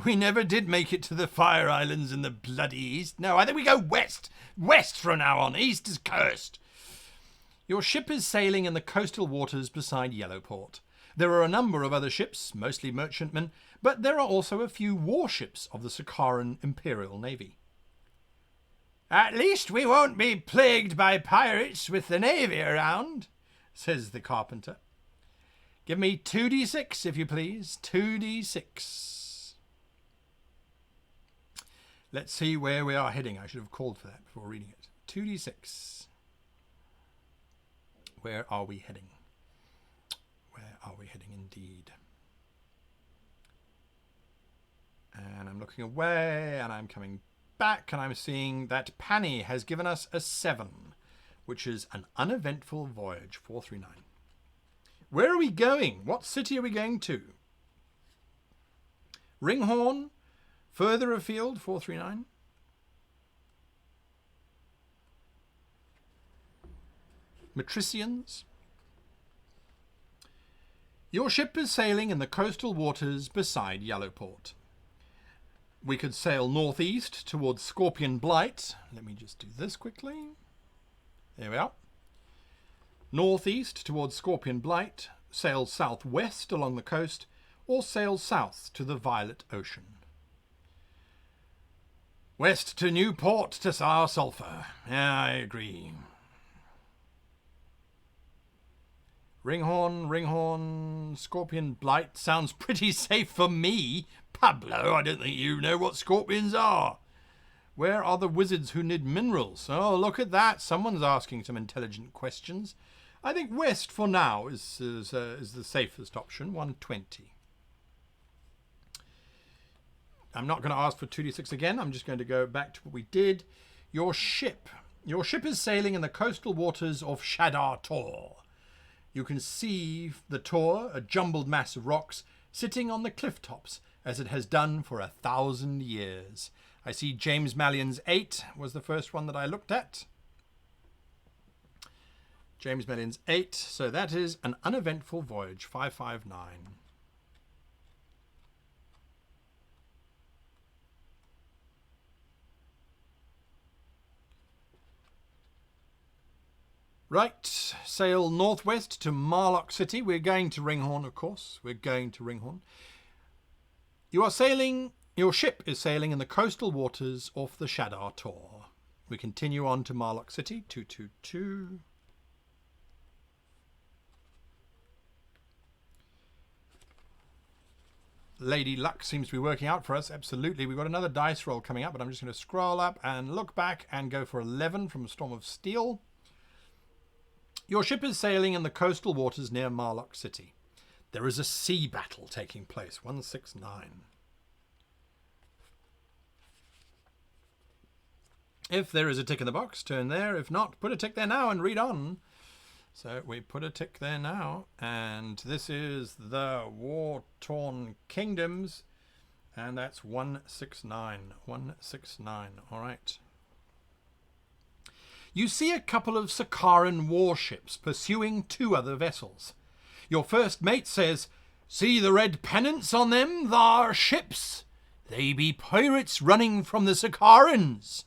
We never did make it to the Fire Islands in the bloody east. No, I think we go west. West from now on. East is cursed. Your ship is sailing in the coastal waters beside Yellowport. There are a number of other ships, mostly merchantmen, but there are also a few warships of the Sakaran Imperial Navy. At least we won't be plagued by pirates with the navy around, says the carpenter. Give me 2d6, if you please. 2d6. Let's see where we are heading. I should have called for that before reading it. 2d6. Where are we heading? Where are we heading indeed? And I'm looking away and I'm coming back and I'm seeing that Panny has given us a 7, which is an uneventful voyage, 439. Where are we going? What city are we going to? Ringhorn? Further afield, 439. Matricians. Your ship is sailing in the coastal waters beside Yellowport. We could sail northeast towards Scorpion Blight. Let me just do this quickly. There we are. Northeast towards Scorpion Blight, sail southwest along the coast, or sail south to the Violet Ocean. West to Newport to Sour Sulphur. Yeah, I agree. Ringhorn, Scorpion Blight sounds pretty safe for me. Pablo, I don't think you know what scorpions are. Where are the wizards who need minerals? Oh, look at that. Someone's asking some intelligent questions. I think west for now is the safest option, 120. I'm not going to ask for 2d6 again. I'm just going to go back to what we did. Your ship is sailing in the coastal waters of Shadar Tor. You can see the Tor, a jumbled mass of rocks, sitting on the cliff tops, as it has done for 1,000 years. I see James Mallion's 8 was the first one that I looked at. James Mallion's 8. So that is an uneventful voyage, 559. Right, sail northwest to Marlock City. We're going to Ringhorn, of course. We're going to Ringhorn. Your ship is sailing in the coastal waters off the Shadar Tor. We continue on to Marlock City, 222. Lady Luck seems to be working out for us. Absolutely. We've got another dice roll coming up, but I'm just going to scroll up and look back and go for 11 from Storm of Steel. Your ship is sailing in the coastal waters near Marlock City. There is a sea battle taking place, 169. If there is a tick in the box, turn there. If not, put a tick there now and read on. So we put a tick there now. And this is the War-Torn Kingdoms. And that's 169. 169. All right. You see a couple of Sakaran warships pursuing 2 other vessels. Your first mate says, "See the red pennants on them, thar ships? They be pirates running from the Sakarans."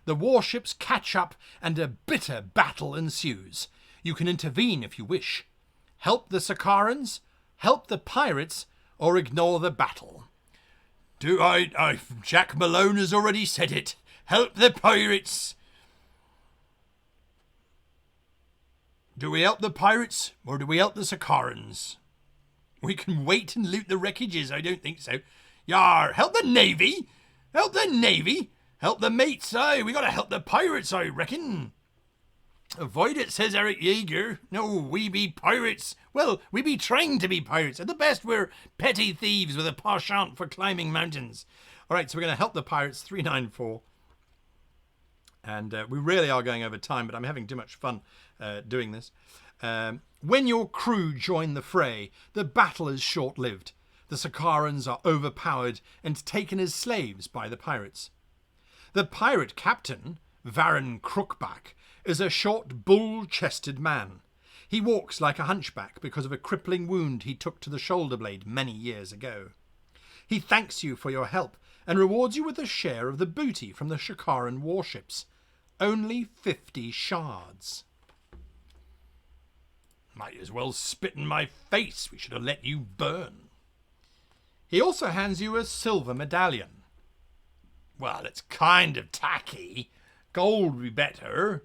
The warships catch up and a bitter battle ensues. You can intervene if you wish. Help the Sakarans, help the pirates or ignore the battle. Jack Malone has already said it. Help the pirates. Do we help the pirates or do we help the Sakarans? We can wait and loot the wreckages. I don't think so. Yar, help the Navy. Help the Navy. Help the mates. Aye, we got to help the pirates, I reckon. Avoid it, says Eric Yeager. No, we be pirates. Well, we be trained to be pirates. At the best, we're petty thieves with a penchant for climbing mountains. All right, so we're going to help the pirates, 394. And we really are going over time, but I'm having too much fun doing this. When your crew join the fray, the battle is short-lived. The Sakarans are overpowered and taken as slaves by the pirates. The pirate captain, Varan Crookback, is a short, bull-chested man. He walks like a hunchback because of a crippling wound he took to the shoulder blade many years ago. He thanks you for your help and rewards you with a share of the booty from the Shakaran warships. Only 50 shards. Might as well spit in my face. We should have let you burn. He also hands you a silver medallion. Well, it's kind of tacky. Gold would be better.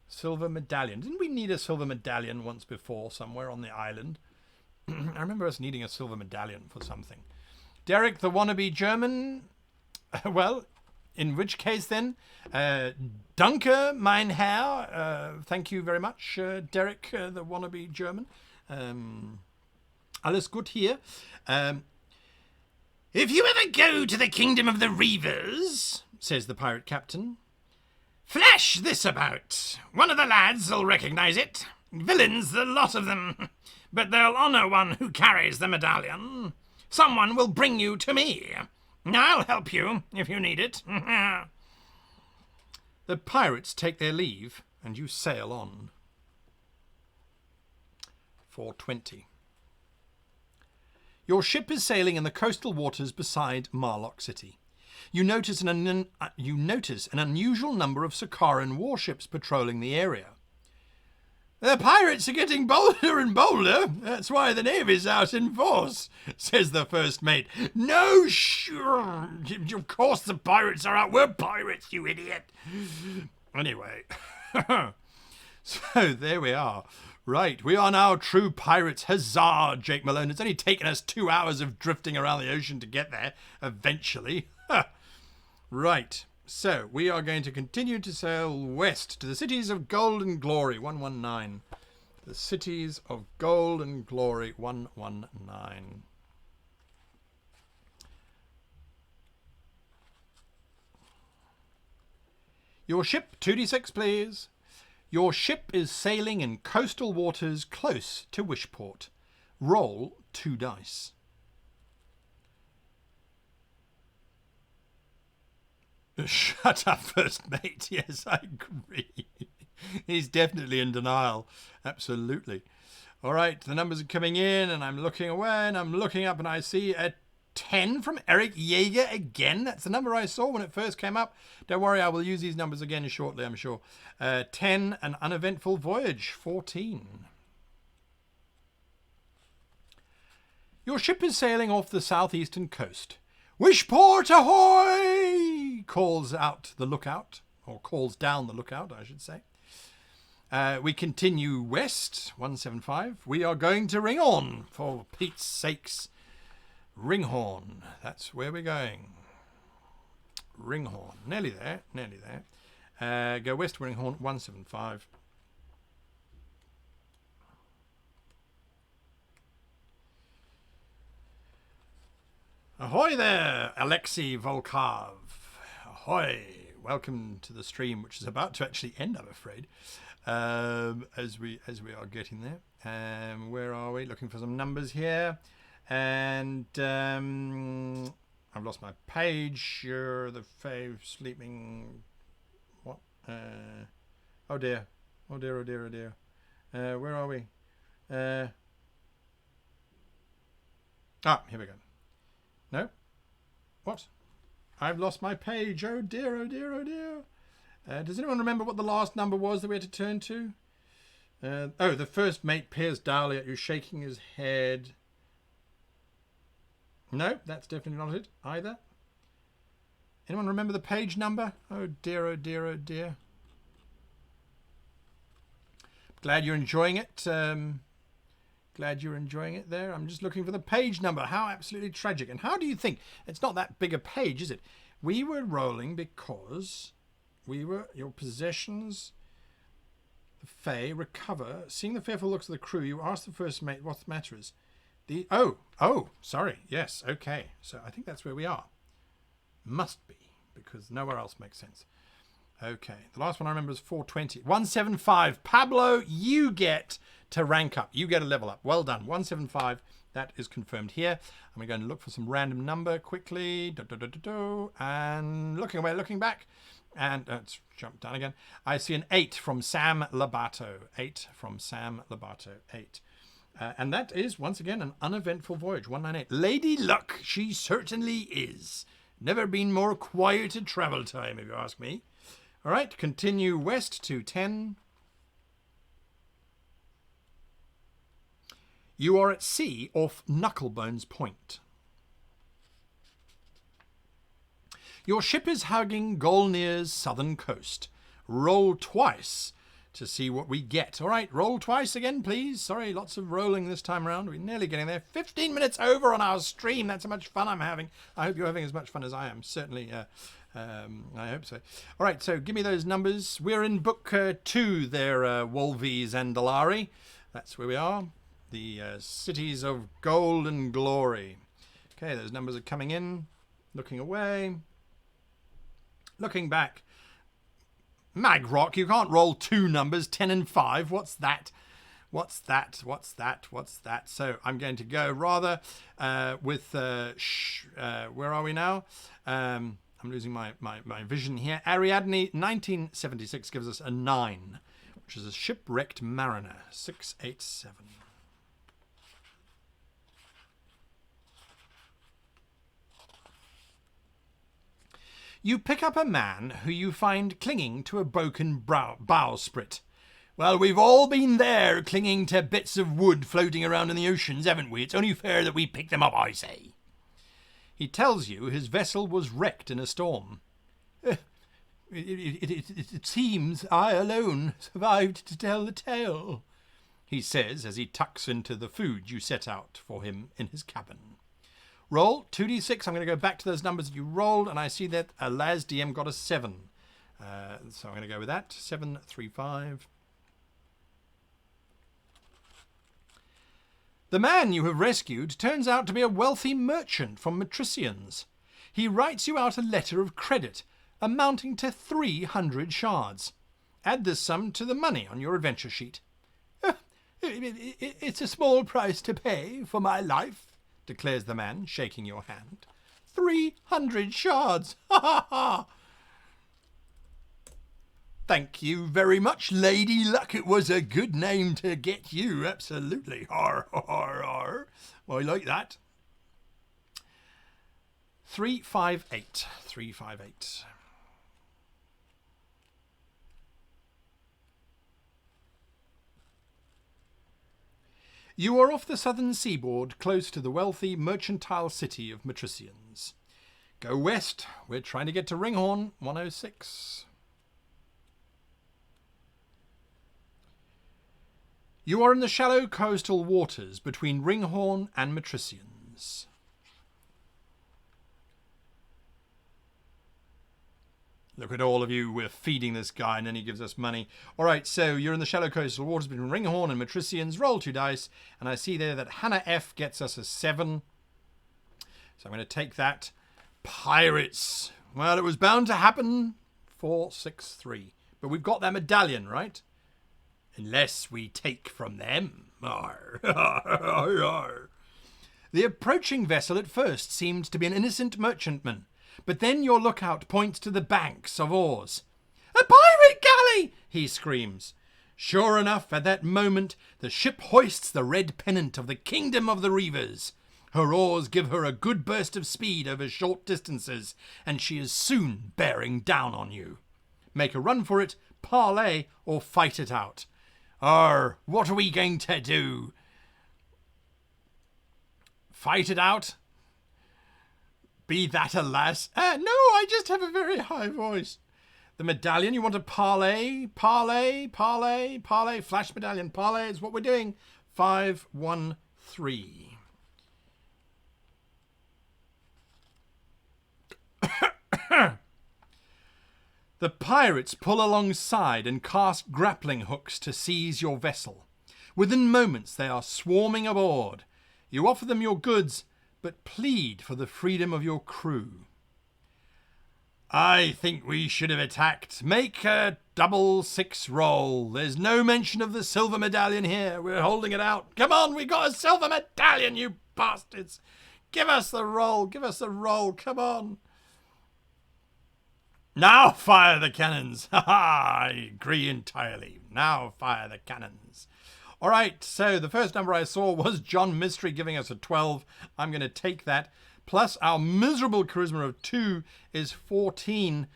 Silver medallion. Didn't we need a silver medallion once before somewhere on the island? I remember us needing a silver medallion for something. Derek, the wannabe German. Well, in which case then, Danke, mein Herr. Thank you very much, Derek, the wannabe German. Alles gut hier. If you ever go to the kingdom of the Reavers, says the pirate captain, flash this about. One of the lads'll recognise it. Villains, the lot of them. But they'll honour one who carries the medallion. Someone will bring you to me. I'll help you if you need it. The pirates take their leave and you sail on. 420. Your ship is sailing in the coastal waters beside Marlock City. You notice an unusual number of Sakaran warships patrolling the area. The pirates are getting bolder and bolder. That's why the Navy's out in force, says the first mate. No, sure. Of course the pirates are out. We're pirates, you idiot. Anyway. So there we are. Right, we are now true pirates. Huzzah, Jake Malone. It's only taken us 2 hours of drifting around the ocean to get there, eventually. Right, so we are going to continue to sail west to the cities of gold and glory, 119. The cities of gold and glory, 119. Your ship, 2d6 please. Your ship is sailing in coastal waters close to Wishport. Roll 2 dice. Shut up, first mate. Yes, I agree. He's definitely in denial. Absolutely. All right, the numbers are coming in, and I'm looking away, and I'm looking up, and I see a 10 from Eric Yeager again. That's the number I saw when it first came up. Don't worry, I will use these numbers again shortly, I'm sure. 10, an uneventful voyage, 14. Your ship is sailing off the southeastern coast. Wishport ahoy! Calls out the lookout, or calls down the lookout, I should say. We continue west, 175. We are going to Ringhorn, for Pete's sakes. Ringhorn, that's where we're going. Ringhorn, nearly there, nearly there. Go west to Ringhorn, 175. Ahoy there, Alexei Volkov. Ahoy. Welcome to the stream, which is about to actually end, I'm afraid, as we are getting there. Where are we? Looking for some numbers here. And I've lost my page. You're the fave sleeping. What? Oh dear. Oh dear. Oh dear. Oh dear. Where are we? Here we go. No. What? I've lost my page. Oh dear. Oh dear. Oh dear. Does anyone remember what the last number was that we had to turn to? The first mate peers dourly at you, shaking his head. No, that's definitely not it either. Anyone remember the page number? Oh dear, oh dear, oh dear. Glad you're enjoying it. Glad you're enjoying it there. I'm just looking for the page number. How absolutely tragic. And how do you think? It's not that big a page, is it? We were rolling because your possessions, the Fae, recover. Seeing the fearful looks of the crew, you ask the first mate what the matter is. Oh, sorry. Yes, okay. So I think that's where we are. Must be, because nowhere else makes sense. Okay, the last one I remember is 420. 175. Pablo, you get to rank up. You get a level up. Well done. 175. That is confirmed here. And we're going to look for some random number quickly. And looking away, looking back. And let's jump down again. I see an 8 from Sam Labato. 8 from Sam Labato. 8. And that is, once again, an uneventful voyage. 198. Lady Luck, she certainly is. Never been more quiet at travel time, if you ask me. All right, continue west to 10. You are at sea off Knucklebones Point. Your ship is hugging Golnir's southern coast. Roll twice to see what we get. All right, roll twice again, please. Sorry, lots of rolling this time around. We're nearly getting there. 15 minutes over on our stream. That's how much fun I'm having. I hope you're having as much fun as I am. Certainly, I hope so. All right, so give me those numbers. We're in book 2 there, Wolvies and Dalari. That's where we are. The cities of gold and glory. Okay, those numbers are coming in. Looking away. Looking back. Magrock, you can't roll 2 numbers, 10 and 5. What's that? What's that? What's that? What's that? So I'm going to go rather with, where are we now? I'm losing my vision here. Ariadne 1976 gives us a 9, which is a shipwrecked mariner. 687. You pick up a man who you find clinging to a broken bowsprit. Well, we've all been there, clinging to bits of wood floating around in the oceans, haven't we? It's only fair that we pick them up, I say. He tells you his vessel was wrecked in a storm. It seems I alone survived to tell the tale, he says as he tucks into the food you set out for him in his cabin. Roll 2d6. I'm going to go back to those numbers that you rolled, and I see that Laz DM got a 7. So I'm going to go with that. 735. The man you have rescued turns out to be a wealthy merchant from Matricians. He writes you out a letter of credit amounting to 300 shards. Add this sum to the money on your adventure sheet. It's a small price to pay for my life, declares the man, shaking your hand. 300 shards! Ha ha ha! Thank you very much, Lady Luck. It was a good name to get you, absolutely. Har, har, har. Well, I like that. 358. 358. You are off the southern seaboard, close to the wealthy mercantile city of Matricians. Go west. We're trying to get to Ringhorn, 106. You are in the shallow coastal waters between Ringhorn and Matricians. Look at all of you, we're feeding this guy and then he gives us money. All right, so you're in the shallow coastal waters between Ringhorn and Matricians. Roll 2 dice, and I see there that Hannah F gets us a 7. So I'm going to take that. Pirates. Well, it was bound to happen. 463. But we've got their medallion, right? Unless we take from them. Arr, arr, arr, arr. The approaching vessel at first seemed to be an innocent merchantman. But then your lookout points to the banks of oars. A pirate galley! He screams. Sure enough, at that moment, the ship hoists the red pennant of the Kingdom of the Reavers. Her oars give her a good burst of speed over short distances, and she is soon bearing down on you. Make a run for it, parley, or fight it out. What are we going to do? Fight it out? Be that alas. No, I just have a very high voice. The medallion, you want to parlay? Parlay, parlay, parlay. Flash medallion, parlay is what we're doing. 5, 1, 3. The pirates pull alongside and cast grappling hooks to seize your vessel. Within moments they are swarming aboard. You offer them your goods, but plead for the freedom of your crew. I think we should have attacked. Make a 6 roll. There's no mention of the silver medallion here. We're holding it out. Come on, we got a silver medallion, you bastards. Give us the roll. Give us the roll. Come on. Now fire the cannons. Ha ha, I agree entirely. Now fire the cannons. All right, so the first number I saw was John Mystery giving us a 12. I'm going to take that. Plus our miserable charisma of 2 is 14.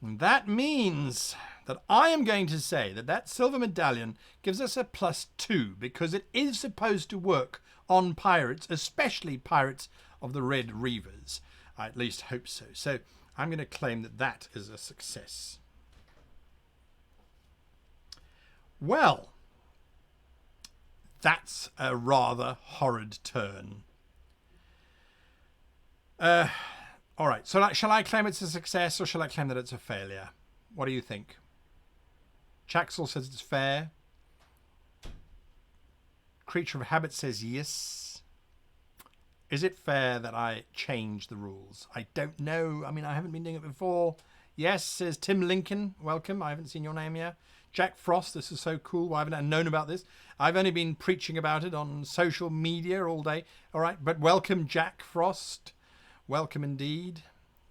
That means that I am going to say that that silver medallion gives us a +2 because it is supposed to work on pirates, especially pirates of the Red Reavers. I at least hope so. So I'm going to claim that that is a success. Well, that's a rather horrid turn. All right, so shall I claim it's a success or shall I claim that it's a failure? What do you think? Chaxel says it's fair. Creature of Habit says yes. Is it fair that I change the rules? I don't know. I mean, I haven't been doing it before. Yes, says Tim Lincoln. Welcome. I haven't seen your name yet. Jack Frost. This is so cool. Why haven't I known about this? I've only been preaching about it on social media all day. All right. But welcome, Jack Frost. Welcome indeed.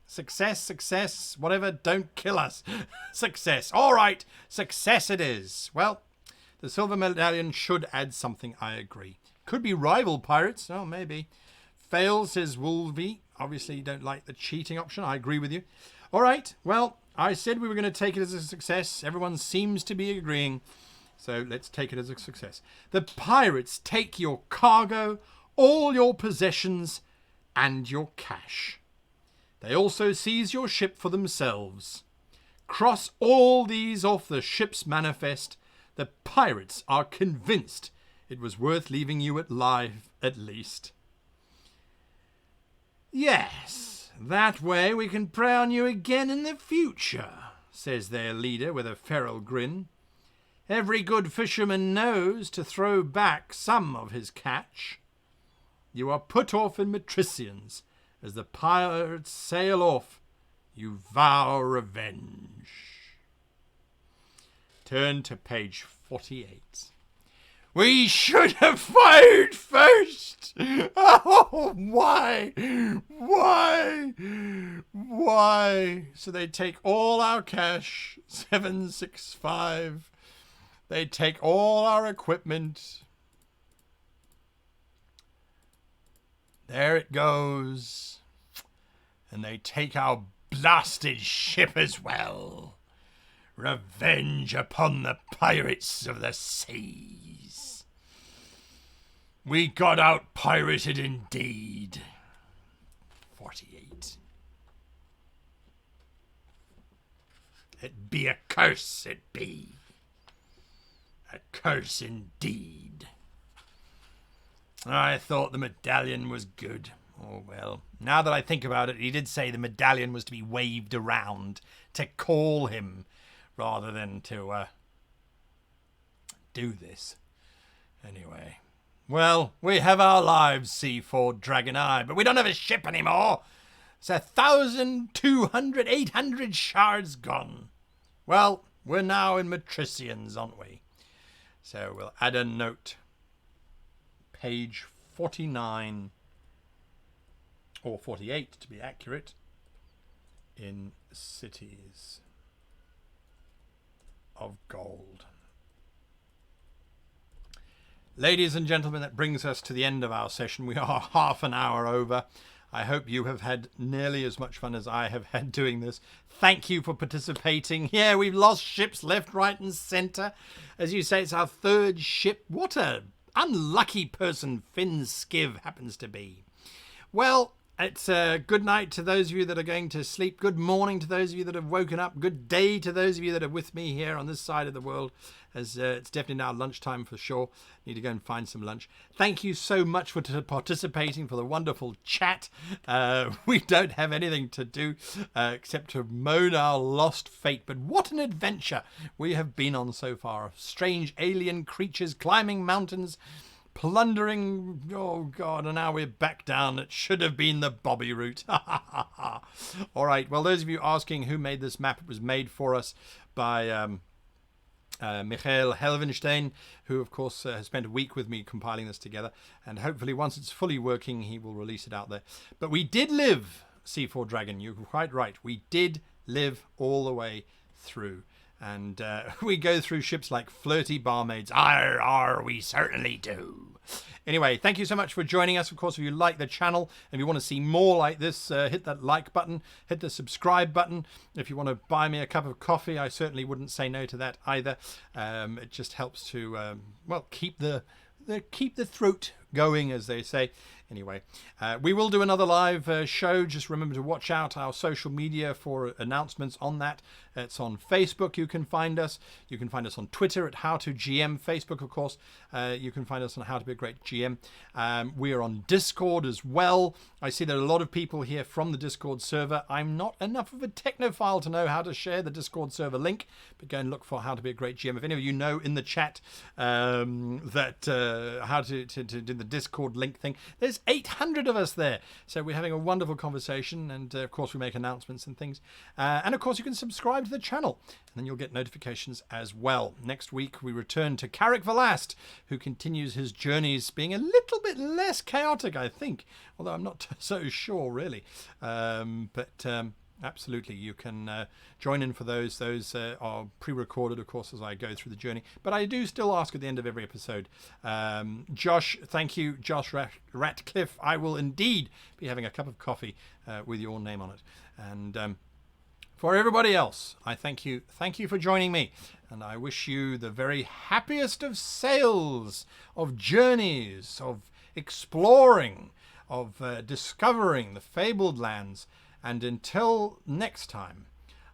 Success, success, whatever. Don't kill us. Success. All right. Success it is. Well, the silver medallion should add something. I agree. Could be rival pirates. Oh, maybe. Fail, says Wolvie. Obviously, you don't like the cheating option. I agree with you. All right. Well, I said we were going to take it as a success. Everyone seems to be agreeing. So let's take it as a success. The pirates take your cargo, all your possessions, and your cash. They also seize your ship for themselves. Cross all these off the ship's manifest. The pirates are convinced it was worth leaving you alive, at least. Yes, that way we can prey on you again in the future, says their leader with a feral grin. Every good fisherman knows to throw back some of his catch. You are put off in Matricians. As the pirates sail off, you vow revenge. Turn to page 48. We should have fired first! Oh, why? Why? Why? So they take all our cash, 765. They take all our equipment. There it goes. And they take our blasted ship as well. Revenge upon the pirates of the seas. We got out pirated indeed. 48. It be a curse, it be. A curse indeed. I thought the medallion was good. Oh, well. Now that I think about it, he did say the medallion was to be waved around to call him rather than to do this. Anyway. Well, we have our lives, C4 Dragon Eye, but we don't have a ship anymore. It's 1,200, 800 shards gone. Well, we're now in Matricians, aren't we? So we'll add a note. Page 49, or 48 to be accurate, in Cities of Gold. Ladies and gentlemen, that brings us to the end of our session. We are half an hour over. I hope you have had nearly as much fun as I have had doing this. Thank you for participating. Yeah, we've lost ships left, right and centre. As you say, it's our third ship. What a unlucky person Finn Skiv happens to be. Well, It's good night to those of you that are going to sleep. Good morning to those of you that have woken up. Good day to those of you that are with me here on this side of the world, as it's definitely now lunchtime for sure. Need to go and find some lunch. Thank you so much for participating, for the wonderful chat. We don't have anything to do except to moan our lost fate. But what an adventure we have been on so far. Strange alien creatures climbing mountains, plundering, oh God, and now we're back down. It should have been the Bobby route. All right, well, those of you asking who made this map, it was made for us by Michael Helvenstein, who of course has spent a week with me compiling this together, and hopefully once it's fully working he will release it out there. But we did live C4 Dragon, you're quite right, we did live all the way through. And we go through ships like flirty barmaids. Arr, we certainly do. Anyway, thank you so much for joining us. Of course, if you like the channel and you want to see more like this, hit that like button, hit the subscribe button. If you want to buy me a cup of coffee, I certainly wouldn't say no to that either. It just helps to, well, keep the throat going, as they say. Anyway, we will do another live show. Just remember to watch out our social media for announcements on that. It's on Facebook. You can find us. You can find us on Twitter at How to GM. Facebook, of course. You can find us on How to Be a Great GM. We are on Discord as well. I see there are a lot of people here from the Discord server. I'm not enough of a technophile to know how to share the Discord server link, but go and look for How to Be a Great GM. If any of you know in the chat that how to do the Discord link thing, there's 800 of us there, so we're having a wonderful conversation, and of course we make announcements and things, and of course you can subscribe to the channel and then you'll get notifications as well. Next week we return to Carrick Velast, who continues his journeys, being a little bit less chaotic, I think, although I'm not so sure really, but absolutely, you can join in for those. Those are pre-recorded, of course, as I go through the journey. But I do still ask at the end of every episode. Josh, thank you, Josh Ratcliffe. I will indeed be having a cup of coffee with your name on it. And for everybody else, I thank you. Thank you for joining me. And I wish you the very happiest of sails, of journeys, of exploring, of discovering the fabled lands. And until next time,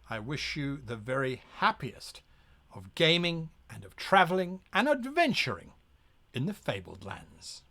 I wish you the very happiest of gaming and of traveling and adventuring in the fabled lands.